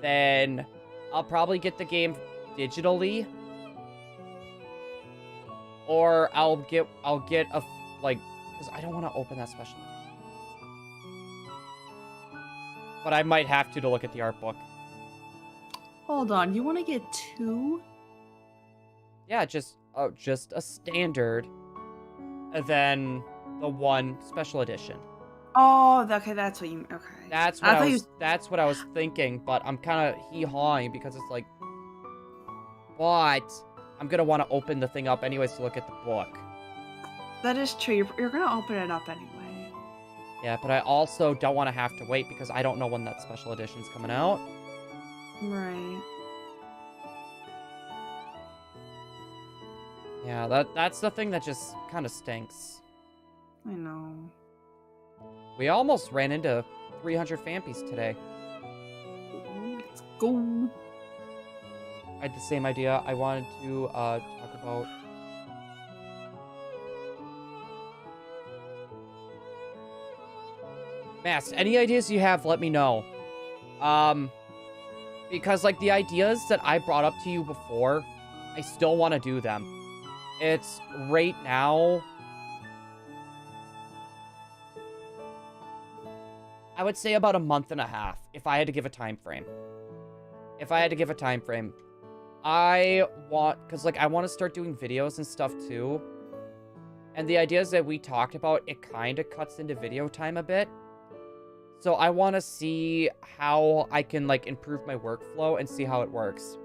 then I'll probably get the game digitally, or I'll get a, like, because I don't want to open that special edition. But I might have to look at the art book. Hold on, you want to get 2? Yeah, just a standard, and then the 1 special edition. Oh, okay, that's what you. Okay. That's what I was thinking, but I'm kind of hee-hawing because it's like, but I'm gonna want to open the thing up anyways to look at the book. That is true. You're gonna open it up anyway. Yeah, but I also don't want to have to wait because I don't know when that special edition's coming out. Right. Yeah, that's the thing that just kind of stinks. I know. We almost ran into 300 Phanpys today. Let's go. I had the same idea. I wanted to talk about... Mass, any ideas you have, let me know. Because, like, the ideas that I brought up to you before, I still want to do them. It's right now... I would say about a month and a half, if I had to give a time frame. I want... Because, like, I want to start doing videos and stuff, too. And the ideas that we talked about, it kind of cuts into video time a bit. So I want to see how I can, like, improve my workflow and see how it works.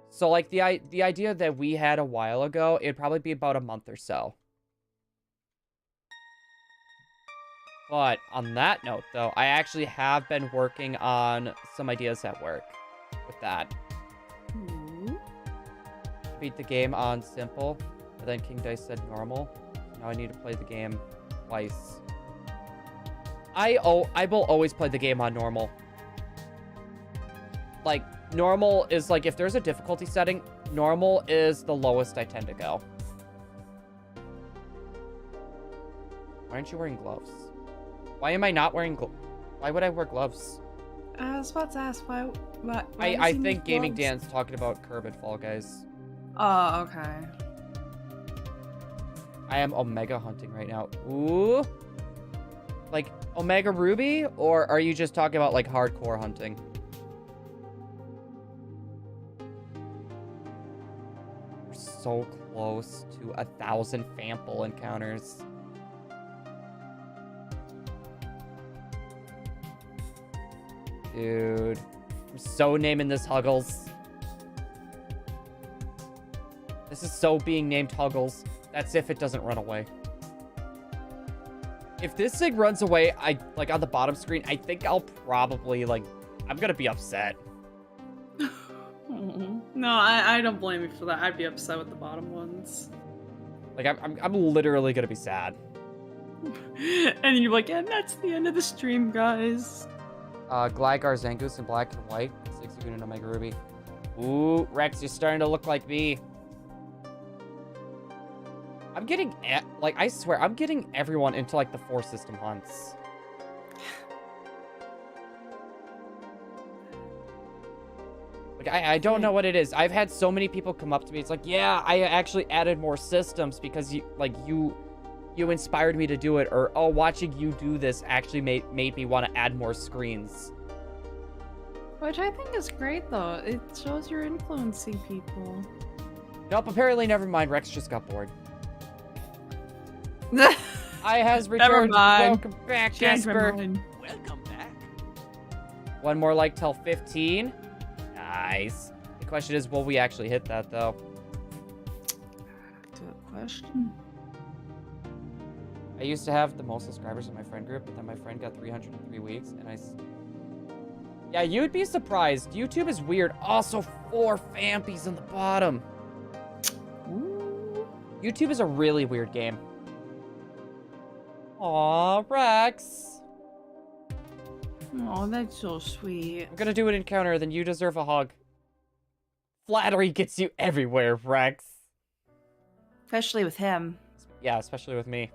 So, like, the idea that we had a while ago, it'd probably be about a month or so. But on that note, though, I actually have been working on some ideas at work with that. Beat the game on simple, and then King Dice said normal. Now I need to play the game twice. I will always play the game on normal. Like, normal is, like, if there's a difficulty setting, normal is the lowest I tend to go. Why aren't you wearing gloves? Why am I not wearing gloves? Why would I wear gloves? I was about to ask why I think Gaming Dan's talking about Curb and Fall Guys. Oh, okay. I am Omega hunting right now. Ooh. Like, Omega Ruby? Or are you just talking about, like, hardcore hunting? We're so close to 1,000 Phanpy encounters. Dude. I'm so naming this Huggles. This is so being named Huggles. That's if it doesn't run away. If this thing runs away, like on the bottom screen, I think I'll probably I'm gonna be upset. No, I don't blame you for that. I'd be upset with the bottom ones. Like I'm literally gonna be sad. And you're like, and that's the end of the stream, guys. Gligar Zangoose in black and white. Zigzagoon and Omega Ruby. Ooh, Rex, you're starting to look like me. I'm getting, I swear, I'm getting everyone into, the 4-system hunts. I don't know what it is. I've had so many people come up to me. It's like, yeah, I actually added more systems because you inspired me to do it. Or, oh, watching you do this actually made me want to add more screens. Which I think is great, though. It shows you're influencing people. Nope, apparently never mind. Rex just got bored. I has returned. Never mind. Welcome back, Jasper. Welcome back. One more like till 15. Nice. The question is, will we actually hit that though? Good question. I used to have the most subscribers in my friend group, but then my friend got 300 in 3 weeks, and yeah, you'd be surprised. YouTube is weird. Also, 4 Phanpys on the bottom. Ooh. YouTube is a really weird game. Aw, Rex. Oh, that's so sweet. I'm gonna do an encounter, then you deserve a hug. Flattery gets you everywhere, Rex. Especially with him. Yeah, especially with me.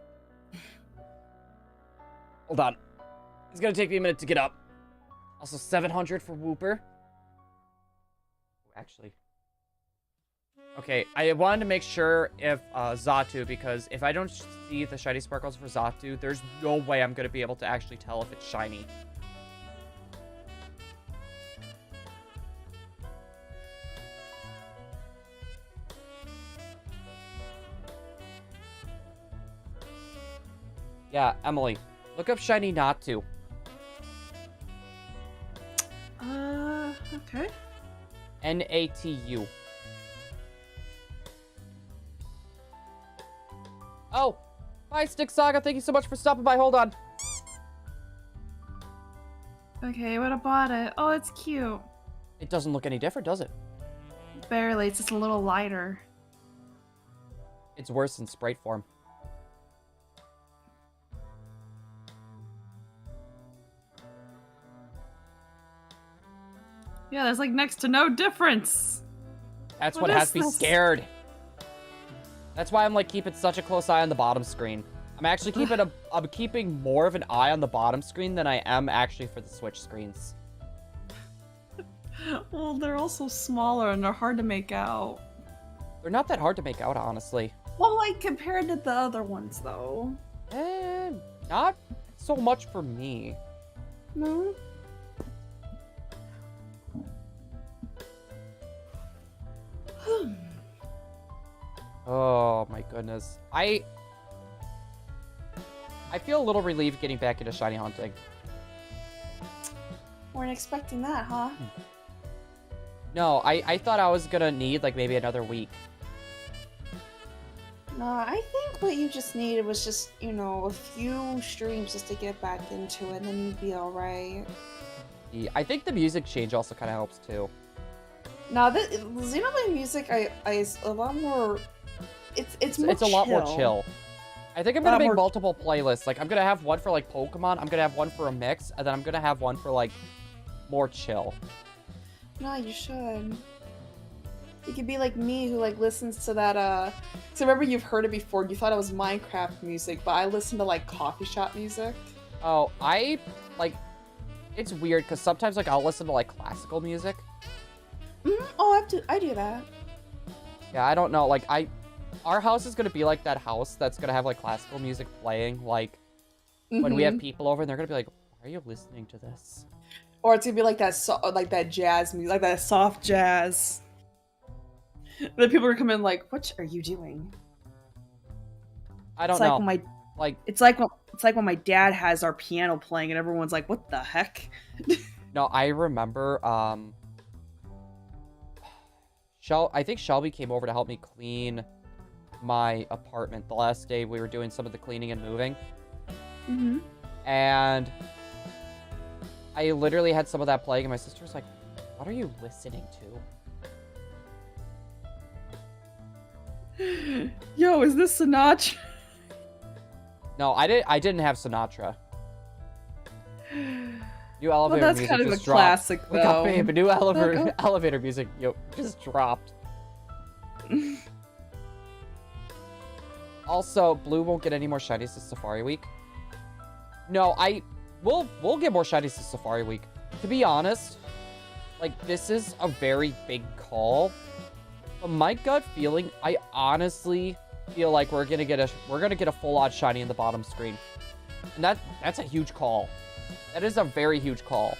Hold on. It's gonna take me a minute to get up. Also, 700 for Whooper. Actually. Okay, I wanted to make sure if Xatu, because if I don't see the shiny sparkles for Xatu, there's no way I'm gonna be able to actually tell if it's shiny. Yeah, Emily, look up shiny Natu. Okay. Natu. Oh, bye, Stick Saga. Thank you so much for stopping by. Hold on. Okay, what about it? Oh, it's cute. It doesn't look any different, does it? Barely, it's just a little lighter. It's worse in sprite form. Yeah, there's like next to no difference. That's What what has is me this? scared. That's why I'm keeping such a close eye on the bottom screen. I'm actually I'm keeping more of an eye on the bottom screen than I am actually for the Switch screens. Well, they're also smaller and they're hard to make out. They're not that hard to make out, honestly. Well, like compared to the other ones, though. Not so much for me. No. Oh my goodness. I feel a little relieved getting back into shiny hunting. Weren't expecting that, huh? No, I thought I was gonna need maybe another week. No, I think what you just needed was just, a few streams just to get back into it, and then you'd be alright. Yeah, I think the music change also kind of helps too. Now, the Xenoblade music is a lot more. It's more It's a lot more chill. chill. I think I'm gonna Lot make more- multiple playlists. I'm gonna have one for Pokemon. I'm gonna have one for a mix, and then I'm gonna have one for more chill. No, you should. You could be like me, who listens to that. So remember, you've heard it before. You thought it was Minecraft music, but I listen to coffee shop music. Oh, it's weird because sometimes I'll listen to classical music. Oh, I do that. Yeah, I don't know. Our house is gonna be that house that's gonna have classical music playing when we have Mhm. people over and they're gonna be like, why are you listening to this? Or it's gonna be like that, like that jazz music, like that soft jazz. Then people are coming like, "What are you doing?" I don't It's like know. when my Like, it's like when my dad has our piano playing and everyone's like, "What the heck?" no, I remember, I think Shelby came over to help me clean my apartment the last day we were doing some of the cleaning and moving. Mm-hmm. And I literally had some of that playing, and my sister was like, what are you listening to? Yo, is this Sinatra? No, I didn't have Sinatra. New Well, elevator that's music kind of a just dropped. classic, Wake up, though. babe. New Wake elevator music just dropped. Also, Blue won't get any more shinies this Safari Week. No, we'll get more shinies this Safari Week. To be honest, like, this is a very big call. But my gut feeling, I honestly feel like we're gonna get a full-on shiny in the bottom screen. And that's a huge call. That is a very huge call.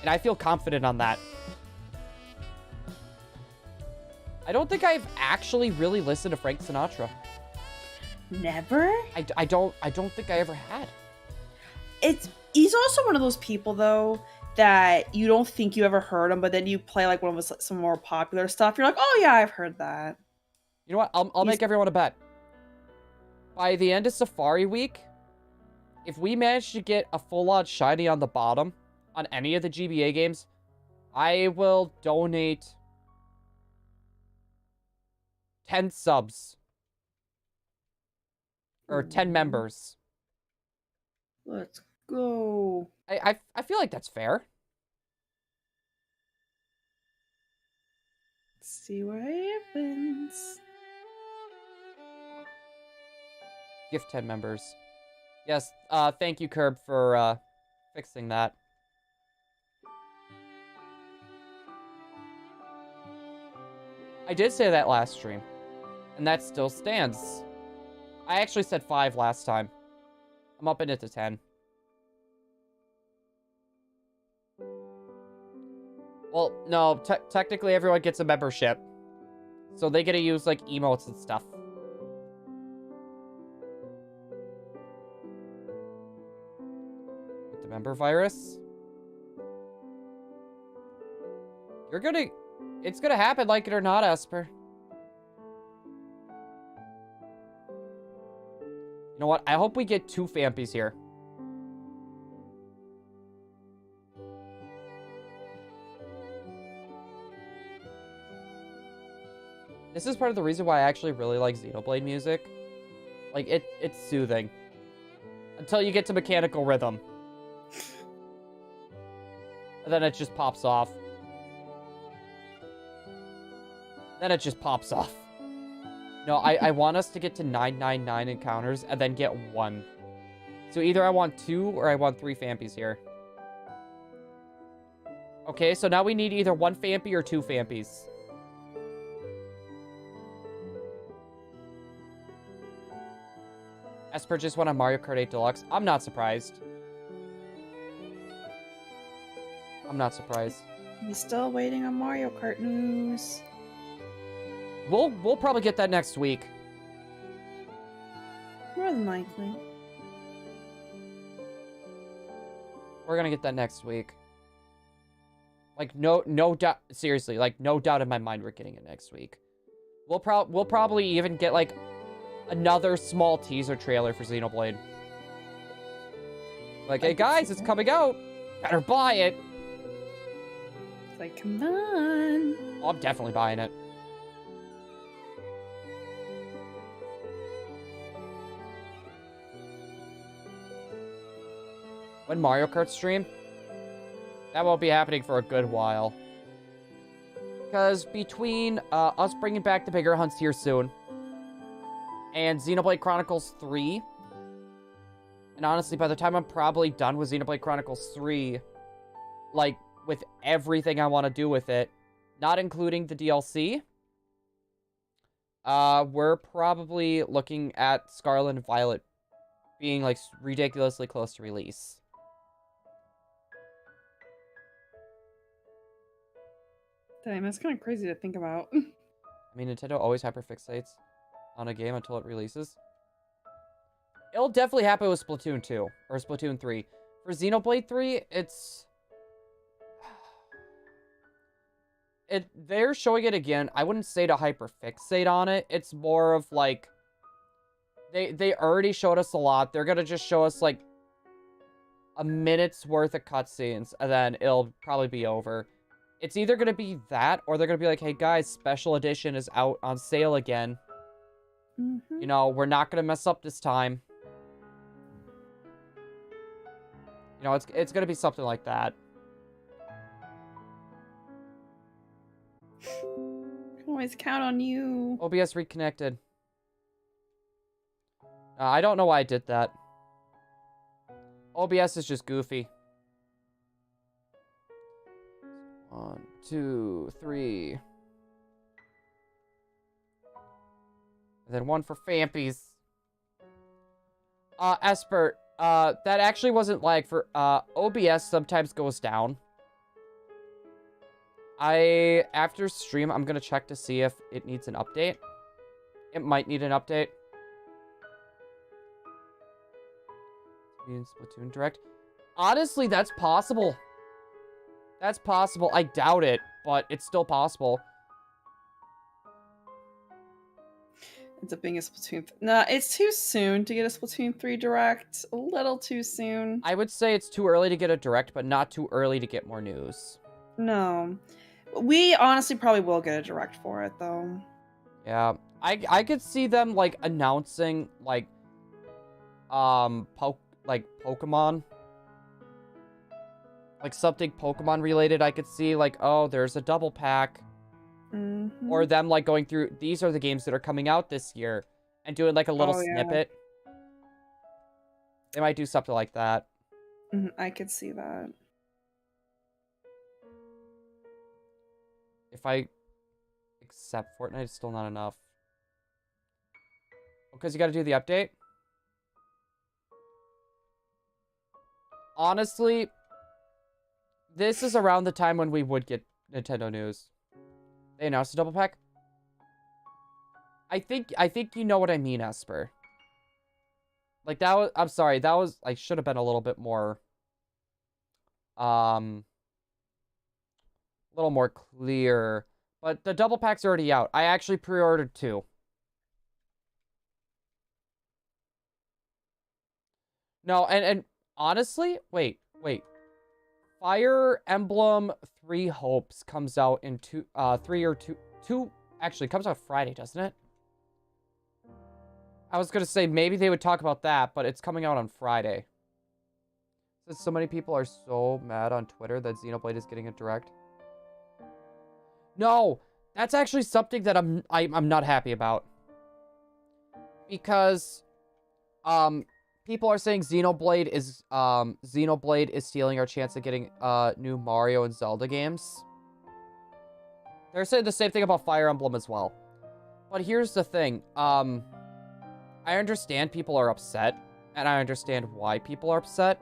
And I feel confident on that. I don't think I've actually really listened to Frank Sinatra. Never. I don't think I ever had. He's also one of those people though that you don't think you ever heard him, but then you play like one of his, some more popular stuff. You're like, oh yeah, I've heard that. You know what? I'll make everyone a bet. By the end of Safari Week, if we manage to get a full-on shiny on the bottom on any of the GBA games, I will donate 10 subs. Or 10 members. Let's go. I feel like that's fair. Let's see what happens. Gift 10 members. Yes, thank you, Curb, for fixing that. I did say that last stream, and that still stands. I actually said 5 last time. I'm upping it to 10. Well, no, technically everyone gets a membership. So they get to use, like, emotes and stuff. With the member virus? It's gonna happen, like it or not, Esper. You know what? I hope we get 2 Phanpys here. This is part of the reason why I actually really like Xenoblade music. Like, it's soothing. Until you get to mechanical rhythm. And then it just pops off. Then it just pops off. No, I want us to get to 999 encounters and then get 1. So either I want 2 or I want 3 Phanpys here. Okay, so now we need either 1 Phanpy or 2 Phanpys. Esper just went on Mario Kart 8 Deluxe. I'm not surprised. I'm not surprised. He's still waiting on Mario Kart news. We'll probably get that next week. More than likely. We're gonna get that next week. Like, no doubt. Seriously, like, no doubt in my mind we're getting it next week. We'll probably even get, like, another small teaser trailer for Xenoblade. Like, hey guys, it's coming out. Better buy it. It's like, come on. Oh, I'm definitely buying it. When Mario Kart stream? That won't be happening for a good while. Because between us bringing back the bigger hunts here soon, and Xenoblade Chronicles 3, and honestly, by the time I'm probably done with Xenoblade Chronicles 3, like, with everything I want to do with it, not including the DLC, We're probably looking at Scarlet and Violet being, like, ridiculously close to release. Damn, that's kind of crazy to think about. I mean, Nintendo always hyperfixates on a game until it releases. It'll definitely happen with Splatoon 2, or Splatoon 3. For Xenoblade 3, they're showing it again. I wouldn't say to hyperfixate on it. It's more of, like, they already showed us a lot. They're gonna just show us, like, a minute's worth of cutscenes, and then it'll probably be over. It's either gonna be that, or they're gonna be like, hey, guys, Special Edition is out on sale again. Mm-hmm. You know, we're not gonna mess up this time. You know, it's gonna be something like that. Can always count on you. OBS reconnected. I don't know why I did that. OBS is just goofy. 1, 2, 3. And then 1 for Phanpies. Esper, that actually wasn't lag for, OBS sometimes goes down. After stream, I'm gonna check to see if it needs an update. It might need an update. Splatoon Direct. Honestly, that's possible. That's possible. I doubt it, but it's still possible. Ends up being a Splatoon. Nah, it's too soon to get a Splatoon 3 Direct. A little too soon. I would say it's too early to get a Direct, but not too early to get more news. No. We honestly probably will get a Direct for it, though. Yeah. I could see them, like, announcing, like, Pokemon. Like, something Pokemon related. I could see, like, oh, there's a double pack. Mm-hmm. Or them, like, going through, these are the games that are coming out this year. And doing, like, a little snippet. They might do something like that. I could see that. If I accept Fortnite, it's still not enough. Because you gotta do the update? Honestly, this is around the time when we would get Nintendo news. They announced a double pack? I think you know what I mean, Esper. Like, that was, I'm sorry, that was, like, should have been a little bit more, a little more clear. But the double pack's already out. I actually pre-ordered 2. No, and honestly, wait. Fire Emblem 3 Hopes comes out in 2, actually, comes out Friday, doesn't it? I was gonna say, maybe they would talk about that, but it's coming out on Friday. So many people are so mad on Twitter that Xenoblade is getting a Direct. No, that's actually something that I'm not happy about. Because, people are saying Xenoblade is stealing our chance of getting new Mario and Zelda games. They're saying the same thing about Fire Emblem as well. But here's the thing. I understand people are upset, and I understand why people are upset.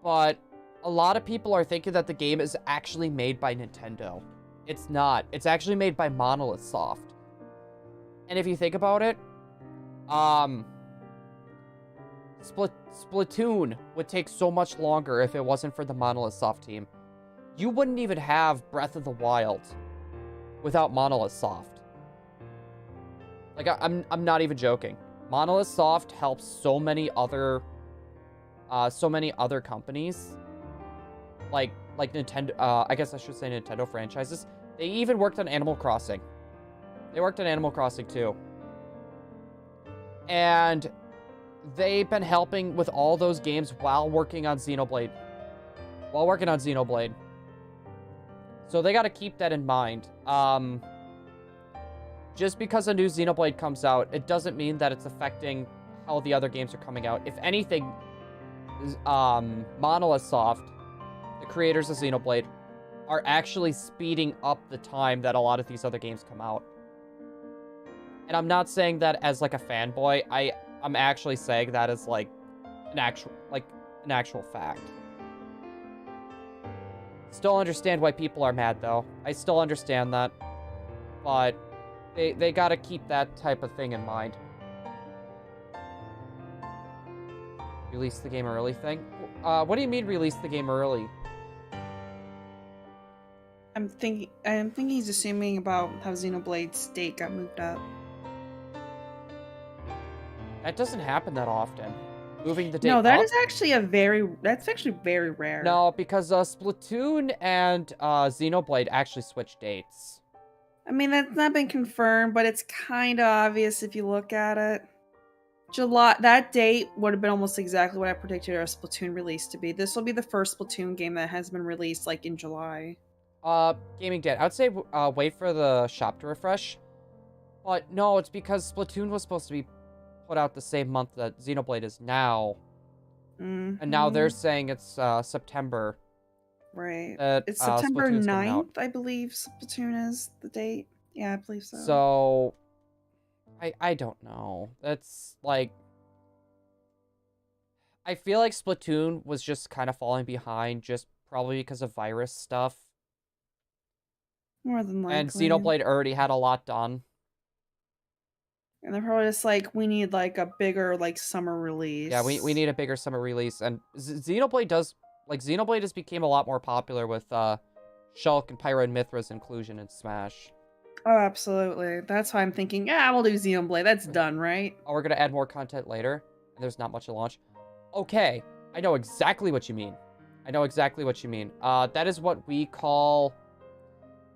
But a lot of people are thinking that the game is actually made by Nintendo. It's not. It's actually made by Monolith Soft. And if you think about it, Splatoon would take so much longer if it wasn't for the Monolith Soft team. You wouldn't even have Breath of the Wild without Monolith Soft. Like, I'm not even joking. Monolith Soft helps so many other companies. Like Nintendo, I guess I should say Nintendo franchises. They even worked on Animal Crossing. They worked on Animal Crossing too. And they've been helping with all those games while working on Xenoblade. So they gotta keep that in mind. Just because a new Xenoblade comes out, it doesn't mean that it's affecting how the other games are coming out. If anything, Monolith Soft, the creators of Xenoblade, are actually speeding up the time that a lot of these other games come out. And I'm not saying that as like a fanboy. I'm actually saying that as like an actual fact. Still understand why people are mad though. I still understand that. But they gotta keep that type of thing in mind. Release the game early thing? What do you mean release the game early? I'm thinking he's assuming about how Xenoblade's date got moved up. That doesn't happen that often. Moving the date No, that up? is actually that's actually very rare. No, because Splatoon and Xenoblade actually switch dates. I mean, that's not been confirmed, but it's kind of obvious if you look at it. July, that date would have been almost exactly what I predicted our Splatoon release to be. This will be the first Splatoon game that has been released like in July. Gaming date. I would say wait for the shop to refresh. But no, it's because Splatoon was supposed to be put out the same month that Xenoblade is now. Mm-hmm. And now they're saying it's September. Right. That, It's September Splatoon's coming out. 9th, I believe Splatoon is the date. Yeah, I believe so. So, I don't know. That's, like... I feel like Splatoon was just kind of falling behind, just probably because of virus stuff. More than likely. And Xenoblade already had a lot done. And they're probably just like, we need like a bigger like summer release. Yeah, we need a bigger summer release. And Xenoblade does... Like, Xenoblade has became a lot more popular with Shulk and Pyro and Mithra's inclusion in Smash. Oh, absolutely. That's why I'm thinking, yeah, we'll do Xenoblade. That's done, right? Oh, we're going to add more content later? And there's not much to launch? Okay, I know exactly what you mean. I know exactly what you mean. That is what we call...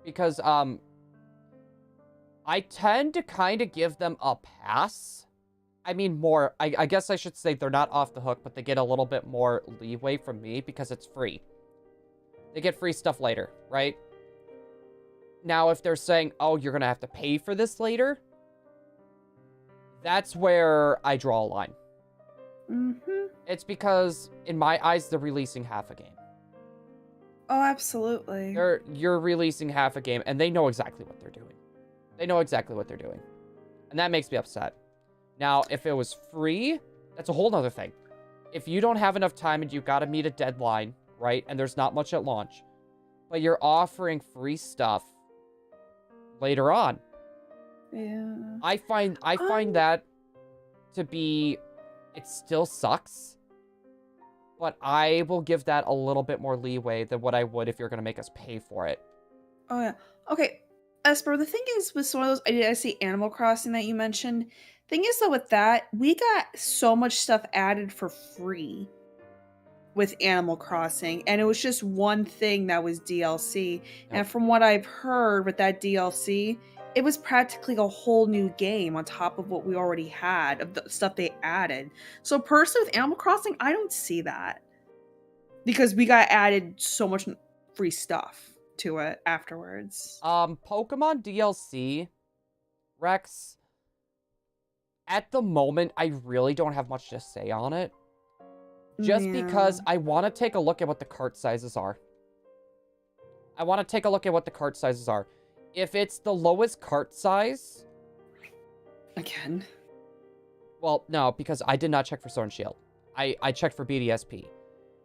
Because, I tend to kind of give them a pass. I mean, more... I guess I should say they're not off the hook, but they get a little bit more leeway from me because it's free. They get free stuff later, right? Now, if they're saying, oh, you're going to have to pay for this later, that's where I draw a line. Mm-hmm. It's because, in my eyes, they're releasing half a game. Oh, absolutely. You're releasing half a game, and they know exactly what they're doing. They know exactly what they're doing. And that makes me upset. Now, if it was free, that's a whole nother thing. If you don't have enough time and you've got to meet a deadline, right, and there's not much at launch, but you're offering free stuff later on. Yeah. I find that to be... It still sucks, but I will give that a little bit more leeway than what I would if you're going to make us pay for it. Oh, yeah. Okay. Esper, the thing is with some of those, I see Animal Crossing that you mentioned. Thing is, though, with that, we got so much stuff added for free with Animal Crossing, and it was just one thing that was DLC. Yep. And from what I've heard with that DLC, it was practically a whole new game on top of what we already had, of the stuff they added. So personally, with Animal Crossing, I don't see that. Because we got added so much free stuff to it afterwards. Pokemon DLC, Rex, at the moment, I really don't have much to say on it. Just because I want to take a look at what the cart sizes are. I want to take a look at what the cart sizes are. If it's the lowest cart size... Again? Well, no, because I did not check for Sword and Shield. I checked for BDSP.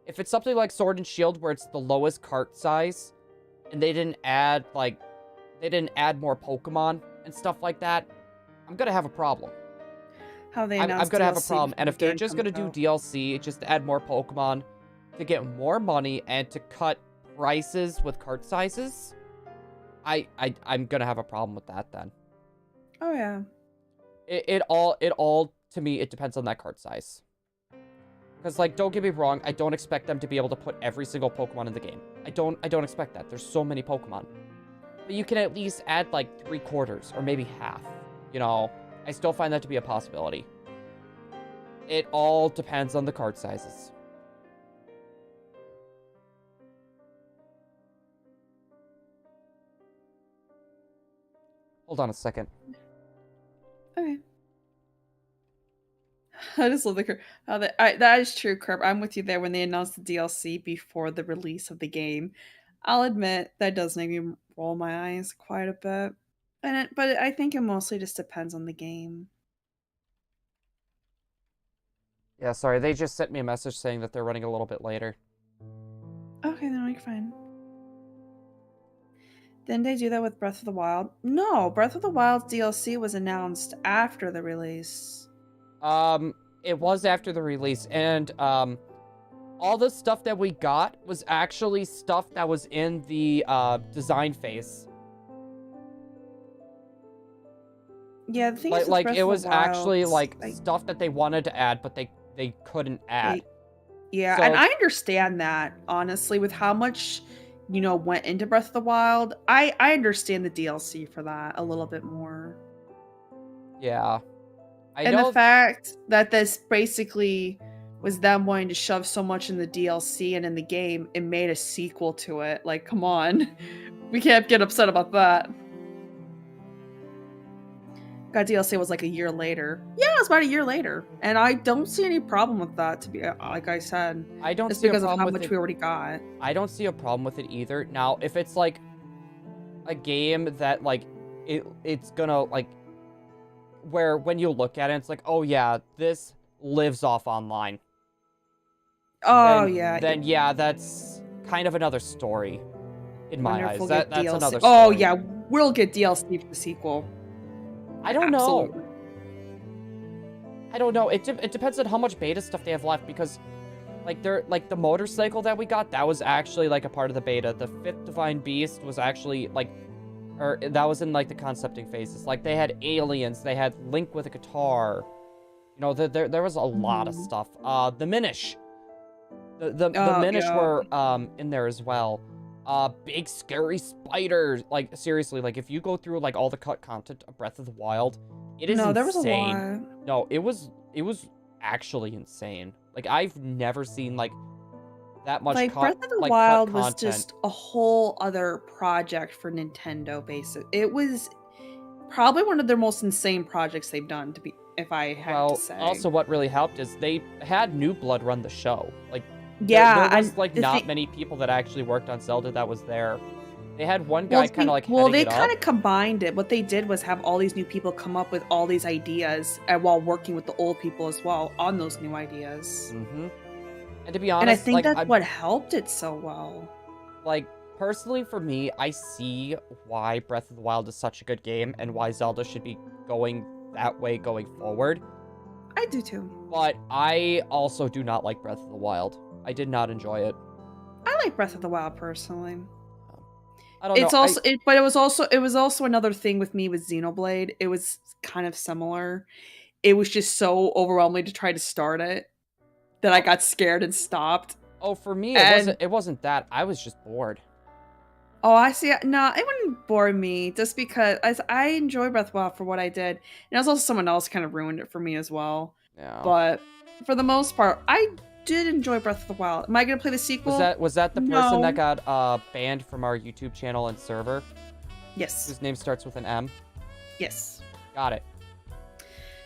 If it's something like Sword and Shield where it's the lowest cart size, and they didn't add, like, more Pokemon and stuff like that, I'm gonna have a problem. How they I'm gonna have a DLC problem. And if they're game just gonna do out. DLC, just to add more Pokemon, to get more money, and to cut prices with cart sizes, I'm gonna have a problem with that then. Oh, yeah. It all, to me, it depends on that cart size. Because, like, don't get me wrong, I don't expect them to be able to put every single Pokemon in the game. I don't expect that. There's so many Pokemon. But you can at least add, like, 3/4, or maybe half. You know, I still find that to be a possibility. It all depends on the cart sizes. Hold on a second. Okay. I just love the that is true, Curb. I'm with you there. When they announced the DLC before the release of the game, I'll admit that does make me roll my eyes quite a bit. But I think it mostly just depends on the game. Yeah, sorry, they just sent me a message saying that they're running a little bit later. Okay, then we're fine. Didn't they do that with Breath of the Wild? No, Breath of the Wild's DLC was announced after the release. It was after the release, and, all the stuff that we got was actually stuff that was in the, design phase. Yeah, the thing Like, is with like Breath it of was the Wild, actually, like, stuff that they wanted to add, but they couldn't add. Yeah, So, and I understand that, honestly, with how much, went into Breath of the Wild. I understand the DLC for that a little bit more. yeah. I And the know, fact that this basically was them wanting to shove so much in the DLC and in the game, it made a sequel to it. Like, come on. We can't get upset about that. That DLC was like a year later. Yeah, it was about a year later. And I don't see any problem with that, to be like I said. I don't Just see a because of problem how with much it. we already got. I don't see a problem with it either. Now, if it's, like, a game that, like, it's gonna, like, where when you look at it, it's like, oh yeah, this lives off online. Oh, then, yeah. Then yeah, that's kind of another story in my eyes. That's DLC. another story. Oh, yeah, we'll get DLC for the sequel. I don't know. Absolutely. I don't know. It depends on how much beta stuff they have left, because like the motorcycle that we got, that was actually like a part of the beta. The 5th Divine Beast was actually like, or that was in like the concepting phases. Like they had aliens, they had Link with a guitar. You know, there was a lot of stuff. The Minish. The Minish were in there as well. Big scary spiders. Like seriously, like if you go through like all the cut content of Breath of the Wild, it is insane. There was a lot. No, it was actually insane. Like I've never seen like that much Like cut, Breath of the like, Wild cut was content. just a whole other project for Nintendo. It was probably one of their most insane projects they've done. If I had to say. Also, what really helped is they had New Blood run the show. Like, yeah, there was like not many people that actually worked on Zelda that was there. They had one guy kind of like they kind of combined it. What they did was have all these new people come up with all these ideas, and while working with the old people as well on those new ideas. Mm-hmm. And to be honest, and I think like, that's what helped it so well. Like, personally for me, I see why Breath of the Wild is such a good game and why Zelda should be going that way going forward. I do too. But I also do not like Breath of the Wild. I did not enjoy it. I like Breath of the Wild personally. I don't know. But it was also another thing with me with Xenoblade. It was kind of similar. It was just so overwhelming to try to start it that I got scared and stopped. Oh, for me, it wasn't that. I was just bored. Oh, I see. No, it wouldn't bore me just because I enjoy Breath of the Wild for what I did. And it was also someone else kind of ruined it for me as well. Yeah. But for the most part, I did enjoy Breath of the Wild. Am I going to play the sequel? Was that the person that got banned from our YouTube channel and server? Yes. Whose name starts with an M? Yes. Got it.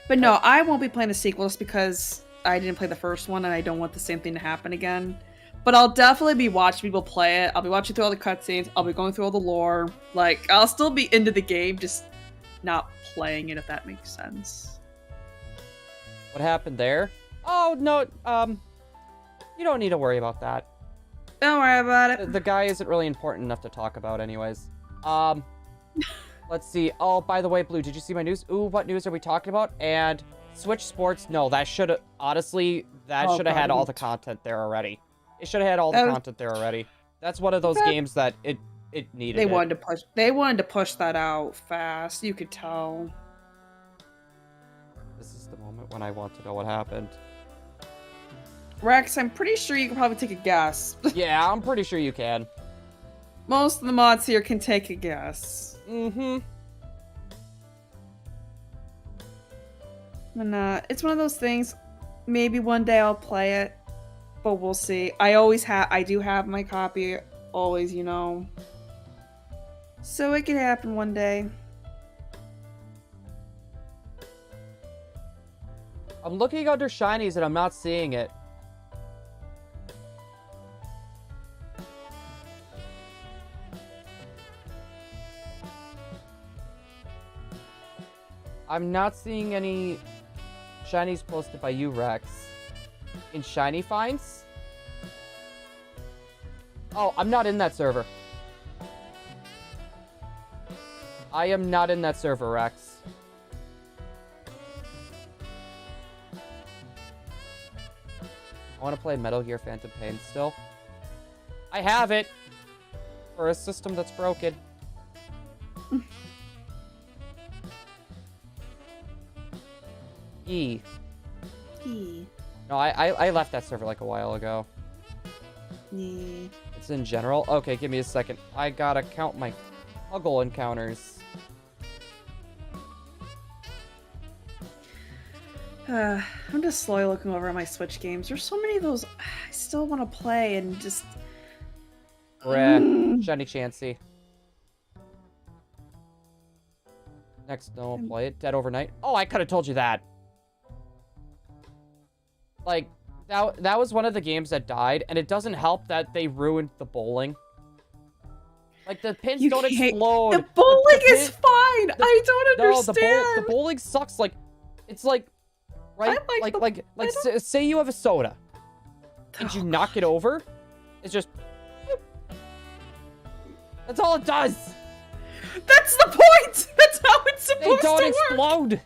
But no, I won't be playing the sequel just because I didn't play the first one and I don't want the same thing to happen again. But I'll definitely be watching people play it. I'll be watching through all the cutscenes. I'll be going through all the lore. Like, I'll still be into the game, just not playing it, if that makes sense. What happened there? Oh, no, you don't need to worry about that. Don't worry about it. The guy isn't really important enough to talk about anyways. Let's see. Oh, by the way, Blue, did you see my news? Ooh, what news are we talking about? And Switch Sports, no, that should have, honestly, that should have had all the content there already. It should have had all the content there already. That's one of those games that it needed. They wanted to push that out fast. You could tell. This is the moment when I want to know what happened. Rex, I'm pretty sure you can probably take a guess. Yeah, I'm pretty sure you can. Most of the mods here can take a guess. Mm-hmm. And it's one of those things. Maybe one day I'll play it, but we'll see. I do have my copy, always, you know. So it could happen one day. I'm looking under shinies and I'm not seeing it. I'm not seeing any shinies posted by you, Rex. In shiny finds? Oh, I'm not in that server. I am not in that server, Rex. I want to play Metal Gear Phantom Pain still. I have it! For a system that's broken. E. No, I left that server like a while ago. Yeah. It's in general. Okay, give me a second. I gotta count my Huggle encounters. I'm just slowly looking over at my Switch games. There's so many of those I still want to play and just... Bruh. Shiny Chansey. Next, no, I'll play it. Dead Overnight. Oh, I could have told you that. Like, that was one of the games that died, and it doesn't help that they ruined the bowling. Like, the pins don't explode. The bowling is fine! I don't understand! No, the bowling sucks. Like, it's like... Right? Say you have a soda. And you knock it over. It's just... That's all it does! That's the point! That's how it's supposed to work! They don't explode!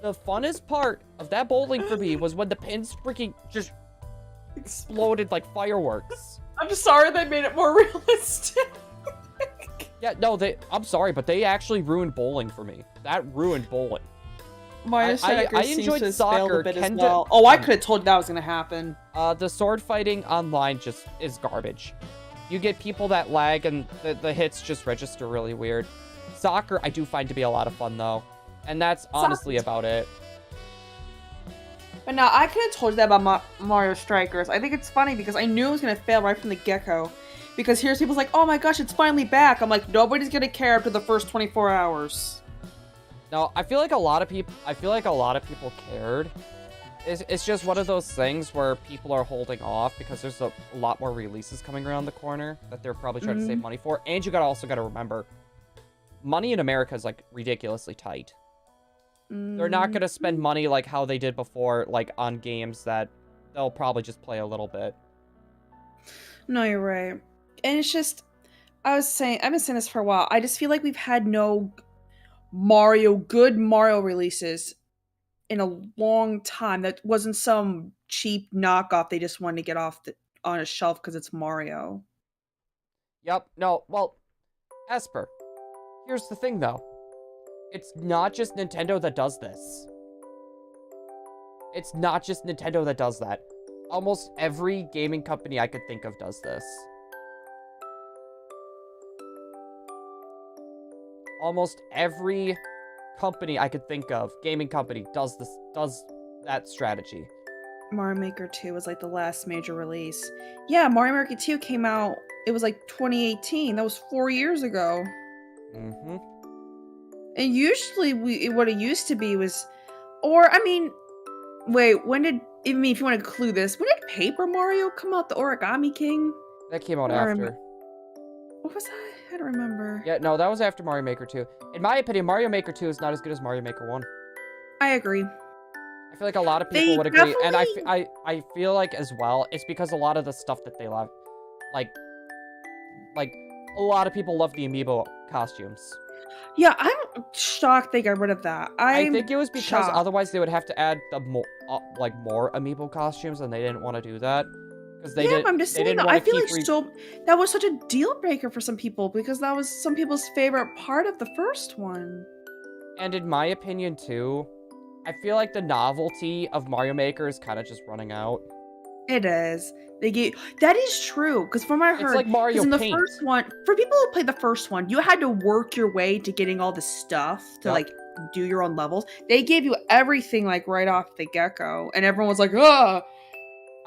The funnest part of that bowling for me was when the pins freaking just exploded like fireworks. I'm just sorry they made it more realistic. Yeah, no, I'm sorry, but they actually ruined bowling for me. That ruined bowling. Mario Striker I seems enjoyed to have soccer. failed a bit as well. Oh, I could have told you that was gonna happen. The sword fighting online just is garbage. You get people that lag and the hits just register really weird. Soccer, I do find to be a lot of fun though. And that's honestly about it. But no, I could have told you that about Mario Strikers. I think it's funny because I knew it was gonna fail right from the get-go. Because here's people's like, oh my gosh, it's finally back. I'm like, nobody's gonna care after the first 24 hours. No, I feel like a lot of people cared. It's just one of those things where people are holding off because there's a lot more releases coming around the corner that they're probably trying to save money for. And you also gotta remember, money in America is like ridiculously tight. They're not gonna spend money like how they did before, like on games that they'll probably just play a little bit. No, you're right. And it's just, I've been saying this for a while. I just feel like we've had no good Mario releases in a long time. That wasn't some cheap knockoff they just wanted to get off on a shelf because it's Mario. Yep. No, well, Esper, here's the thing though. It's not just Nintendo that does this. It's not just Nintendo that does that. Almost every gaming company I could think of does this. Almost every company I could think of, gaming company, does that strategy. Mario Maker 2 was like the last major release. Yeah, Mario Maker 2 came out, it was like 2018. That was 4 years ago. Mm-hmm. And usually what it used to be was, or I mean, wait, if you want to clue this, when did Paper Mario come out, the Origami King? That came out after. What was that? I don't remember. Yeah, no, that was after Mario Maker 2. In my opinion, Mario Maker 2 is not as good as Mario Maker 1. I agree. I feel like a lot of people would agree, and I feel like as well, it's because a lot of the stuff that they love, like a lot of people love the amiibo costumes. Yeah, I'm shocked they got rid of that. I think it was because shocked. otherwise they would have to add the more amiibo costumes, and they didn't want to do that. I'm just saying that I feel like that was such a deal breaker for some people because that was some people's favorite part of the first one. And in my opinion too, I feel like the novelty of Mario Maker is kind of just running out. It is. That is true because from what I heard, it's like Mario in the Paint. first one, for people who played the first one, you had to work your way to getting all the stuff to like do your own levels. They gave you everything like right off the get-go, and everyone was like, "Oh."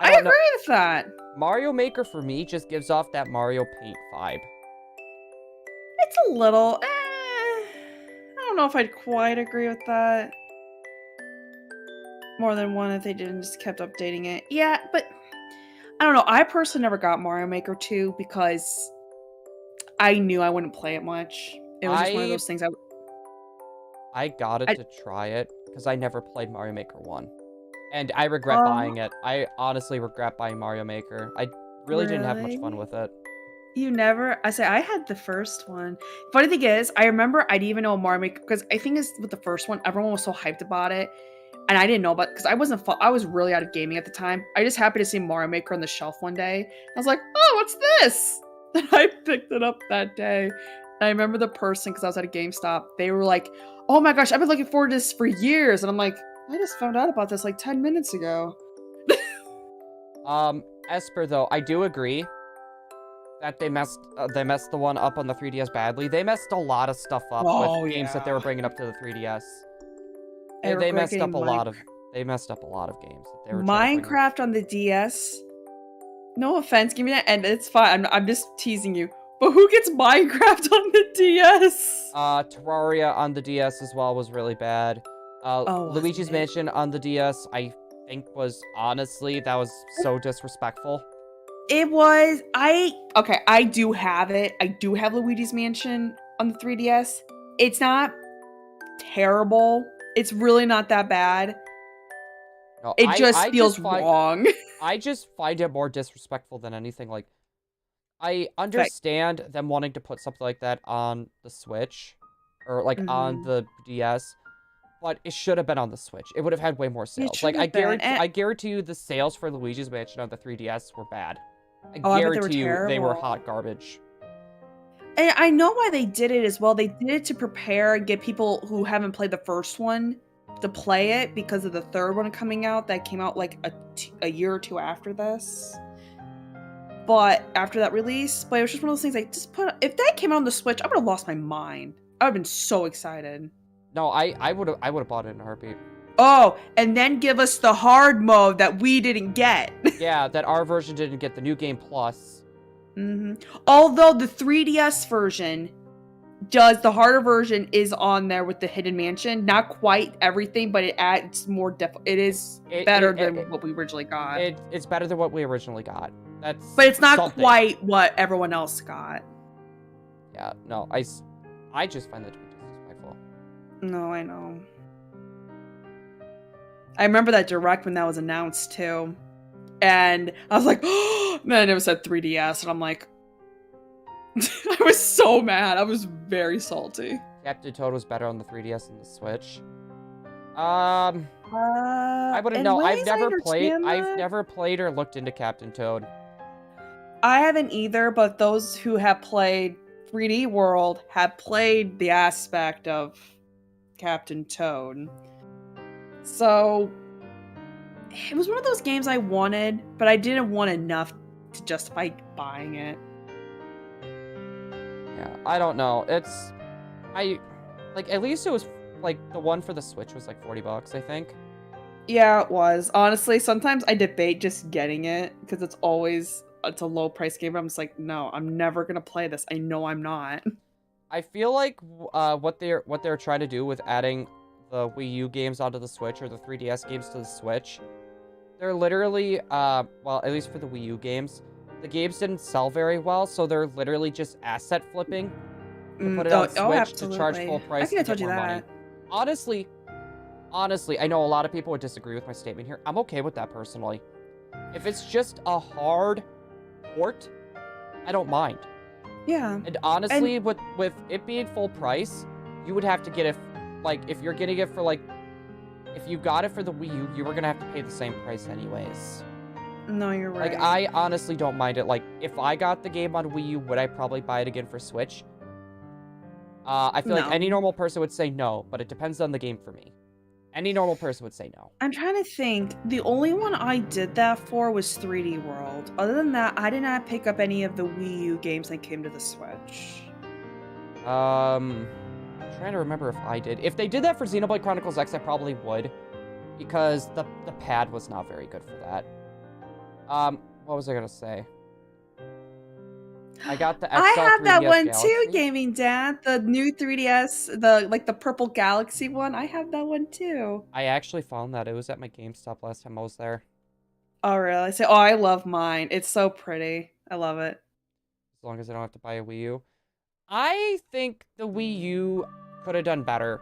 I agree with that. Mario Maker for me just gives off that Mario Paint vibe. It's a little. I don't know if I'd quite agree with that. More than one if they didn't just kept updating it. Yeah, but I don't know. I personally never got Mario Maker 2 because I knew I wouldn't play it much. It was just one of those things I got it I- to try it because I never played Mario Maker 1. And I regret Um, buying it. I honestly regret buying Mario Maker. I really didn't have much fun Really? with it. You never. I had the first one. Funny thing is, I remember I didn't even know Mario Maker because I think it's with the first one, everyone was so hyped about it, and I didn't know about because I was really out of gaming at the time. I just happened to see Mario Maker on the shelf one day. I was like, oh, what's this? And I picked it up that day. And I remember the person because I was at a GameStop. They were like, oh my gosh, I've been looking forward to this for years, and I'm like, I just found out about this like 10 minutes ago. Esper, though, I do agree that they messed the one up on the 3DS badly. They messed a lot of stuff up Oh, with games that they were yeah. bringing up to the 3DS. I They regret messed getting up a lot of games that they were trying to bring up. Minecraft on the DS. No offense, give me that, and it's fine. I'm just teasing you. But who gets Minecraft on the DS? Terraria on the DS as well was really bad. Oh, Luigi's wasn't it? Mansion on the DS, I think was honestly, that was so disrespectful. It was. I do have it. I do have Luigi's Mansion on the 3DS. It's not terrible. It's really not that bad. No, It just I feels find, wrong. I just find it more disrespectful than anything. Like, I understand them wanting to put something like that on the Switch, or like on Mhm. the DS, but it should have been on the Switch. It would have had way more sales. should Like, have been, and- I guarantee you the sales for Luigi's Mansion on the 3DS were bad. I Oh, I bet they were guarantee you they were terrible. hot garbage. And I know why they did it as well. They did it to prepare and get people who haven't played the first one to play it because of the third one coming out that came out like a year or two after this. But after that release, but it was just one of those things like just put if that came out on the Switch, I would have lost my mind. I would have been so excited. No, I would have bought it in a heartbeat. Oh, and then give us the hard mode that we didn't get. Yeah, that our version didn't get the New Game Plus. Although the 3DS version does, the harder version is on there with the Hidden Mansion. Not quite everything, but it adds more it is better than what we originally got. It's better than what we originally got. But it's not something. quite what everyone else got. Yeah, no, I just find that to be disrespectful. No, I know. I remember that direct when that was announced too. And I was like, oh, man, it was at 3DS. And I'm like, I was so mad. I was very salty. Captain Toad was better on the 3DS than the Switch. I wouldn't know. I've never played or looked into Captain Toad. I haven't either, but those who have played 3D World have played the aspect of Captain Toad. So it was one of those games I wanted, but I didn't want enough to justify buying it. Yeah, I don't know. At least it was like the one for the Switch was like $40, I think. Yeah, it was. Honestly, sometimes I debate just getting it because it's a low price game. I'm just like, no, I'm never gonna play this. I know I'm not. I feel like what they're trying to do with adding the Wii U games onto the Switch or the 3DS games to the Switch, they're literally well, at least for the Wii U games, the games didn't sell very well, so they're literally just asset flipping to put it on Switch to charge full price. I think I told to you get more that. Money. Honestly, I know a lot of people would disagree with my statement here. I'm okay with that personally. If it's just a hard port, I don't mind. Yeah. And honestly, with it being full price, you would have to get it, like, if you're getting it for, like, if you got it for the Wii U, you were gonna have to pay the same price anyways. No, you're right. Like, I honestly don't mind it. Like, if I got the game on Wii U, would I probably buy it again for Switch? I feel like any normal person would say no, but it depends on the game for me. Any normal person would say no. I'm trying to think. The only one I did that for was 3D World. Other than that, I did not pick up any of the Wii U games that came to the Switch. I'm trying to remember if I did. If they did that for Xenoblade Chronicles X, I probably would, because the pad was not very good for that. What was I gonna say? I got the XL I have that 3DS one Galaxy. too, Gaming Dad. The new 3DS, the purple Galaxy one. I have that one too. I actually found that. It was at my GameStop last time I was there. Oh really? I love mine. It's so pretty. I love it. As long as I don't have to buy a Wii U. I think the Wii U could have done better.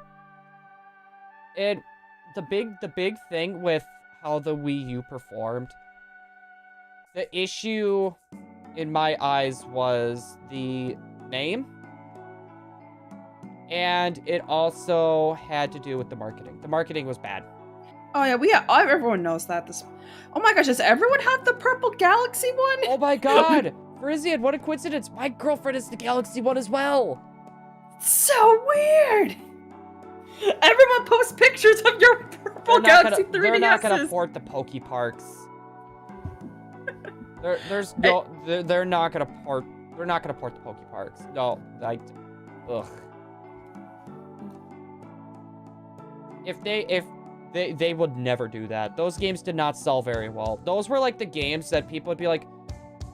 The big thing with how the Wii U performed, the issue in my eyes was the name. And it also had to do with the marketing. The marketing was bad. Oh yeah, everyone knows that. Oh my gosh, does everyone have the purple Galaxy one? Oh my god! Frisian, what a coincidence! My girlfriend is the Galaxy one as well! So weird! Everyone posts pictures of your purple Galaxy 3DSs. They're not gonna port the Poke Parks. They're not gonna port the Poke Parks. No, ugh. If they would never do that. Those games did not sell very well. Those were like the games that people would be like,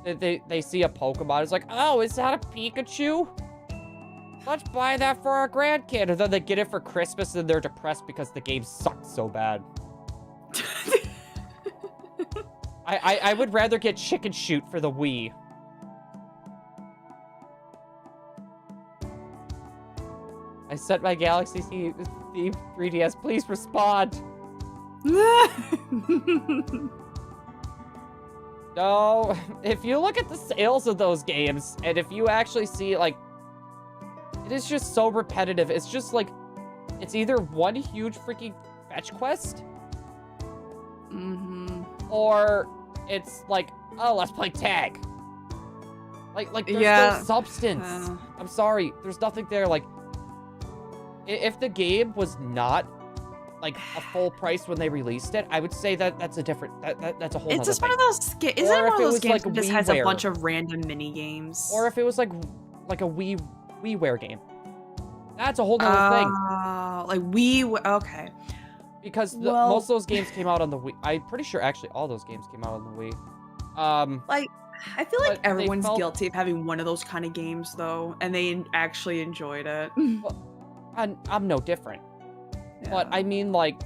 they see a Pokemon, it's like, oh, is that a Pikachu? Let's buy that for our grandkid. And then they get it for Christmas and they're depressed because the game sucked so bad. I would rather get Chicken Shoot for the Wii. I sent my Galaxy Theme 3DS. Please respond. No, if you look at the sales of those games, and if you actually see, like, it is just so repetitive. It's just like, it's either one huge freaking fetch quest, or it's like, oh, let's play tag. Like there's no substance. I'm sorry, there's nothing there. Like, if the game was not like a full price when they released it, I would say that that's a different that's a whole. It's just thing. one of those. Isn't it one of those games that just has a bunch of random mini games? Or if it was like a WiiWare game, that's a whole nother thing. Like Wii. Okay. Because most of those games came out on the Wii. I'm pretty sure actually all those games came out on the Wii. Like, I feel like everyone's guilty of having one of those kind of games though, and they actually enjoyed it. Well, I'm no different. Yeah. But I mean, like,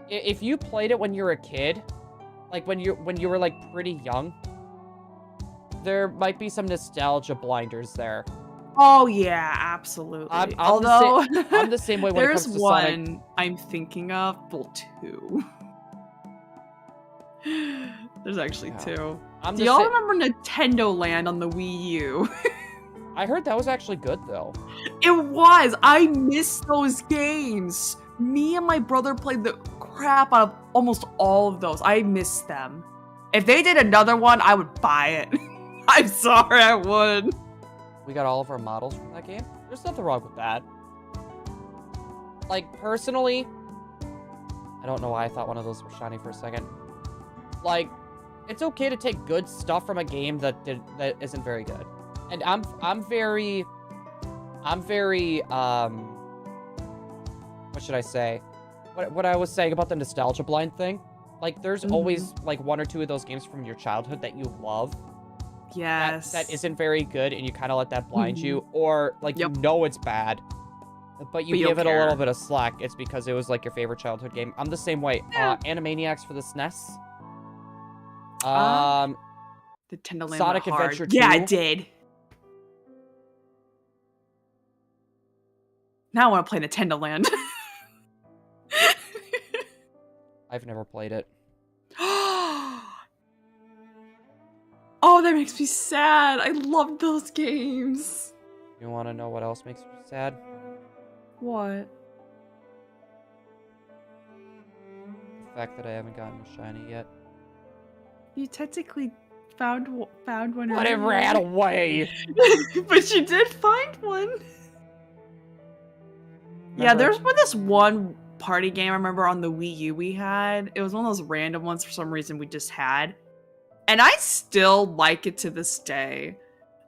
if you played it when you were a kid, like when you were like pretty young, there might be some nostalgia blinders there. Oh yeah, absolutely. Although I'm the same way when it comes to Sonic. There's one I'm thinking of. Well, two. There's actually two. Do y'all remember Nintendo Land on the Wii U? I heard that was actually good though. It was. I miss those games. Me and my brother played the crap out of almost all of those. I miss them. If they did another one, I would buy it. I'm sorry, I would. We got all of our models from that game. There's nothing wrong with that. Like, personally, I don't know why I thought one of those was shiny for a second. Like, it's okay to take good stuff from a game that isn't very good. And I'm very, what should I say? What I was saying about the nostalgia blind thing. Like, there's always, like, one or two of those games from your childhood that you love. Yes. That isn't very good, and you kind of let that blind you. Or, like, you know it's bad, but you give it a little bit of slack. It's because it was, like, your favorite childhood game. I'm the same way. Yeah. Animaniacs for the SNES. Nintendo Land Sonic Adventure 2. Yeah, I did. Now I want to play Nintendo Land. I've never played it. Oh, that makes me sad. I love those games. You want to know what else makes me sad? What? The fact that I haven't gotten a shiny yet. You technically found one. But it ran away. But you did find one. Yeah, there's this one party game I remember on the Wii U we had. It was one of those random ones for some reason we just had. And I still like it to this day.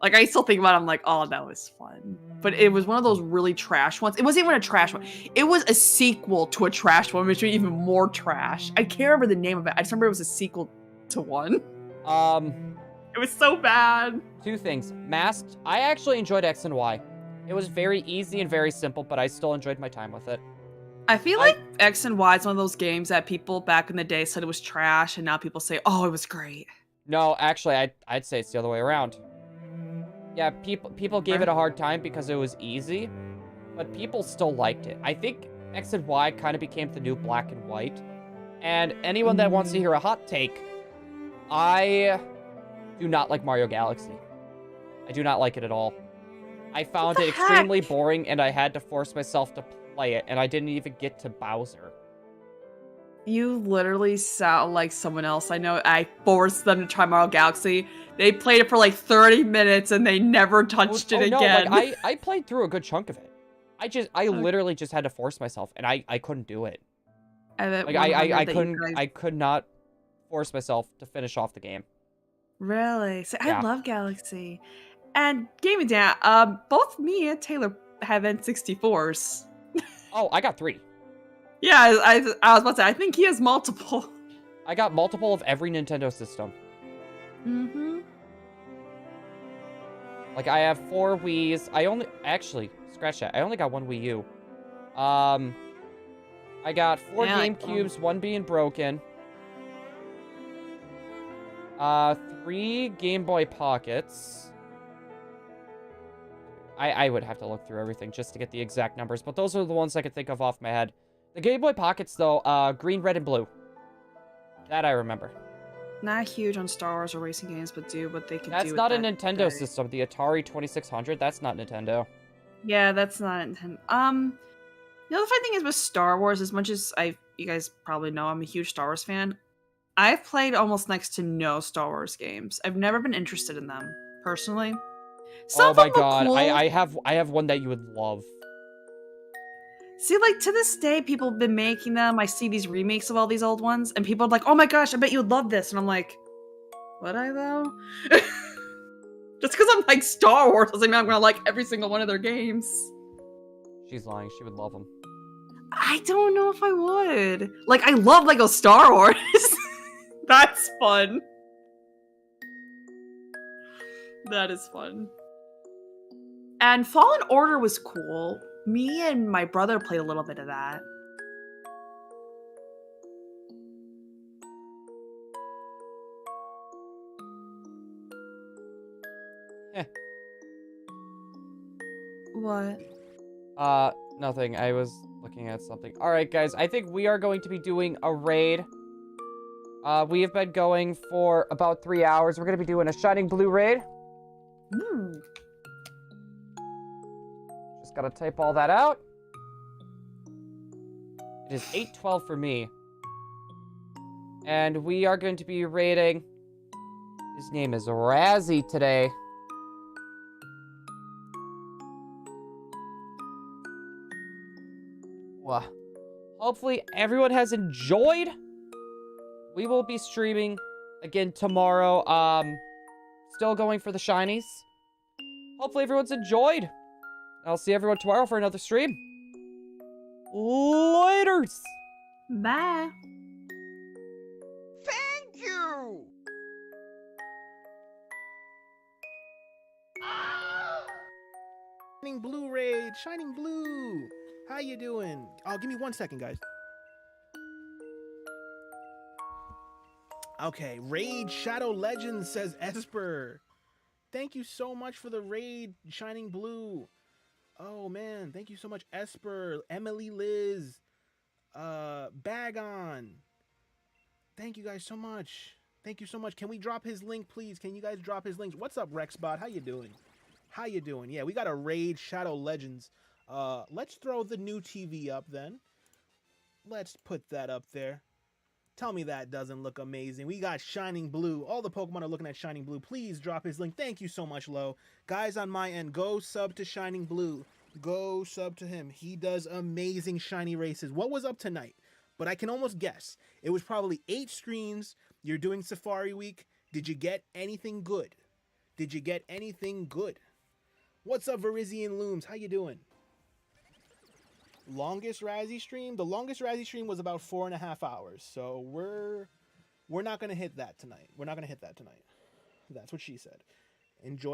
Like, I still think about it, I'm like, oh, that was fun. But it was one of those really trash ones. It wasn't even a trash one. It was a sequel to a trash one, which was even more trash. I can't remember the name of it. I just remember it was a sequel to one. It was so bad. Two things. Masked. I actually enjoyed X and Y. It was very easy and very simple, but I still enjoyed my time with it. I feel like X and Y is one of those games that people back in the day said it was trash, and now people say, oh, it was great. No, actually, I'd say it's the other way around. Yeah, people gave it a hard time because it was easy, but people still liked it. I think X and Y kind of became the new black and white. And anyone that wants to hear a hot take, I do not like Mario Galaxy. I do not like it at all. I found it extremely boring, and I had to force myself to play it, and I didn't even get to Bowser. You literally sound like someone else. I know I forced them to try Mario Galaxy. They played it for like 30 minutes and they never touched it no, again. like I played through a good chunk of it. I literally just had to force myself, and I couldn't do it. Like I could not force myself to finish off the game. Really? So Yeah. I love Galaxy. And Gaming Dan, both me and Taylor have N64s. Oh, I got 3. Yeah, I was about to say, I think he has multiple. I got multiple of every Nintendo system. Mm-hmm. Like, I have 4 Wiis. Actually, scratch that. I only got 1 Wii U. I got 4 GameCubes, 1 being broken. 3 Game Boy Pockets. I would have to look through everything just to get the exact numbers, but those are the ones I could think of off my head. The Game Boy Pockets, though, green, red, and blue. That I remember. Not huge on Star Wars or racing games, but do what they can do. That's not a Nintendo system. The Atari 2600, that's not Nintendo. Yeah, that's not Nintendo. The other funny thing is with Star Wars, as much as you guys probably know, I'm a huge Star Wars fan. I've played almost next to no Star Wars games. I've never been interested in them, personally. Oh my god, cool. I have one that you would love. See, like, to this day, people have been making them. I see these remakes of all these old ones, and people are like, oh my gosh, I bet you would love this. And I'm like, would I, though? Just because I'm like Star Wars doesn't mean I'm going to like every single one of their games. She's lying. She would love them. I don't know if I would. Like, I love Lego Star Wars. That's fun. That is fun. And Fallen Order was cool. Me and my brother played a little bit of that. What? Nothing. I was looking at something. Alright, guys. I think we are going to be doing a raid. We have been going for about 3 hours. We're going to be doing a Shining Blue raid. Just gotta type all that out. It is 8:12 for me. And we are going to be raiding... His name is Razzie today. Well, hopefully everyone has enjoyed. We will be streaming again tomorrow. Still going for the shinies. Hopefully everyone's enjoyed. I'll see everyone tomorrow for another stream. Laters! Bye. Thank you! Shining Blue raid, Shining Blue. How you doing? Oh, give me 1 second, guys. Okay, Raid Shadow Legends, says Esper. Thank you so much for the raid, Shining Blue. Oh man, thank you so much, Esper, Emily Liz, Bagon. Thank you guys so much. Thank you so much. Can we drop his link, please? Can you guys drop his links? What's up, Rexbot? How you doing? How you doing? Yeah, we got a raid Shadow Legends. Let's throw the new TV up then. Let's put that up there. Tell me that doesn't look amazing. We got Shining Blue. All the Pokemon are looking at Shining Blue. Please drop his link. Thank you so much, Lo. Guys on my end, go sub to Shining Blue. Go sub to him. He does amazing shiny races. What was up tonight? But I can almost guess. It was probably 8 screens. You're doing Safari Week. Did you get anything good? Did you get anything good? What's up, Verizian Looms? How you doing? Longest Razzie stream? The longest Razzie stream was about 4.5 hours. So we're not gonna hit that tonight. We're not gonna hit that tonight. That's what she said. Enjoy.